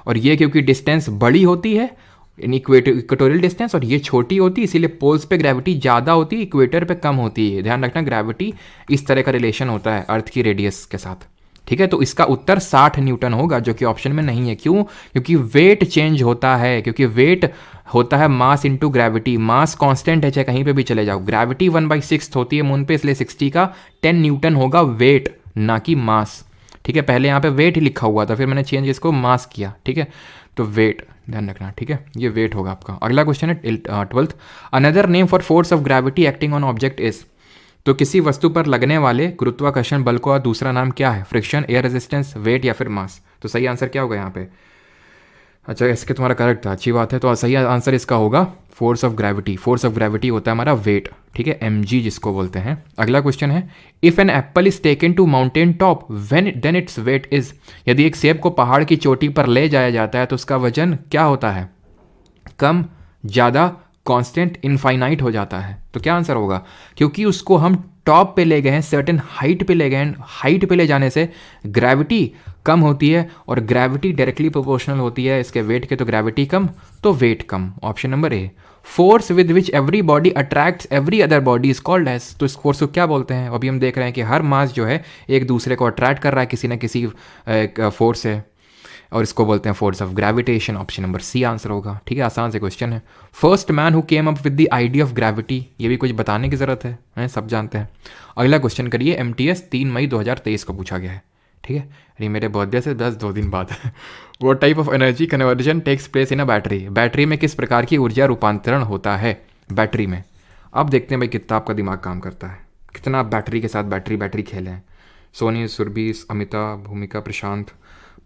और ये क्योंकि डिस्टेंस बड़ी होती है, इक्वेटोरियल डिस्टेंस, और ये छोटी होती है, इसीलिए पोल्स पे ग्रेविटी ज़्यादा होती है, इक्वेटर पे कम होती है। ध्यान रखना, ग्रेविटी इस तरह का रिलेशन होता है अर्थ की रेडियस के साथ, ठीक है। तो इसका उत्तर 60 न्यूटन होगा, जो कि ऑप्शन में नहीं है। क्यों? क्योंकि वेट चेंज होता है, क्योंकि वेट होता है mass into gravity. Mass constant है, चाहे कहीं पे भी चले जाओ। ग्रेविटी 1/6 होती है मून पे, इसलिए 60 का 10 न्यूटन होगा वेट, ना कि मास, ठीक है। पहले यहाँ पे वेट ही लिखा हुआ था, फिर मैंने चेंज इसको मास किया, ठीक है। तो वेट ध्यान रखना, ठीक है, ये वेट होगा आपका। अगला क्वेश्चन है 12th, another name for force of gravity acting on object is. तो किसी वस्तु पर लगने वाले गुरुत्वाकर्षण बल का दूसरा नाम क्या है? फ्रिक्शन, एयर रेजिस्टेंस, वेट, या फिर मास। तो सही आंसर क्या होगा यहाँ पे? अच्छा, इसके तुम्हारा करेक्ट था, अच्छी बात है। तो सही आंसर इसका होगा force of gravity. Force of gravity होता है हमारा वेट, ठीक है, mg जिसको बोलते हैं। अगला क्वेश्चन है, if an apple is taken to mountain top when then its weight is. यदि एक सेब को पहाड़ की चोटी पर ले जाया जाता है तो उसका वजन क्या होता है? कम, ज़्यादा, कांस्टेंट, इनफाइनाइट हो जाता है। तो क्या आंसर होगा? क्योंकि उसको हम टॉप पे ले गए हैं, सर्टेन हाइट पे ले गए हैं, हाइट पे ले जाने से ग्रेविटी कम होती है, और ग्रेविटी डायरेक्टली प्रोपोर्शनल होती है इसके वेट के, तो ग्रेविटी कम तो वेट कम। Option number A. Force with which every body attracts every other body is called as. तो इस फोर्स को क्या बोलते हैं? अभी हम देख रहे हैं कि हर मास जो है एक दूसरे को अट्रैक्ट कर रहा है किसी न किसी फोर्स से, और इसको बोलते हैं force of gravitation. Option number C answer होगा, ठीक है, आसान से क्वेश्चन है। First man who came up with the idea of gravity, ये भी कुछ बताने की जरूरत है, सब जानते हैं। अगला क्वेश्चन करिए, MTS 3 मई 2023 को पूछा गया है, ठीक है, ये मेरे बर्थडे से 2 दिन बाद है। वो type of energy conversion takes place in a battery. Battery में किस प्रकार की ऊर्जा रूपांतरण होता है? बैटरी में। अब देखते हैं भाई कितना आपका दिमाग काम करता है, कितना आप बैटरी के साथ बैटरी बैटरी खेले हैं। सोनी, सुरभि, अमिता, भूमिका, प्रशांत,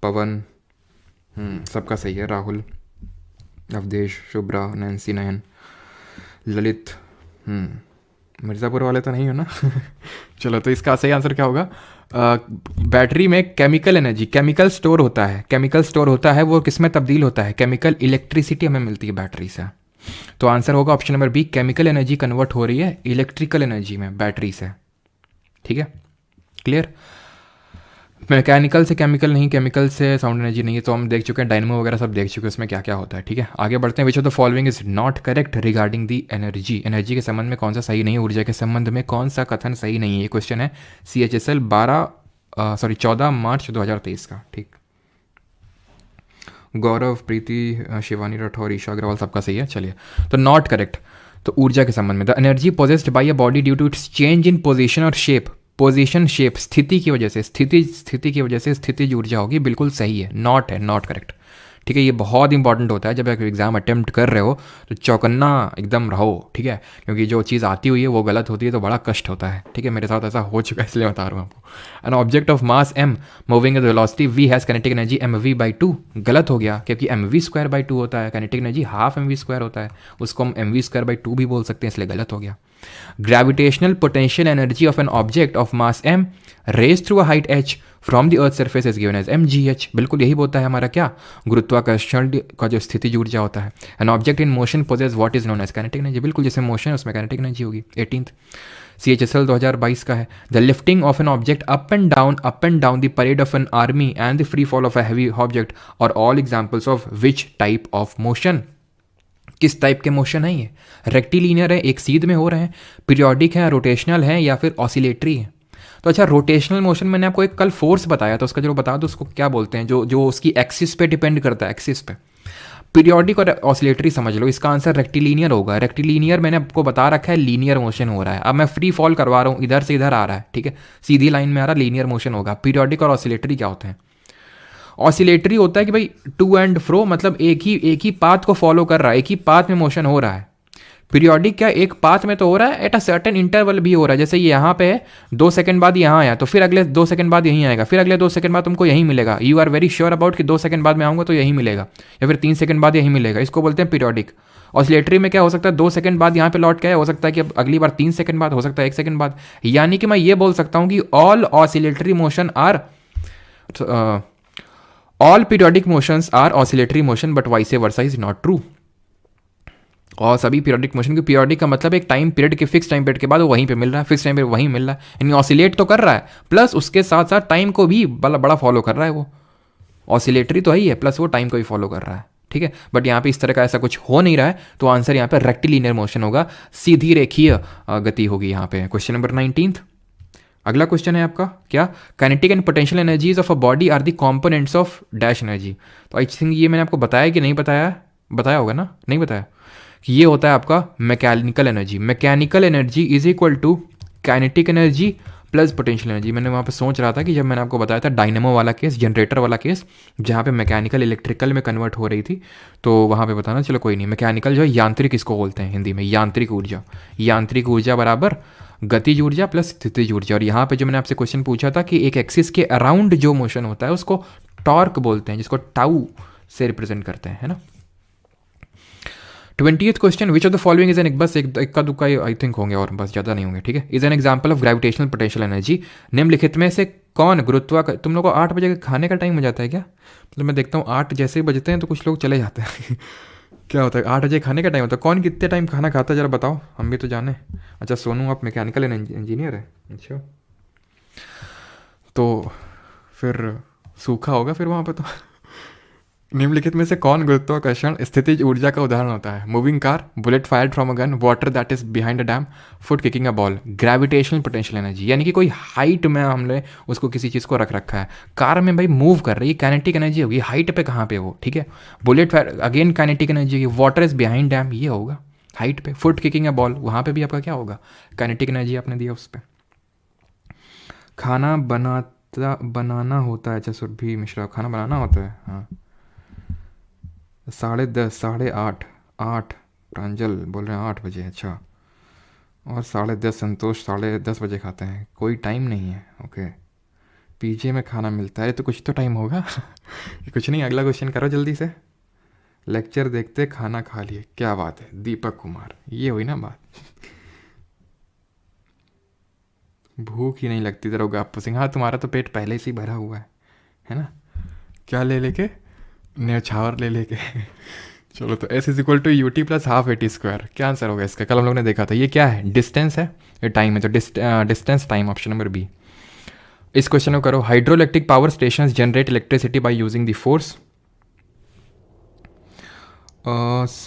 पवन, सबका सही है। राहुल, अवधेश, शुभ्रा, नैन्सी, नयन, ललित, मिर्ज़ापुर वाले तो नहीं हो ना चलो, तो इसका सही आंसर क्या होगा? बैटरी में केमिकल एनर्जी, केमिकल स्टोर होता है। केमिकल स्टोर होता है वो किस में तब्दील होता है? केमिकल इलेक्ट्रिसिटी हमें मिलती है बैटरी से। तो आंसर होगा option number B, chemical energy convert हो रही है इलेक्ट्रिकल एनर्जी में बैटरी से। ठीक है, क्लियर। मैकेनिकल से केमिकल नहीं, केमिकल से साउंड एनर्जी नहीं है, तो हम देख चुके हैं, डायनेमो वगैरह सब देख चुके हैं उसमें क्या क्या होता है। ठीक है, आगे बढ़ते हैं। Which of the following is not correct regarding the energy? Energy के संबंध में कौन सा सही नहीं है? ऊर्जा के संबंध में कौन सा कथन सही नहीं है? ये क्वेश्चन है CHSL 14 मार्च 2023 का। ठीक, गौरव, प्रीति, शिवानी राठौर, ईशा अग्रवाल, सबका सही है। चलिए, तो नॉट करेक्ट। तो ऊर्जा के संबंध में, the energy possessed by a body due to its change in position और शेप, पोजीशन शेप, स्थिति की वजह से, स्थिति की वजह से स्थितिज ऊर्जा होगी, बिल्कुल सही है, नॉट है, नॉट करेक्ट। ठीक है, ये बहुत इंपॉर्टेंट होता है जब आप एग्जाम अटेम्प्ट कर रहे हो, तो चौकन्ना एकदम रहो। ठीक है, क्योंकि जो चीज़ आती हुई है वो गलत होती है तो बड़ा कष्ट होता है। ठीक है, मेरे साथ ऐसा हो चुका है, इसलिए बता रहा हूँ आपको। N object of mass m moving at velocity v has kinetic energy mv/2। गलत हो गया, क्योंकि mv²/2 होता है, काइनेटिक एनर्जी हाफ mv² होता है, उसको हम mv²/2 भी बोल सकते हैं, इसलिए गलत हो गया। Gravitational potential energy of an object of mass m raise through a height h from the earth surface is given as mgh। बिल्कुल यही बोलता है हमारा क्या, गुरुत्वाकर्षण का जो स्थितिज ऊर्जा होता है। An object in motion possess what is known as kinetic energy. बिल्कुल जैसे मोशन उसमें काइनेटिक एनर्जी होगी। 18th CHSL 2022 का है, the lifting of an object up and down the parade of an army and the free fall of a heavy object are all examples of which type of motion. किस टाइप के मोशन है ये? रेक्टिलीनियर है, एक सीध में हो रहे हैं, पीरियोडिक है, रोटेशनल है, या फिर ऑसिलेटरी है? तो अच्छा, रोटेशनल मोशन मैंने आपको एक कल फोर्स बताया था, उसका जो बता दो उसको क्या बोलते हैं, जो उसकी एक्सिस पे डिपेंड करता है, एक्सिस पे। पीरियोडिक और ऑसिलेटरी समझ लो, इसका आंसर रेक्टिलीनियर होगा। रेक्टिलीनियर मैंने आपको बता रखा है, लीनियर मोशन हो रहा है। अब मैं फ्री फॉल करवा रहा हूँ, इधर से इधर आ रहा है, ठीक है, सीधी लाइन में आ रहा है, लीनियर मोशन होगा। पीरियोडिक और ऑसिलेटरी क्या होते हैं? ऑसिलेटरी होता है कि भाई टू एंड फ्रो, मतलब एक ही पाथ को फॉलो कर रहा है, एक ही पाथ में मोशन हो रहा है। पीरियोडिक क्या, एक पाथ में तो हो रहा है, एट अ सर्टेन इंटरवल भी हो रहा है। जैसे ये यहाँ पे है, 2 सेकंड बाद यहाँ आया, तो फिर अगले 2 सेकंड बाद यहीं आएगा, फिर अगले 2 सेकंड बाद तुमको यहीं मिलेगा। You are very sure about कि 2 सेकंड बाद में आऊँगा तो यहीं मिलेगा, या फिर 3 सेकंड बाद यहीं मिलेगा, इसको बोलते हैं पीरियोडिक। ऑसिलेटरी में क्या हो सकता है, 2 सेकंड बाद यहाँ पे लौट के हो सकता है कि अब अगली बार 3 सेकंड बाद, हो सकता है 1 सेकंड बाद। यानी कि मैं ये बोल सकता हूँ कि all oscillatory motion are all periodic motions are oscillatory motion, but vice versa is not true. और सभी पीरियोडिक मोशन की, पीरियोडिक का मतलब एक टाइम पीरियड के, फिक्स टाइम पीरियड के बाद वो वहीं पे मिल रहा है, फिक्स टाइम पीरियड वहीं मिल रहा है, यानी ऑसिलेट तो कर रहा है, प्लस उसके साथ साथ टाइम को भी बड़ा फॉलो कर रहा है। वो ऑसिलेटरी तो है ही है, प्लस वो टाइम को भी फॉलो कर रहा है। ठीक है, बट यहाँ पे इस तरह का ऐसा कुछ हो नहीं रहा है, तो आंसर यहाँ पे रेक्टिलिनियर मोशन होगा, सीधी रेखीय गति होगी यहाँ पे। Question number 19। अगला क्वेश्चन है आपका क्या, kinetic and potential energies of a body are the components of dash energy. तो आई थिंक ये मैंने आपको बताया कि नहीं बताया, बताया होगा ना, नहीं बताया। ये होता है आपका mechanical energy. Mechanical energy is equal to kinetic energy plus potential energy. मैंने वहाँ पे सोच रहा था कि जब मैंने आपको बताया था डायनेमो वाला केस, जनरेटर वाला केस, जहाँ पे मैकेनिकल इलेक्ट्रिकल में कन्वर्ट हो रही थी, तो वहाँ पे बताना, चलो कोई नहीं। मैकेनिकल जो है यांत्रिक, इसको बोलते हैं हिंदी में यांत्रिक ऊर्जा। यांत्रिक ऊर्जा बराबर गतिज ऊर्जा प्लस स्थितिज ऊर्जा। और यहाँ पे जो मैंने आपसे क्वेश्चन पूछा था कि एक एक्सिस के अराउंड जो मोशन होता है उसको टॉर्क बोलते हैं, जिसको टाउ से रिप्रेजेंट करते हैं, है ना। 20th question, which of the following is an, बस इक्का दुक्का आई थिंक होंगे और बस ज़्यादा नहीं होंगे, ठीक है। Is an example of gravitational potential energy. निम्नलिखित में से कौन तुम लोग को 8 बजे खाने का टाइम हो जाता है क्या? मतलब मैं देखता हूँ 8 जैसे ही बजते हैं तो कुछ लोग चले जाते हैं क्या होता है, 8 बजे खाने का टाइम होता है? कौन कितने टाइम खाना खाता है जरा बताओ, हम भी तो जाने। अच्छा सोनू, आप मैकेनिकल इंजीनियर है, अच्छा, तो फिर सूखा होगा फिर वहाँ पर तो निम्नलिखित में से कौन गुरुत्वाकर्षण स्थितिज ऊर्जा का उदाहरण होता है? Moving car, bullet fired from a gun, water that is behind a dam, foot kicking a ball. Gravitational potential energy यानी कि कोई हाइट में हमने उसको किसी चीज़ को रख रखा है, कार में भाई मूव कर रही है, काइनेटिक एनर्जी होगी, हाइट पे कहाँ पे वो, ठीक है। Bullet fire again kinetic energy होगी, वाटर इज बिहाइंड डैम, ये होगा हाइट पे। फुट किकिंग अ बॉल, वहाँ पे भी आपका क्या होगा, काइनेटिक एनर्जी आपने दिया उस पर। खाना बनाना होता है, अच्छा सुरभि मिश्रा, खाना बनाना होता है, हाँ। 10:30, 8:30, 8, प्रांजल बोल रहे हैं 8 बजे, अच्छा। और 10:30 संतोष 10:30 बजे खाते हैं, कोई टाइम नहीं है, ओके। पीजे में खाना मिलता है तो कुछ तो टाइम होगा। कुछ नहीं, अगला क्वेश्चन करो जल्दी से। लेक्चर देखते खाना खा लिए, क्या बात है दीपक कुमार, ये हुई ना बात। भूख ही नहीं लगती तेरे गप्प सिंह, हाँ तुम्हारा तो पेट पहले से ही भरा हुआ है ना। क्या ले लेके, न्यौछावर ले लेके। चलो तो s is equal to u t plus half a t square, क्या आंसर होगा इसका? कल हम लोग ने देखा था, ये क्या है? डिस्टेंस है, ये टाइम है, तो distance time, option number B. इस क्वेश्चन को करो, hydro electric power station generate electricity by using the force.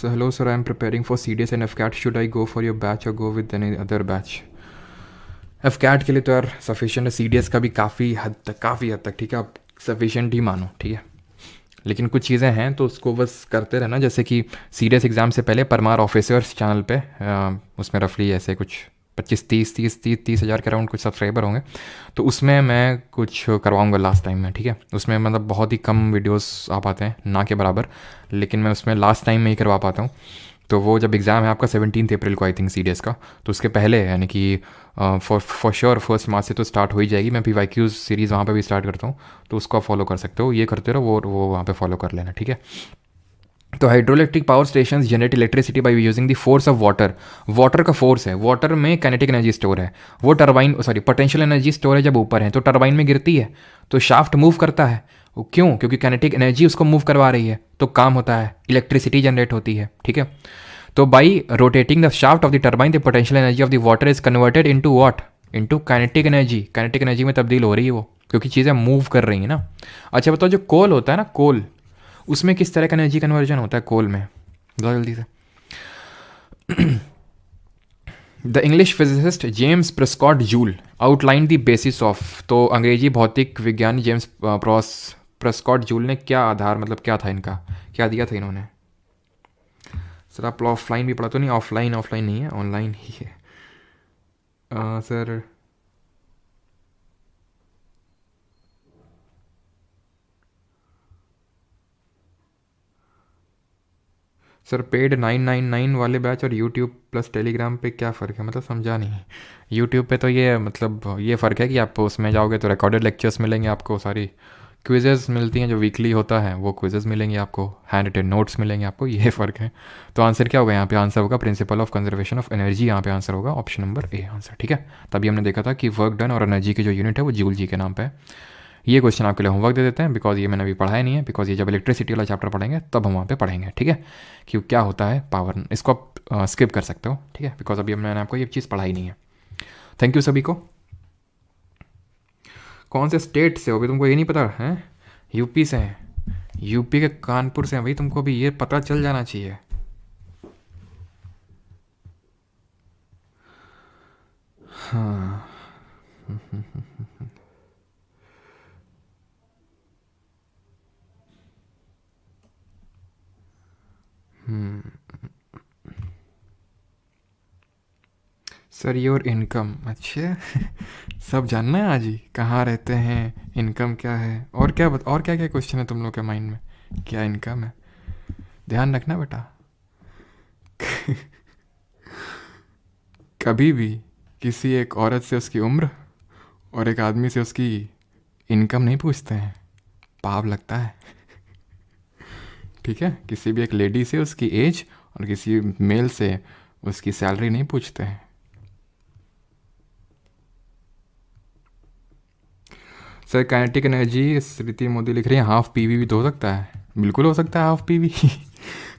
Hello sir, I am preparing for C D S and AFCAT, should I go for your batch or go with any other batch? AFCAT के लिए तो यार सफिशिएंट है, सी डी एस का भी काफ़ी हद तक ठीक है, आप सफिशिएंट ही मानो, ठीक है। लेकिन कुछ चीज़ें हैं तो उसको बस करते रहना, जैसे कि सीरियस एग्ज़ाम से पहले परमार ऑफिसर्स चैनल पे उसमें रफली ऐसे कुछ 25-30 हज़ार के अराउंड कुछ सब्सक्राइबर होंगे, तो उसमें मैं कुछ करवाऊंगा लास्ट टाइम में, ठीक है। उसमें मतलब बहुत ही कम वीडियोस आ पाते हैं, ना के बराबर, लेकिन मैं उसमें लास्ट टाइम में ही करवा पाता हूँ। तो वो जब एग्ज़ाम है आपका 17 अप्रैल को I think C D S का, तो उसके पहले यानी कि फॉर श्योर 1 मार्च से तो स्टार्ट हो ही जाएगी। मैं PYQ सीरीज़ वहाँ पे भी स्टार्ट करता हूँ, तो उसको आप फॉलो कर सकते हो, ये करते रहो, वो वहाँ पे फॉलो कर लेना, ठीक है। तो hydroelectric power station generate electricity by using the force of water. Water का फोर्स है, वाटर में काइनेटिक एनर्जी स्टोर है, वो टरबाइन पोटेंशियल एनर्जी स्टोर है जब ऊपर है तो टरबाइन में गिरती है, तो शाफ्ट मूव करता है। वो क्यों? क्योंकि काइनेटिक एनर्जी उसको मूव करवा रही है, तो काम होता है, इलेक्ट्रिसिटी जनरेट होती है, ठीक है। तो by rotating the shaft of the turbine the potential energy of the water is converted into what? Into kinetic energy. Kinetic energy में तब्दील हो रही है वो, क्योंकि चीज़ें मूव कर रही हैं ना। अच्छा बताओ, जो कोल होता है ना, कोल, उसमें किस तरह का एनर्जी कन्वर्जन होता है कोल में? बताओ जल्दी से। The English physicist James Prescott joule outline the basis of, तो अंग्रेजी भौतिक विज्ञानी जेम्स प्रेस्कॉट जूल ने क्या आधार, मतलब क्या था इनका, क्या दिया था इन्होंने? सर आप ऑफलाइन भी पढ़ा तो नहीं? ऑफलाइन नहीं है, ऑनलाइन ही है सर। सर पेड 999 वाले बैच और यूट्यूब प्लस टेलीग्राम पे क्या फ़र्क है, मतलब समझा नहीं। यूट्यूब पे तो ये मतलब ये फ़र्क है कि आप उसमें जाओगे तो रिकॉर्डेड लेक्चर्स मिलेंगे आपको, सारी क्विजेज़ मिलती हैं, जो वीकली होता है वो क्विजेज़ मिलेंगे आपको, हैंड रिटन नोट्स मिलेंगे आपको, ये फ़र्क है। तो आंसर क्या होगा यहाँ पे? आंसर होगा principle of conservation of energy, यहाँ पे आंसर होगा ऑप्शन नंबर ए आंसर, ठीक है। तभी हमने देखा था कि वर्क डन और एनर्जी की जो यूनिट है वो जूल जी के नाम पे है। ये क्वेश्चन आपके लिए होमवर्क दे देते हैं, बिकॉज ये मैंने अभी पढ़ा ही नहीं है, बिकॉज ये जब इलेक्ट्रिसिटी वाला चैप्टर पढ़ेंगे तब हम वहाँ पे पढ़ेंगे, ठीक है, कि क्या होता है पावर। इसको आप स्किप कर सकते हो, ठीक है, बिकॉज अभी मैंने आपको ये चीज़ पढ़ाई नहीं है। थैंक यू सभी को। कौन से स्टेट से हो भाई, तुमको ये नहीं पता है? यूपी से हैं, यूपी के कानपुर से हैं भाई, तुमको भी ये पता चल जाना चाहिए। हाँ। सर योर इनकम, अच्छा। सब जानना है आज ही, कहाँ रहते हैं, इनकम क्या है, और क्या क्या क्वेश्चन है तुम लोग के माइंड में, क्या इनकम है? ध्यान रखना बेटा। कभी भी किसी एक औरत से उसकी उम्र और एक आदमी से उसकी इनकम नहीं पूछते हैं, पाप लगता है, ठीक है। किसी भी एक लेडी से उसकी एज और किसी मेल से उसकी सैलरी नहीं पूछते हैं। सर काइनेटिक एनर्जी, स्मृति मोदी लिख रही है हाफ पीवी भी तो हो सकता है, बिल्कुल हो सकता है हाफ पीवी।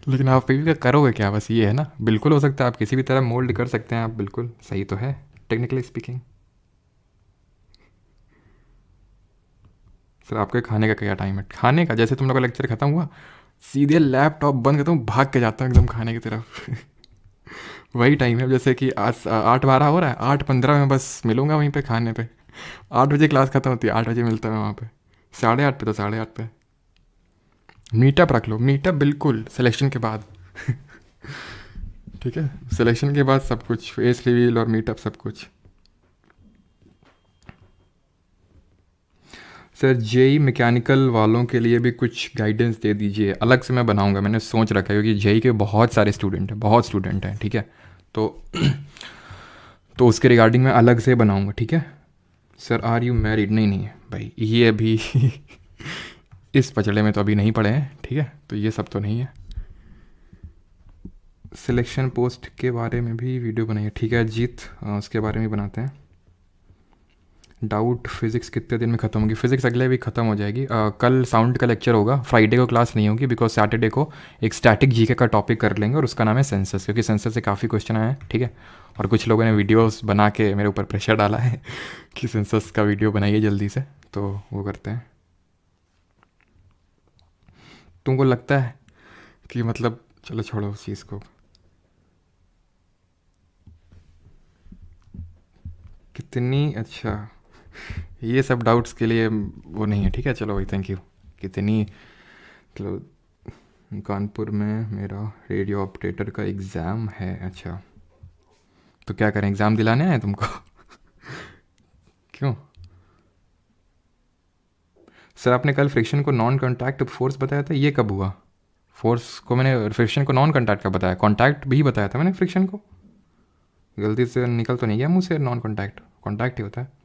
लेकिन हाफ पीवी का करोगे क्या, बस ये है ना, बिल्कुल हो सकता है, आप किसी भी तरह मोल्ड कर सकते हैं आप, बिल्कुल सही तो है टेक्निकली स्पीकिंग। सर आपके खाने का क्या टाइम है? खाने का जैसे तुम लोग का लेक्चर खत्म हुआ सीधे लैपटॉप बंद करता हूँ, भाग के जाता हूँ एकदम खाने की तरफ। वही टाइम है, जैसे कि आज 8:12 हो रहा है, 8:15 में बस मिलूंगा वहीं पे खाने पे। 8 बजे क्लास खत्म होती है, 8 बजे मिलता है वहाँ पे, 8:30 पे, तो 8:30 पे मीटअप रख लो, मीटअप बिल्कुल सिलेक्शन के बाद। ठीक है, सिलेक्शन के बाद सब कुछ, फेस रिवील और मीटअप सब कुछ। सर जेई मैकेनिकल वालों के लिए भी कुछ गाइडेंस दे दीजिए। अलग से मैं बनाऊंगा, मैंने सोच रखा है, क्योंकि जेई के बहुत सारे स्टूडेंट हैं, बहुत स्टूडेंट हैं, ठीक है। तो तो उसके रिगार्डिंग मैं अलग से बनाऊंगा, ठीक है। Sir are you married? नहीं नहीं भाई, ये अभी इस पचड़े में तो अभी नहीं पड़े हैं, ठीक है। तो ये सब तो नहीं है। सिलेक्शन पोस्ट के बारे में भी वीडियो बनाइए, ठीक है जीत, उसके बारे में बनाते हैं। डाउट फिज़िक्स कितने दिन में ख़त्म होगी? फिज़िक्स अगले वीक ख़त्म हो जाएगी। कल साउंड का लेक्चर होगा, फ्राइडे को क्लास नहीं होगी, बिकॉज सैटरडे को एक स्टैटिक जीके का टॉपिक कर लेंगे और उसका नाम है सेंसस, क्योंकि सेंसस से काफ़ी क्वेश्चन आए हैं, ठीक है। और कुछ लोगों ने वीडियोस बना के मेरे ऊपर प्रेशर डाला है कि सेंसस का वीडियो बनाइए जल्दी से, तो वो करते हैं। तुमको लगता है कि मतलब, चलो छोड़ो उस चीज़ को। कितनी, अच्छा ये सब डाउट्स के लिए वो नहीं है, ठीक है। चलो भाई थैंक यू। कितनी, चलो कानपुर में मेरा रेडियो ऑपरेटर का एग्ज़ाम है, अच्छा तो क्या करें, एग्ज़ाम दिलाने आए तुमको? क्यों सर? आपने कल फ्रिक्शन को नॉन कॉन्टैक्ट फोर्स बताया था, ये कब हुआ? फोर्स को मैंने फ्रिक्शन को नॉन कॉन्टैक्ट का बताया, कॉन्टैक्ट भी बताया था मैंने फ्रिक्शन को। गलती से निकल तो नहीं गया मुँह से नॉन कॉन्टैक्ट? कॉन्टैक्ट ही होता है।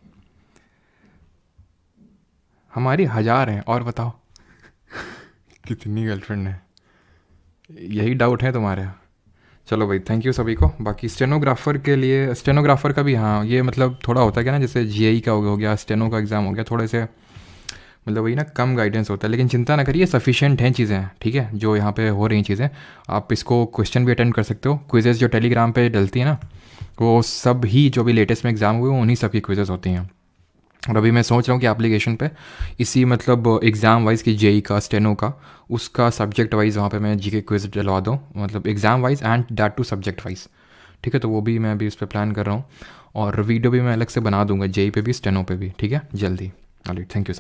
हमारी 1000 हैं, और बताओ कितनी गर्लफ्रेंड है? यही डाउट है तुम्हारे? चलो भाई थैंक यू सभी को। बाकी स्टेनोग्राफर के लिए, स्टेनोग्राफर का भी हाँ, ये मतलब थोड़ा होता है क्या ना, जैसे जीआई का हो गया, स्टेनो का एग्ज़ाम हो गया, थोड़े से मतलब वही ना, कम गाइडेंस होता है। लेकिन चिंता ना करिए, सफिशिएंट हैं चीज़ें, ठीक है, जो यहाँ पे हो रही चीज़ें। आप इसको क्वेश्चन भी अटेंड कर सकते हो, क्विजेज़ जो टेलीग्राम पे डलती है ना, वो सब ही जो भी लेटेस्ट में एग्ज़ाम हुए उन्हीं सब की क्विजेज़ होती हैं। और अभी मैं सोच रहा हूँ कि एप्लीकेशन पे इसी मतलब एग्ज़ाम वाइज की जेई का, स्टेनो का, उसका सब्जेक्ट वाइज वहाँ पे मैं जीके क्विज डलवा दूँ, मतलब exam wise and that too subject wise, ठीक है। तो वो भी मैं अभी उस पर प्लान कर रहा हूँ, और वीडियो भी मैं अलग से बना दूंगा जेई पे भी, स्टेनो पे भी, ठीक है, जल्दी। Alright, thank you sir.